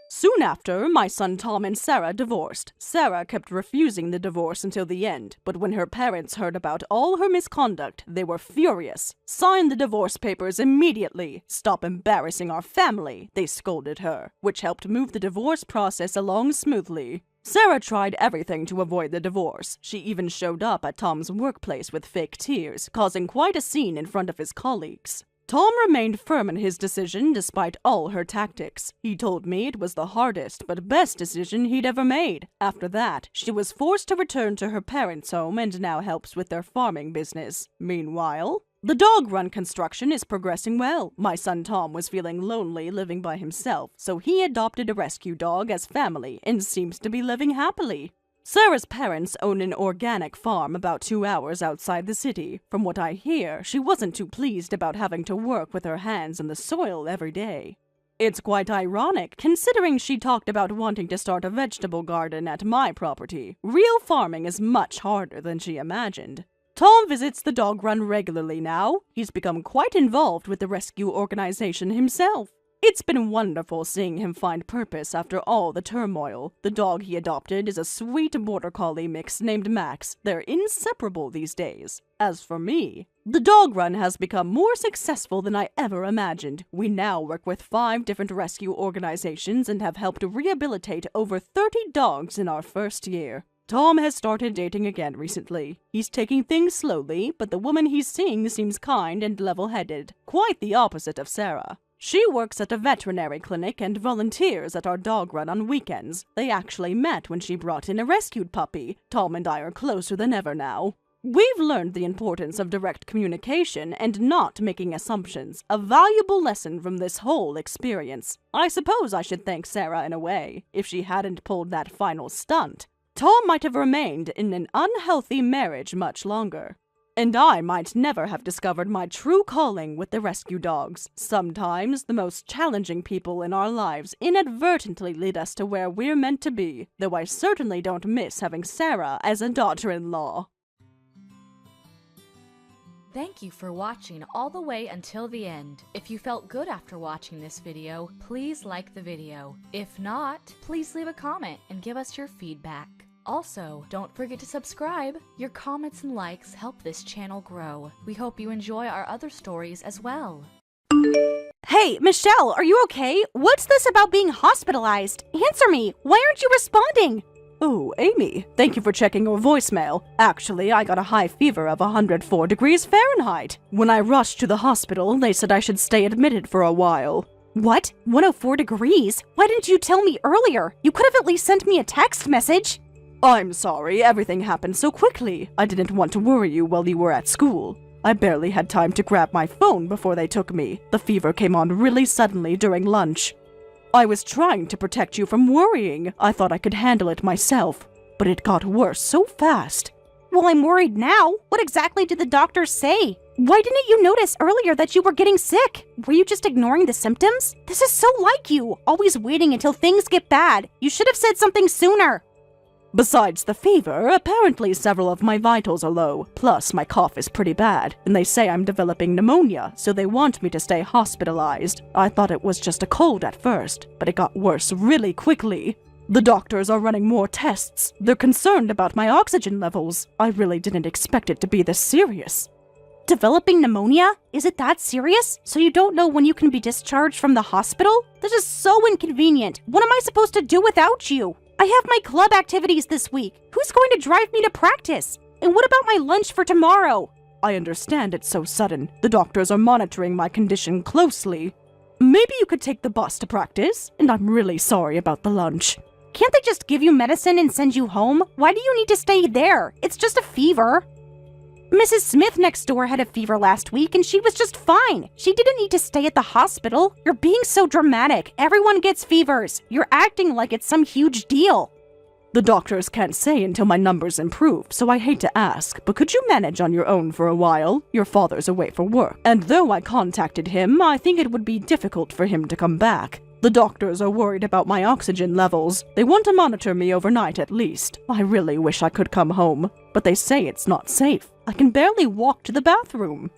Soon after, my son Tom and Sarah divorced. Sarah kept refusing the divorce until the end, but when her parents heard about all her misconduct, they were furious. Sign the divorce papers immediately. Stop embarrassing our family, they scolded her, which helped move the divorce process along smoothly. Sarah tried everything to avoid the divorce. She even showed up at Tom's workplace with fake tears, causing quite a scene in front of his colleagues. Tom remained firm in his decision despite all her tactics. He told me it was the hardest but best decision he'd ever made. After that, she was forced to return to her parents' home and now helps with their farming business. Meanwhile, the dog run construction is progressing well. My son Tom was feeling lonely living by himself, so he adopted a rescue dog as family and seems to be living happily. Sarah's parents own an organic farm about 2 hours outside the city. From what I hear, she wasn't too pleased about having to work with her hands in the soil every day. It's quite ironic, considering she talked about wanting to start a vegetable garden at my property. Real farming is much harder than she imagined. Tom visits the dog run regularly now. He's become quite involved with the rescue organization himself. It's been wonderful seeing him find purpose after all the turmoil. The dog he adopted is a sweet border collie mix named Max. They're inseparable these days. As for me, the dog run has become more successful than I ever imagined. We now work with 5 different rescue organizations and have helped rehabilitate over 30 dogs in our first year. Tom has started dating again recently. He's taking things slowly, but the woman he's seeing seems kind and level-headed. Quite the opposite of Sarah. She works at a veterinary clinic and volunteers at our dog run on weekends. They actually met when she brought in a rescued puppy. Tom and I are closer than ever now. We've learned the importance of direct communication and not making assumptions. A valuable lesson from this whole experience. I suppose I should thank Sarah in a way. If she hadn't pulled that final stunt, Tom might have remained in an unhealthy marriage much longer. And I might never have discovered my true calling with the rescue dogs. Sometimes, the most challenging people in our lives inadvertently lead us to where we're meant to be, though I certainly don't miss having Sarah as a daughter-in-law. Thank you for watching all the way until the end. If you felt good after watching this video, please like the video. If not, please leave a comment and give us your feedback. Also, don't forget to subscribe. Your comments and likes help this channel grow. We hope you enjoy our other stories as well. Hey, Michelle, are you okay? What's this about being hospitalized? Answer me. Why aren't you responding? Oh, Amy, thank you for checking your voicemail. Actually, I got a high fever of 104 degrees Fahrenheit. When I rushed to the hospital, they said I should stay admitted for a while. What? 104 degrees? Why didn't you tell me earlier? You could have at least sent me a text message. I'm sorry, everything happened so quickly. I didn't want to worry you while you were at school. I barely had time to grab my phone before they took me. The fever came on really suddenly during lunch. I was trying to protect you from worrying. I thought I could handle it myself, but it got worse so fast. Well, I'm worried now. What exactly did the doctor say? Why didn't you notice earlier that you were getting sick? Were you just ignoring the symptoms? This is so like you, always waiting until things get bad. You should have said something sooner. Besides the fever, apparently several of my vitals are low, plus my cough is pretty bad, and they say I'm developing pneumonia, so they want me to stay hospitalized. I thought it was just a cold at first, but it got worse really quickly. The doctors are running more tests. They're concerned about my oxygen levels. I really didn't expect it to be this serious. Developing pneumonia? Is it that serious? So you don't know when you can be discharged from the hospital? This is so inconvenient. What am I supposed to do without you? I have my club activities this week. Who's going to drive me to practice? And what about my lunch for tomorrow? I understand it's so sudden. The doctors are monitoring my condition closely. Maybe you could take the bus to practice, and I'm really sorry about the lunch. Can't they just give you medicine and send you home? Why do you need to stay there? It's just a fever. Mrs. Smith next door had a fever last week and she was just fine. She didn't need to stay at the hospital. You're being so dramatic. Everyone gets fevers. You're acting like it's some huge deal. The doctors can't say until my numbers improve, so I hate to ask, but could you manage on your own for a while? Your father's away for work, and though I contacted him, I think it would be difficult for him to come back. The doctors are worried about my oxygen levels. They want to monitor me overnight at least. I really wish I could come home, but they say it's not safe. I can barely walk to the bathroom.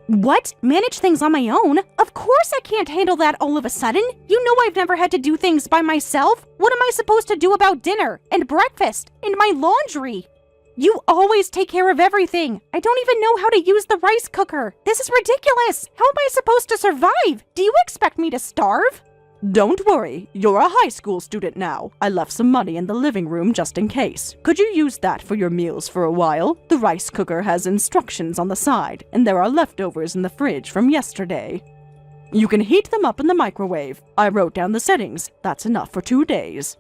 What? Manage things on my own? Of course I can't handle that all of a sudden. You know I've never had to do things by myself. What am I supposed to do about dinner and breakfast and my laundry? You always take care of everything. I don't even know how to use the rice cooker. This is ridiculous. How am I supposed to survive? Do you expect me to starve? Don't worry, you're a high school student now. I left some money in the living room just in case. Could you use that for your meals for a while? The rice cooker has instructions on the side, and there are leftovers in the fridge from yesterday. You can heat them up in the microwave. I wrote down the settings. That's enough for 2 days.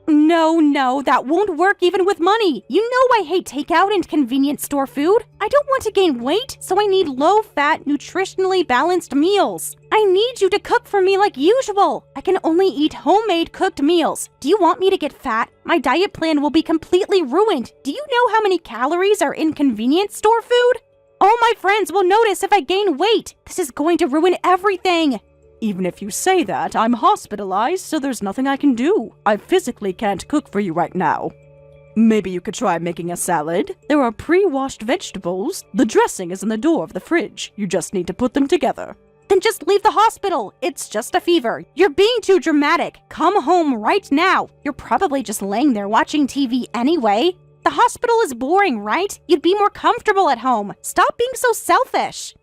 No, that won't work even with money. You know I hate takeout and convenience store food. I don't want to gain weight, so I need low-fat, nutritionally balanced meals. I need you to cook for me like usual. I can only eat homemade cooked meals. Do you want me to get fat? My diet plan will be completely ruined. Do you know how many calories are in convenience store food? All my friends will notice if I gain weight. This is going to ruin everything. Even if you say that, I'm hospitalized, so there's nothing I can do. I physically can't cook for you right now. Maybe you could try making a salad. There are pre-washed vegetables. The dressing is in the door of the fridge. You just need to put them together. Then just leave the hospital. It's just a fever. You're being too dramatic. Come home right now. You're probably just laying there watching TV anyway. The hospital is boring, right? You'd be more comfortable at home. Stop being so selfish.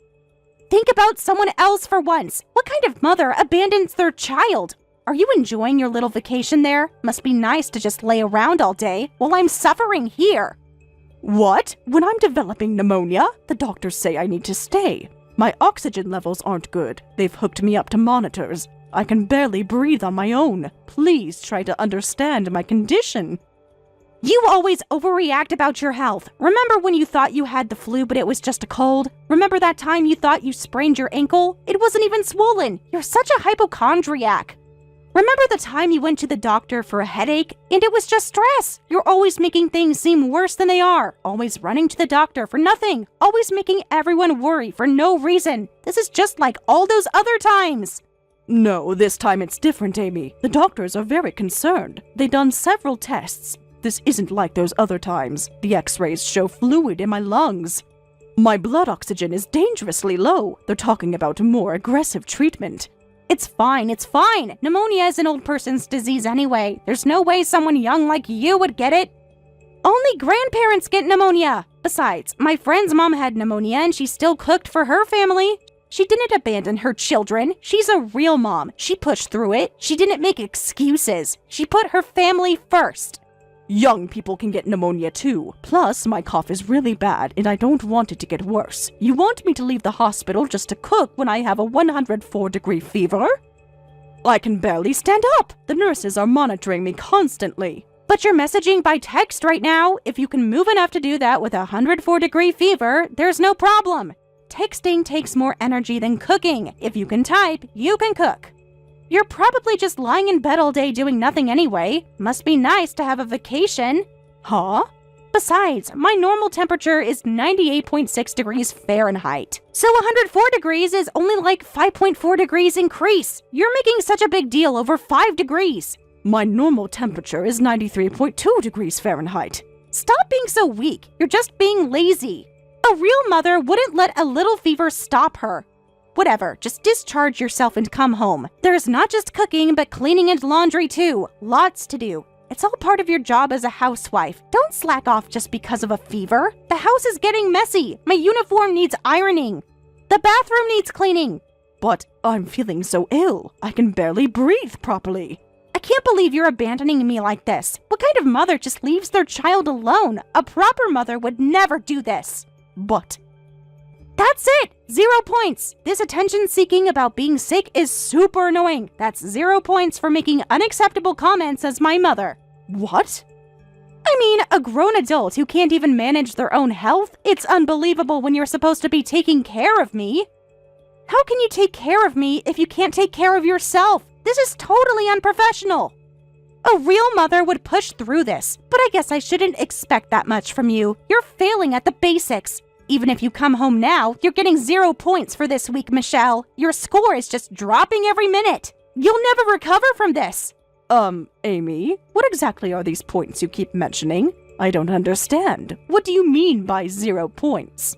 Think about someone else for once. What kind of mother abandons their child? Are you enjoying your little vacation there? Must be nice to just lay around all day while I'm suffering here. What? When I'm developing pneumonia? The doctors say I need to stay. My oxygen levels aren't good. They've hooked me up to monitors. I can barely breathe on my own. Please try to understand my condition. You always overreact about your health. Remember when you thought you had the flu but it was just a cold? Remember that time you thought you sprained your ankle? It wasn't even swollen. You're such a hypochondriac. Remember the time you went to the doctor for a headache and it was just stress? You're always making things seem worse than they are. Always running to the doctor for nothing. Always making everyone worry for no reason. This is just like all those other times. No, this time it's different, Amy. The doctors are very concerned. They've done several tests. This isn't like those other times. The x-rays show fluid in my lungs. My blood oxygen is dangerously low. They're talking about more aggressive treatment. It's fine. Pneumonia is an old person's disease anyway. There's no way someone young like you would get it. Only grandparents get pneumonia. Besides, my friend's mom had pneumonia and she still cooked for her family. She didn't abandon her children. She's a real mom. She pushed through it. She didn't make excuses. She put her family first. Young people can get pneumonia too. Plus, my cough is really bad and I don't want it to get worse. You want me to leave the hospital just to cook when I have a 104-degree fever? I can barely stand up. The nurses are monitoring me constantly. But you're messaging by text right now. If you can move enough to do that with a 104-degree fever, there's no problem. Texting takes more energy than cooking. If you can type, you can cook. You're probably just lying in bed all day doing nothing anyway. Must be nice to have a vacation. Huh? Besides, my normal temperature is 98.6 degrees Fahrenheit. So 104 degrees is only like 5.4 degrees increase. You're making such a big deal over 5 degrees. My normal temperature is 93.2 degrees Fahrenheit. Stop being so weak. You're just being lazy. A real mother wouldn't let a little fever stop her. Whatever, just discharge yourself and come home. There's not just cooking, but cleaning and laundry too. Lots to do. It's all part of your job as a housewife. Don't slack off just because of a fever. The house is getting messy. My uniform needs ironing. The bathroom needs cleaning. But I'm feeling so ill. I can barely breathe properly. I can't believe you're abandoning me like this. What kind of mother just leaves their child alone? A proper mother would never do this. But that's it! 0 points! This attention-seeking about being sick is super annoying. That's 0 points for making unacceptable comments as my mother. What? I mean, a grown adult who can't even manage their own health? It's unbelievable when you're supposed to be taking care of me. How can you take care of me if you can't take care of yourself? This is totally unprofessional. A real mother would push through this, but I guess I shouldn't expect that much from you. You're failing at the basics. Even if you come home now, you're getting 0 points for this week, Michelle. Your score is just dropping every minute. You'll never recover from this. Amy, what exactly are these points you keep mentioning? I don't understand. What do you mean by 0 points?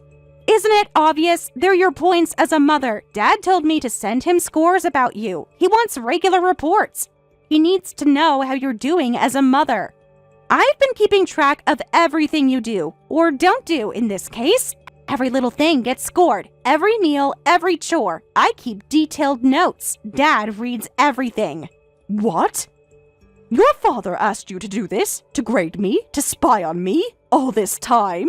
Isn't it obvious? They're your points as a mother. Dad told me to send him scores about you. He wants regular reports. He needs to know how you're doing as a mother. I've been keeping track of everything you do, or don't do in this case. Every little thing gets scored. Every meal, every chore. I keep detailed notes. Dad reads everything. What? Your father asked you to do this? To grade me? To spy on me? All this time?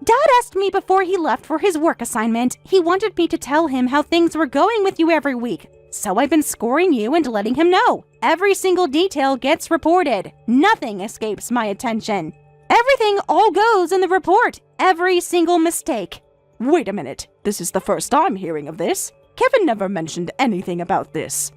Dad asked me before he left for his work assignment. He wanted me to tell him how things were going with you every week. So I've been scoring you and letting him know. Every single detail gets reported. Nothing escapes my attention. Everything all goes in the report. Every single mistake. Wait a minute. This is the first I'm hearing of this. Kevin never mentioned anything about this.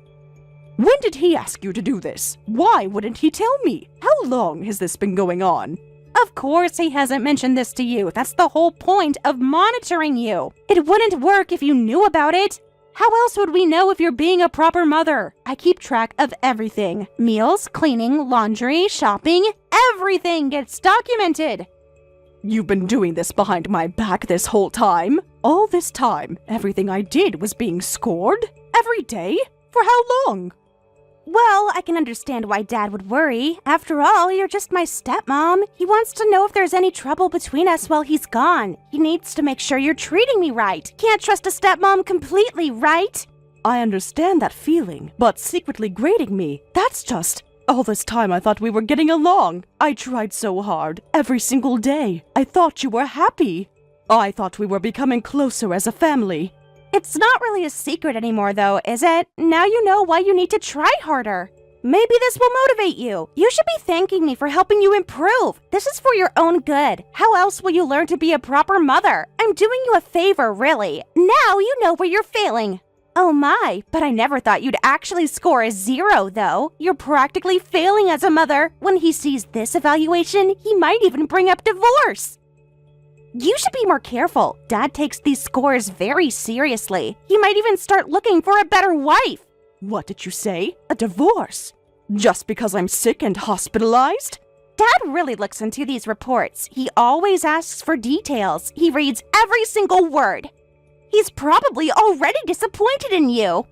When did he ask you to do this? Why wouldn't he tell me? How long has this been going on? Of course he hasn't mentioned this to you. That's the whole point of monitoring you. It wouldn't work if you knew about it. How else would we know if you're being a proper mother? I keep track of everything. Meals, cleaning, laundry, shopping, everything gets documented. You've been doing this behind my back this whole time? All this time, everything I did was being scored? Every day? For how long? Well, I can understand why Dad would worry. After all, you're just my stepmom. He wants to know if there's any trouble between us while he's gone. He needs to make sure you're treating me right. Can't trust a stepmom completely, right? I understand that feeling, but secretly grading me, that's just... All this time I thought we were getting along. I tried so hard, every single day. I thought you were happy. I thought we were becoming closer as a family. It's not really a secret anymore, though, is it? Now you know why you need to try harder. Maybe this will motivate you. You should be thanking me for helping you improve. This is for your own good. How else will you learn to be a proper mother? I'm doing you a favor, really. Now you know where you're failing. Oh my, but I never thought you'd actually score a 0, though. You're practically failing as a mother. When he sees this evaluation, he might even bring up divorce. You should be more careful. Dad takes these scores very seriously. He might even start looking for a better wife. What did you say? A divorce? Just because I'm sick and hospitalized? Dad really looks into these reports. He always asks for details. He reads every single word. He's probably already disappointed in you.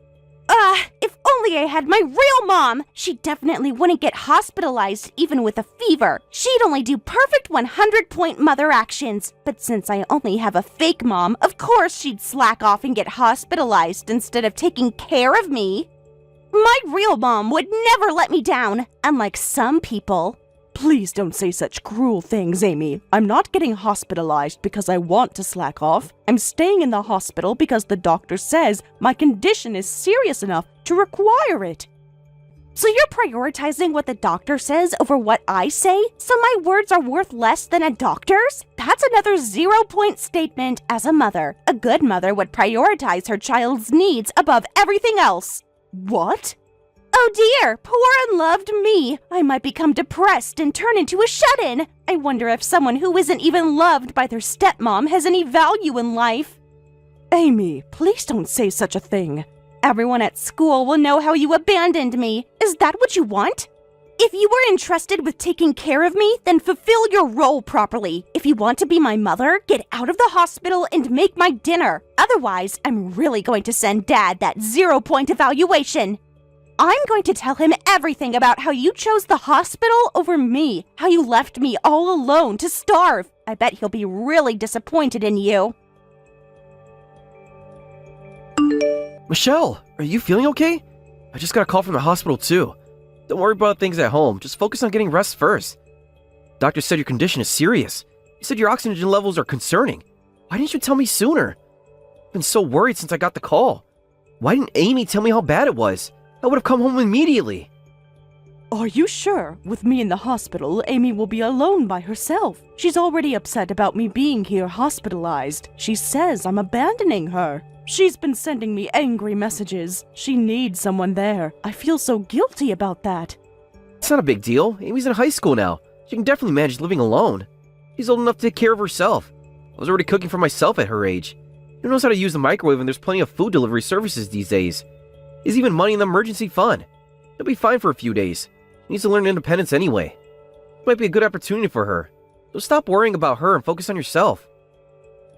If only I had my real mom! She definitely wouldn't get hospitalized even with a fever. She'd only do perfect 100-point mother actions. But since I only have a fake mom, of course she'd slack off and get hospitalized instead of taking care of me. My real mom would never let me down, unlike some people. Please don't say such cruel things, Amy. I'm not getting hospitalized because I want to slack off. I'm staying in the hospital because the doctor says my condition is serious enough to require it. So you're prioritizing what the doctor says over what I say? So my words are worth less than a doctor's? That's another 0-point statement as a mother. A good mother would prioritize her child's needs above everything else. What? Oh dear, poor unloved me. I might become depressed and turn into a shut-in. I wonder if someone who isn't even loved by their stepmom has any value in life. Amy, please don't say such a thing. Everyone at school will know how you abandoned me. Is that what you want? If you were entrusted with taking care of me, then fulfill your role properly. If you want to be my mother, get out of the hospital and make my dinner. Otherwise, I'm really going to send Dad that 0-point evaluation. I'm going to tell him everything about how you chose the hospital over me, how you left me all alone to starve. I bet he'll be really disappointed in you. Michelle, are you feeling okay? I just got a call from the hospital too. Don't worry about things at home, just focus on getting rest first. Doctor said your condition is serious. He said your oxygen levels are concerning. Why didn't you tell me sooner? I've been so worried since I got the call. Why didn't Amy tell me how bad it was? I would have come home immediately. Are you sure? With me in the hospital, Amy will be alone by herself. She's already upset about me being here hospitalized. She says I'm abandoning her. She's been sending me angry messages. She needs someone there. I feel so guilty about that. It's not a big deal. Amy's in high school now. She can definitely manage living alone. She's old enough to take care of herself. I was already cooking for myself at her age. Who knows how to use the microwave, and there's plenty of food delivery services these days. There's even money in the emergency fund. She'll be fine for a few days. She needs to learn independence anyway. It might be a good opportunity for her. So stop worrying about her and focus on yourself.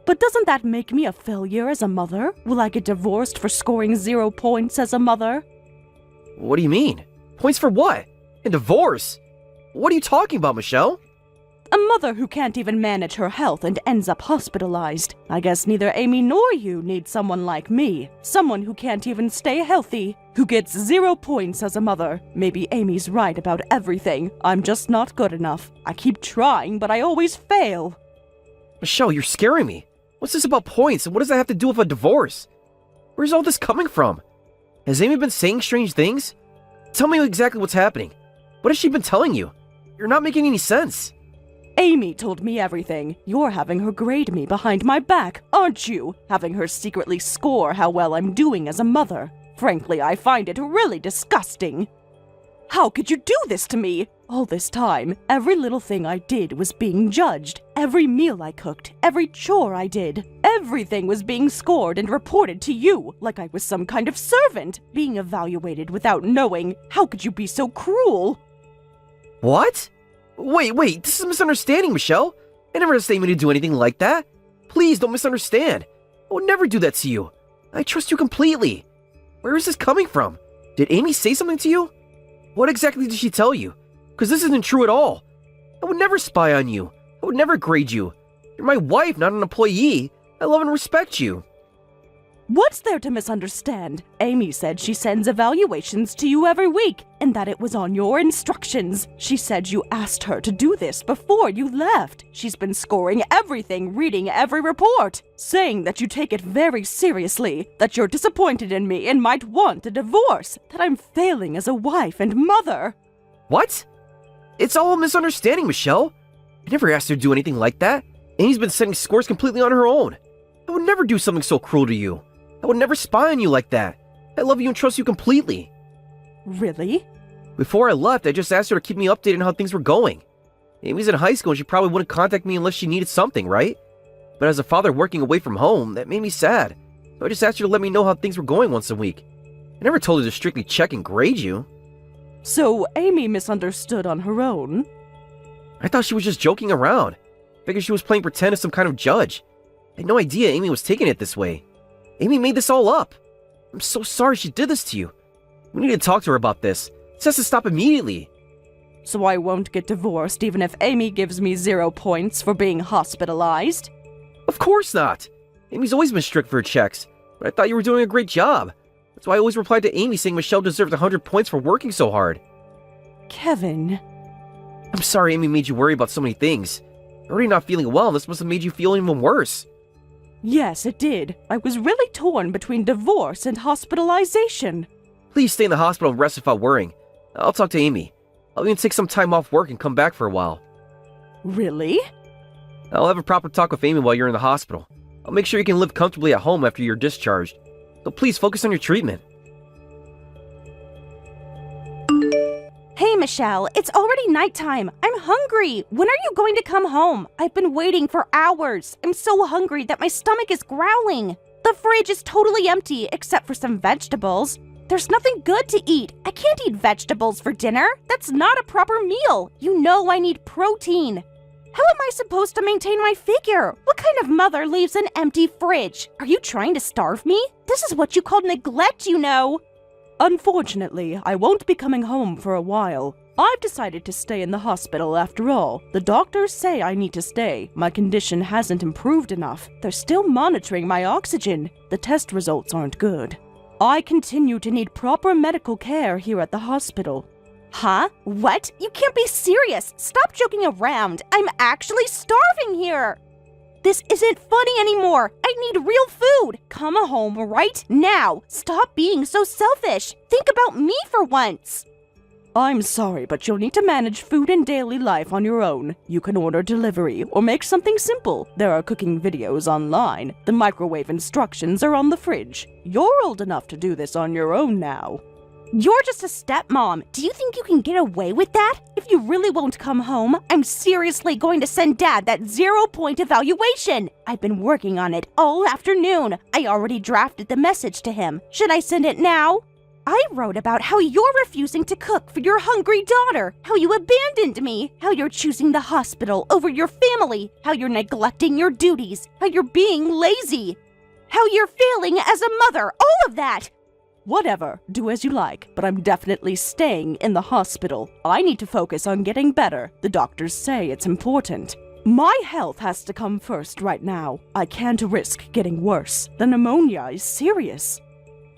But doesn't that make me a failure as a mother? Will I get divorced for scoring 0 points as a mother? What do you mean? Points for what? And divorce? What are you talking about, Michelle? A mother who can't even manage her health and ends up hospitalized. I guess neither Amy nor you need someone like me. Someone who can't even stay healthy. Who gets 0 points as a mother. Maybe Amy's right about everything. I'm just not good enough. I keep trying, but I always fail. Michelle, you're scaring me. What's this about points, and what does that have to do with a divorce? Where's all this coming from? Has Amy been saying strange things? Tell me exactly what's happening. What has she been telling you? You're not making any sense. Amy told me everything. You're having her grade me behind my back, aren't you? Having her secretly score how well I'm doing as a mother. Frankly, I find it really disgusting. How could you do this to me? All this time, every little thing I did was being judged. Every meal I cooked, every chore I did, everything was being scored and reported to you, like I was some kind of servant, being evaluated without knowing. How could you be so cruel? What? Wait, this is a misunderstanding, Michelle. I never asked Amy to do anything like that. Please don't misunderstand. I would never do that to you. I trust you completely. Where is this coming from? Did Amy say something to you? What exactly did she tell you? Because this isn't true at all. I would never spy on you. I would never grade you. You're my wife, not an employee. I love and respect you. What's there to misunderstand? Amy said she sends evaluations to you every week, and that it was on your instructions. She said you asked her to do this before you left. She's been scoring everything, reading every report, saying that you take it very seriously, that you're disappointed in me and might want a divorce, that I'm failing as a wife and mother. What? It's all a misunderstanding, Michelle. I never asked her to do anything like that. Amy's been setting scores completely on her own. I would never do something so cruel to you. I would never spy on you like that. I love you and trust you completely. Really? Before I left, I just asked her to keep me updated on how things were going. Amy's in high school and she probably wouldn't contact me unless she needed something, right? But as a father working away from home, that made me sad. So I just asked her to let me know how things were going once a week. I never told her to strictly check and grade you. So Amy misunderstood on her own? I thought she was just joking around. Figured she was playing pretend as some kind of judge. I had no idea Amy was taking it this way. Amy made this all up. I'm so sorry she did this to you. We need to talk to her about this. This has to stop immediately. So I won't get divorced even if Amy gives me 0 points for being hospitalized? Of course not. Amy's always been strict for her checks, but I thought you were doing a great job. That's why I always replied to Amy saying Michelle deserved 100 points for working so hard. Kevin. I'm sorry Amy made you worry about so many things. You're already not feeling well, and this must have made you feel even worse. Yes, it did. I was really torn between divorce and hospitalization. Please stay in the hospital and rest without worrying. I'll talk to Amy. I'll even take some time off work and come back for a while. Really? I'll have a proper talk with Amy while you're in the hospital. I'll make sure you can live comfortably at home after you're discharged. So please focus on your treatment. Hey, Michelle, it's already nighttime. I'm hungry. When are you going to come home? I've been waiting for hours. I'm so hungry that my stomach is growling. The fridge is totally empty except for some vegetables. There's nothing good to eat. I can't eat vegetables for dinner. That's not a proper meal. You know I need protein. How am I supposed to maintain my figure? What kind of mother leaves an empty fridge? Are you trying to starve me? This is what you call neglect, you know. Unfortunately, I won't be coming home for a while. I've decided to stay in the hospital after all. The doctors say I need to stay. My condition hasn't improved enough. They're still monitoring my oxygen. The test results aren't good. I continue to need proper medical care here at the hospital. Huh? What? You can't be serious. Stop joking around. I'm actually starving here. This isn't funny anymore. I need real food. Come home right now. Stop being so selfish. Think about me for once. I'm sorry, but you'll need to manage food and daily life on your own. You can order delivery or make something simple. There are cooking videos online. The microwave instructions are on the fridge. You're old enough to do this on your own now. You're just a stepmom. Do you think you can get away with that? If you really won't come home, I'm seriously going to send Dad that 0-point evaluation. I've been working on it all afternoon. I already drafted the message to him. Should I send it now? I wrote about how you're refusing to cook for your hungry daughter, how you abandoned me, how you're choosing the hospital over your family, how you're neglecting your duties, how you're being lazy, how you're failing as a mother, all of that. Whatever, do as you like, but I'm definitely staying in the hospital. I need to focus on getting better. The doctors say it's important. My health has to come first right now. I can't risk getting worse. The pneumonia is serious.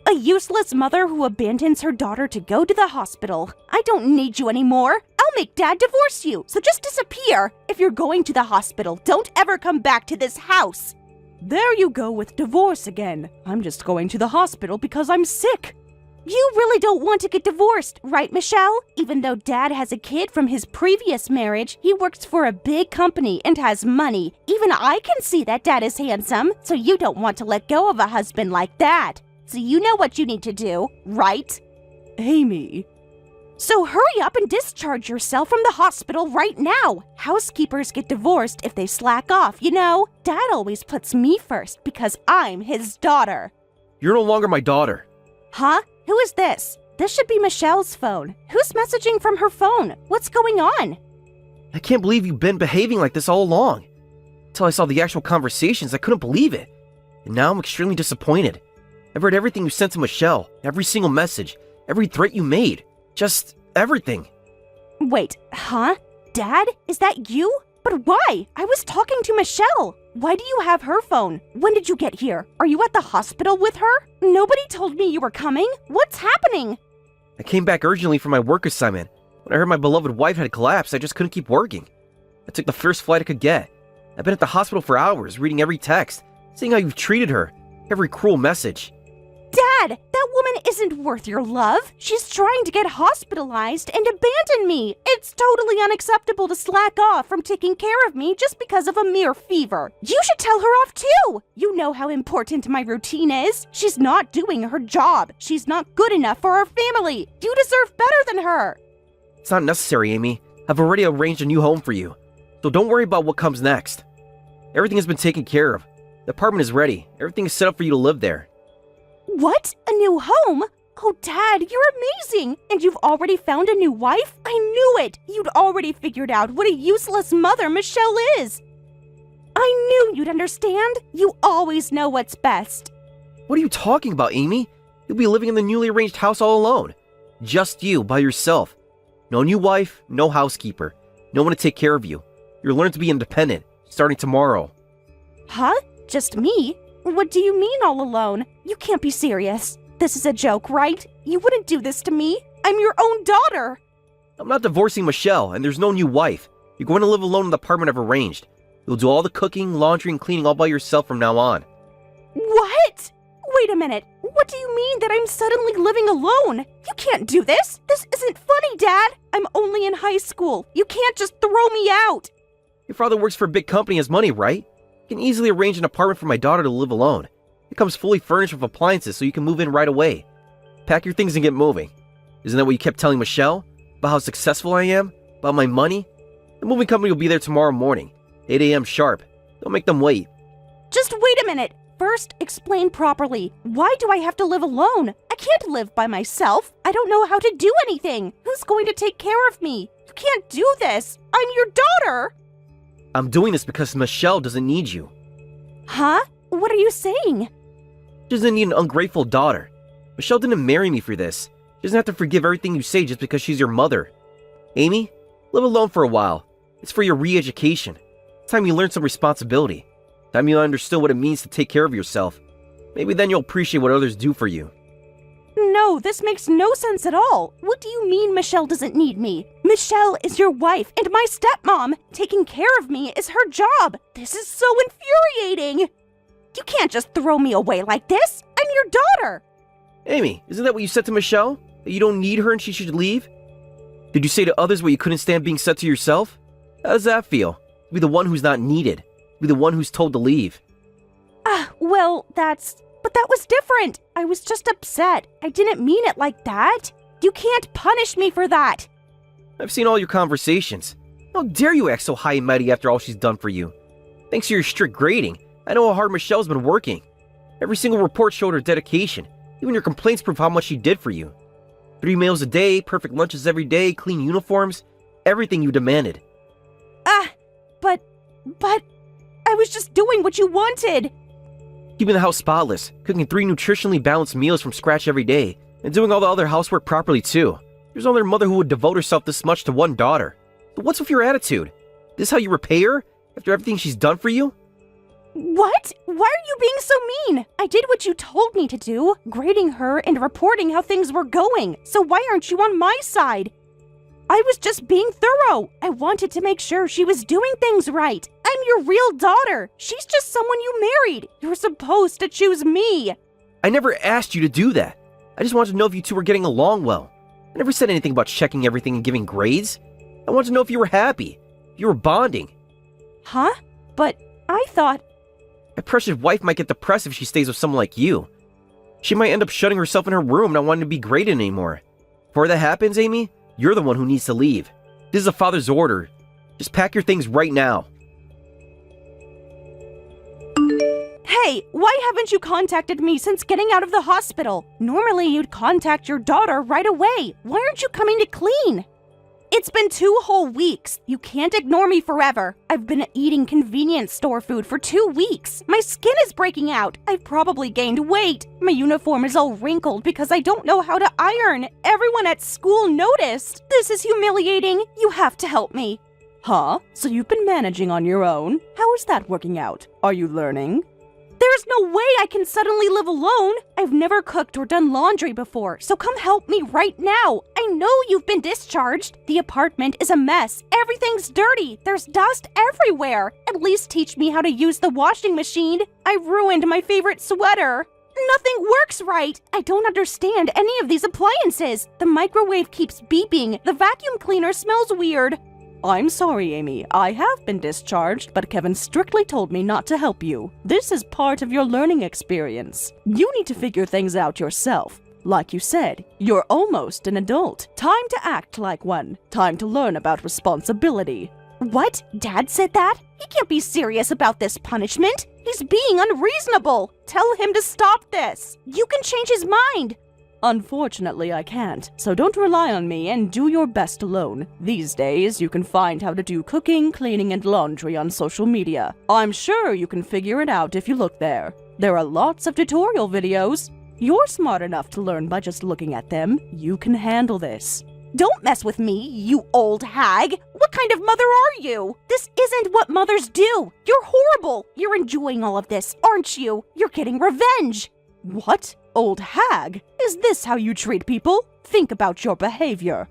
A useless mother who abandons her daughter to go to the hospital. I don't need you anymore. I'll make Dad divorce you, so just disappear. If you're going to the hospital, don't ever come back to this house. There you go with divorce again. I'm just going to the hospital because I'm sick. You really don't want to get divorced, right, Michelle? Even though Dad has a kid from his previous marriage, he works for a big company and has money. Even I can see that Dad is handsome, so you don't want to let go of a husband like that. So you know what you need to do, right? Amy. So hurry up and discharge yourself from the hospital right now. Housekeepers get divorced if they slack off, you know? Dad always puts me first because I'm his daughter. You're no longer my daughter. Huh? Who is this? This should be Michelle's phone. Who's messaging from her phone? What's going on? I can't believe you've been behaving like this all along. Until I saw the actual conversations, I couldn't believe it. And now I'm extremely disappointed. I've read everything you sent to Michelle, every single message, every threat you made. Just everything. Wait, huh? Dad? Is that you? But why? I was talking to Michelle. Why do you have her phone? When did you get here? Are you at the hospital with her? Nobody told me you were coming. What's happening? I came back urgently from my work assignment. When I heard my beloved wife had collapsed, I just couldn't keep working. I took the first flight I could get. I've been at the hospital for hours, reading every text, seeing how you've treated her, every cruel message. Dad, that woman isn't worth your love. She's trying to get hospitalized and abandon me. It's totally unacceptable to slack off from taking care of me just because of a mere fever. You should tell her off too. You know how important my routine is. She's not doing her job. She's not good enough for our family. You deserve better than her. It's not necessary, Amy. I've already arranged a new home for you. So don't worry about what comes next. Everything has been taken care of. The apartment is ready. Everything is set up for you to live there. What? A new home? Oh, Dad, you're amazing! And you've already found a new wife? I knew it! You'd already figured out what a useless mother Michelle is! I knew you'd understand! You always know what's best! What are you talking about, Amy? You You'll be living in the newly arranged house all alone. Just you, by yourself. No new wife, no housekeeper. No one to take care of you. You'll learn to be independent, starting tomorrow. Huh? Just me? What do you mean all alone? You can't be serious. This is a joke, right? You wouldn't do this to me. I'm your own daughter. I'm not divorcing Michelle, and there's no new wife. You're going to live alone in the apartment I've arranged. You'll do all the cooking, laundry, and cleaning all by yourself from now on. What? Wait a minute. What do you mean that I'm suddenly living alone? You can't do this. This isn't funny, Dad. I'm only in high school. You can't just throw me out. Your father works for a big company and has money, right? You can easily arrange an apartment for my daughter to live alone. It comes fully furnished with appliances so you can move in right away. Pack your things and get moving. Isn't that what you kept telling Michelle? About how successful I am? About my money? The moving company will be there tomorrow morning, 8 a.m. sharp. Don't make them wait. Just wait a minute. First, explain properly. Why do I have to live alone? I can't live by myself. I don't know how to do anything. Who's going to take care of me? You can't do this. I'm your daughter. I'm doing this because Michelle doesn't need you. Huh? What are you saying? She doesn't need an ungrateful daughter. Michelle didn't marry me for this. She doesn't have to forgive everything you say just because she's your mother. Amy, live alone for a while. It's for your re-education. It's time you learn some responsibility. Time you understood what it means to take care of yourself. Maybe then you'll appreciate what others do for you. No, this makes no sense at all. What do you mean Michelle doesn't need me? Michelle is your wife and my stepmom. Taking care of me is her job. This is so infuriating. You can't just throw me away like this. I'm your daughter. Amy, isn't that what you said to Michelle? That you don't need her and she should leave? Did you say to others what you couldn't stand being said to yourself? How does that feel? To be the one who's not needed. To be the one who's told to leave. Well, But that was different. I was just upset. I didn't mean it like that. You can't punish me for that. I've seen all your conversations. How dare you act so high and mighty after all she's done for you? Thanks to your strict grading, I know how hard Michelle's been working. Every single report showed her dedication. Even your complaints prove how much she did for you. 3 meals a day, perfect lunches every day, clean uniforms, everything you demanded. But I was just doing what you wanted. Keeping the house spotless, cooking 3 nutritionally balanced meals from scratch every day, and doing all the other housework properly too. There's no other mother who would devote herself this much to one daughter. But what's with your attitude? This how you repay her? After everything she's done for you? What? Why are you being so mean? I did what you told me to do, grading her and reporting how things were going. So why aren't you on my side? I was just being thorough. I wanted to make sure she was doing things right. I'm your real daughter. She's just someone you married. You're supposed to choose me. I never asked you to do that. I just wanted to know if you two were getting along well. I never said anything about checking everything and giving grades. I wanted to know if you were happy, if you were bonding. Huh? But I thought... My precious wife might get depressed if she stays with someone like you. She might end up shutting herself in her room, not wanting to be graded anymore. Before that happens, Amy, you're the one who needs to leave. This is a father's order. Just pack your things right now. Hey, why haven't you contacted me since getting out of the hospital? Normally you'd contact your daughter right away. Why aren't you coming to clean? It's been 2 whole weeks. You can't ignore me forever. I've been eating convenience store food for 2 weeks. My skin is breaking out. I've probably gained weight. My uniform is all wrinkled because I don't know how to iron. Everyone at school noticed. This is humiliating. You have to help me. Huh? So you've been managing on your own? How is that working out? Are you learning? There's no way I can suddenly live alone. I've never cooked or done laundry before, so come help me right now. I know you've been discharged. The apartment is a mess. Everything's dirty. There's dust everywhere. At least teach me how to use the washing machine. I ruined my favorite sweater. Nothing works right. I don't understand any of these appliances. The microwave keeps beeping. The vacuum cleaner smells weird. I'm sorry, Amy. I have been discharged, but Kevin strictly told me not to help you. This is part of your learning experience. You need to figure things out yourself. Like you said, you're almost an adult. Time to act like one. Time to learn about responsibility. What? Dad said that? He can't be serious about this punishment. He's being unreasonable. Tell him to stop this. You can change his mind. Unfortunately, I can't, so don't rely on me and do your best alone. These days, you can find how to do cooking, cleaning, and laundry on social media. I'm sure you can figure it out if you look there. There are lots of tutorial videos. You're smart enough to learn by just looking at them. You can handle this. Don't mess with me, you old hag! What kind of mother are you? This isn't what mothers do! You're horrible! You're enjoying all of this, aren't you? You're getting revenge! What? Old hag? Is this how you treat people? Think about your behavior.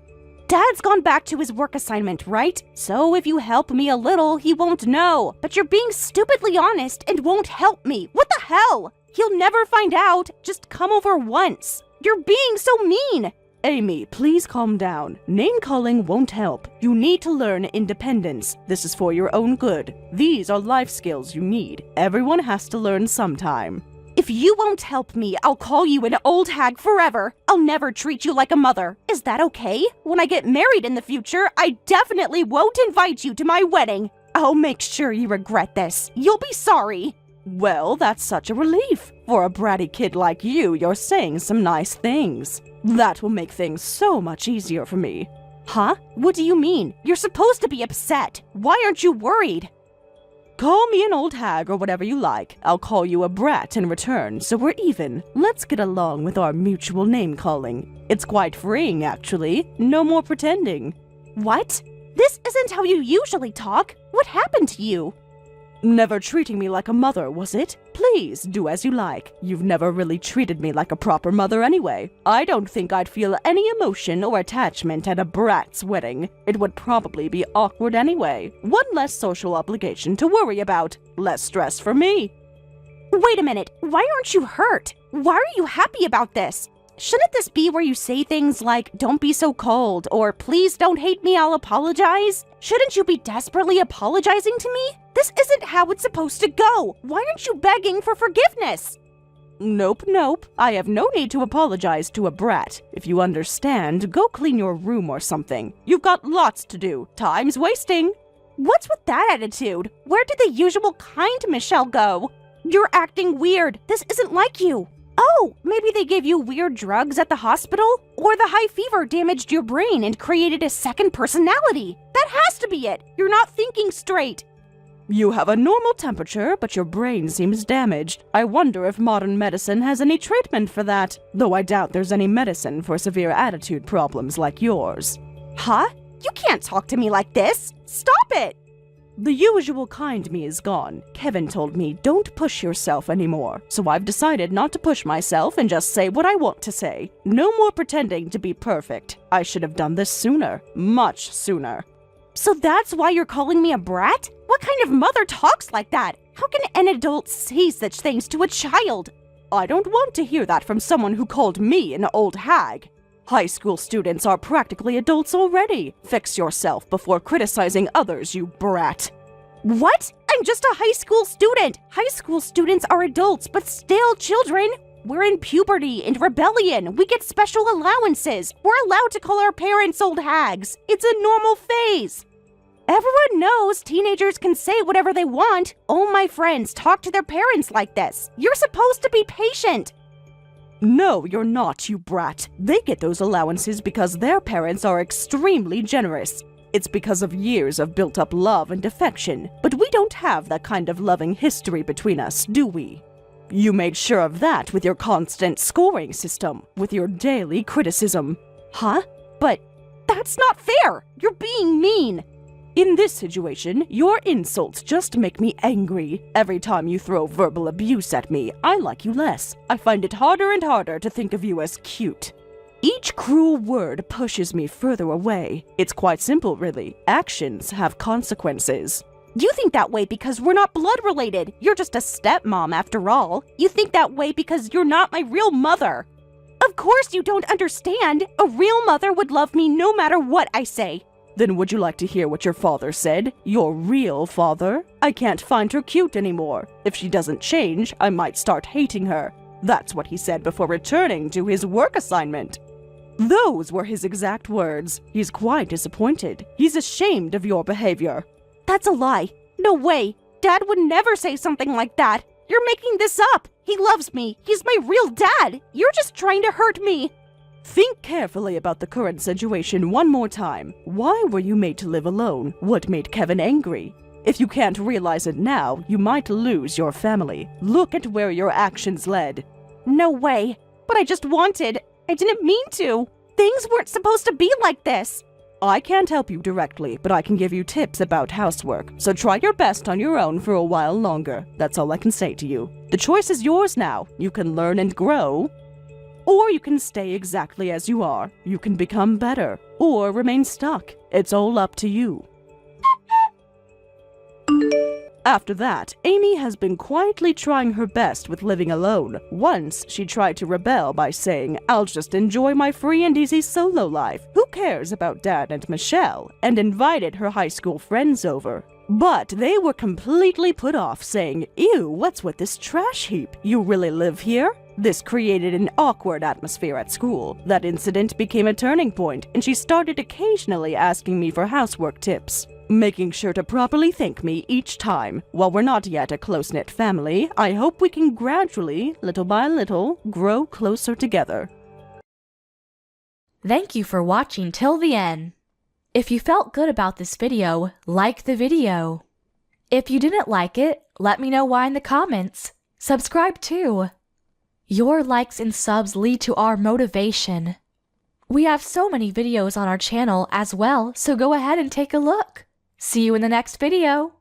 Dad's gone back to his work assignment, right? So if you help me a little, he won't know. But you're being stupidly honest and won't help me. What the hell? He'll never find out. Just come over once. You're being so mean. Amy, please calm down. Name-calling won't help. You need to learn independence. This is for your own good. These are life skills you need. Everyone has to learn sometime. If you won't help me, I'll call you an old hag forever. I'll never treat you like a mother. Is that okay? When I get married in the future, I definitely won't invite you to my wedding. I'll make sure you regret this. You'll be sorry. Well, that's such a relief. For a bratty kid like you, you're saying some nice things. That will make things so much easier for me. Huh? What do you mean? You're supposed to be upset. Why aren't you worried? Call me an old hag or whatever you like. I'll call you a brat in return, so we're even. Let's get along with our mutual name-calling. It's quite freeing, actually. No more pretending. What? This isn't how you usually talk. What happened to you? Never treating me like a mother, was it? Please, do as you like. You've never really treated me like a proper mother anyway. I don't think I'd feel any emotion or attachment at a brat's wedding. It would probably be awkward anyway. One less social obligation to worry about. Less stress for me. Wait a minute. Why aren't you hurt? Why are you happy about this? Shouldn't this be where you say things like, don't be so cold, or please don't hate me, I'll apologize? Shouldn't you be desperately apologizing to me? This isn't how it's supposed to go. Why aren't you begging for forgiveness? Nope. I have no need to apologize to a brat. If you understand, go clean your room or something. You've got lots to do. Time's wasting. What's with that attitude? Where did the usual kind Michelle go? You're acting weird. This isn't like you. Oh, maybe they gave you weird drugs at the hospital? Or the high fever damaged your brain and created a second personality? That has to be it! You're not thinking straight! You have a normal temperature, but your brain seems damaged. I wonder if modern medicine has any treatment for that, though I doubt there's any medicine for severe attitude problems like yours. Huh? You can't talk to me like this! Stop it! The usual kind me is gone. Kevin told me don't push yourself anymore, so I've decided not to push myself and just say what I want to say. No more pretending to be perfect. I should have done this sooner. Much sooner. So that's why you're calling me a brat? What kind of mother talks like that? How can an adult say such things to a child? I don't want to hear that from someone who called me an old hag. High school students are practically adults already. Fix yourself before criticizing others, you brat. What? I'm just a high school student. High school students are adults, but still children. We're in puberty and rebellion. We get special allowances. We're allowed to call our parents old hags. It's a normal phase. Everyone knows teenagers can say whatever they want. All my friends talk to their parents like this. You're supposed to be patient. No, you're not, you brat. They get those allowances because their parents are extremely generous. It's because of years of built-up love and affection. But we don't have that kind of loving history between us, do we? You made sure of that with your constant scoring system, with your daily criticism. Huh? But that's not fair! You're being mean! In this situation, your insults just make me angry. Every time you throw verbal abuse at me, I like you less. I find it harder and harder to think of you as cute. Each cruel word pushes me further away. It's quite simple, really. Actions have consequences. You think that way because we're not blood related. You're just a stepmom after all. You think that way because you're not my real mother. Of course you don't understand. A real mother would love me no matter what I say. Then would you like to hear what your father said? Your real father? I can't find her cute anymore. If she doesn't change, I might start hating her. That's what he said before returning to his work assignment. Those were his exact words. He's quite disappointed. He's ashamed of your behavior. That's a lie. No way. Dad would never say something like that. You're making this up. He loves me. He's my real dad. You're just trying to hurt me. Think carefully about the current situation one more time. Why were you made to live alone? What made Kevin angry? If you can't realize it now, you might lose your family. Look at where your actions led. No way. But I didn't mean to. Things weren't supposed to be like this. I can't help you directly, but I can give you tips about housework, so try your best on your own for a while longer. That's all I can say to you. The choice is yours now. You can learn and grow, or you can stay exactly as you are. You can become better, or remain stuck. It's all up to you. After that, Amy has been quietly trying her best with living alone. Once, she tried to rebel by saying, "I'll just enjoy my free and easy solo life. Who cares about Dad and Michelle?" and invited her high school friends over. But they were completely put off, saying, "Ew, what's with this trash heap? You really live here?" This created an awkward atmosphere at school. That incident became a turning point, and she started occasionally asking me for housework tips, making sure to properly thank me each time. While we're not yet a close-knit family, I hope we can gradually, little by little, grow closer together. Thank you for watching till the end. If you felt good about this video, like the video. If you didn't like it, let me know why in the comments. Subscribe too. Your likes and subs lead to our motivation. We have so many videos on our channel as well, so go ahead and take a look. See you in the next video.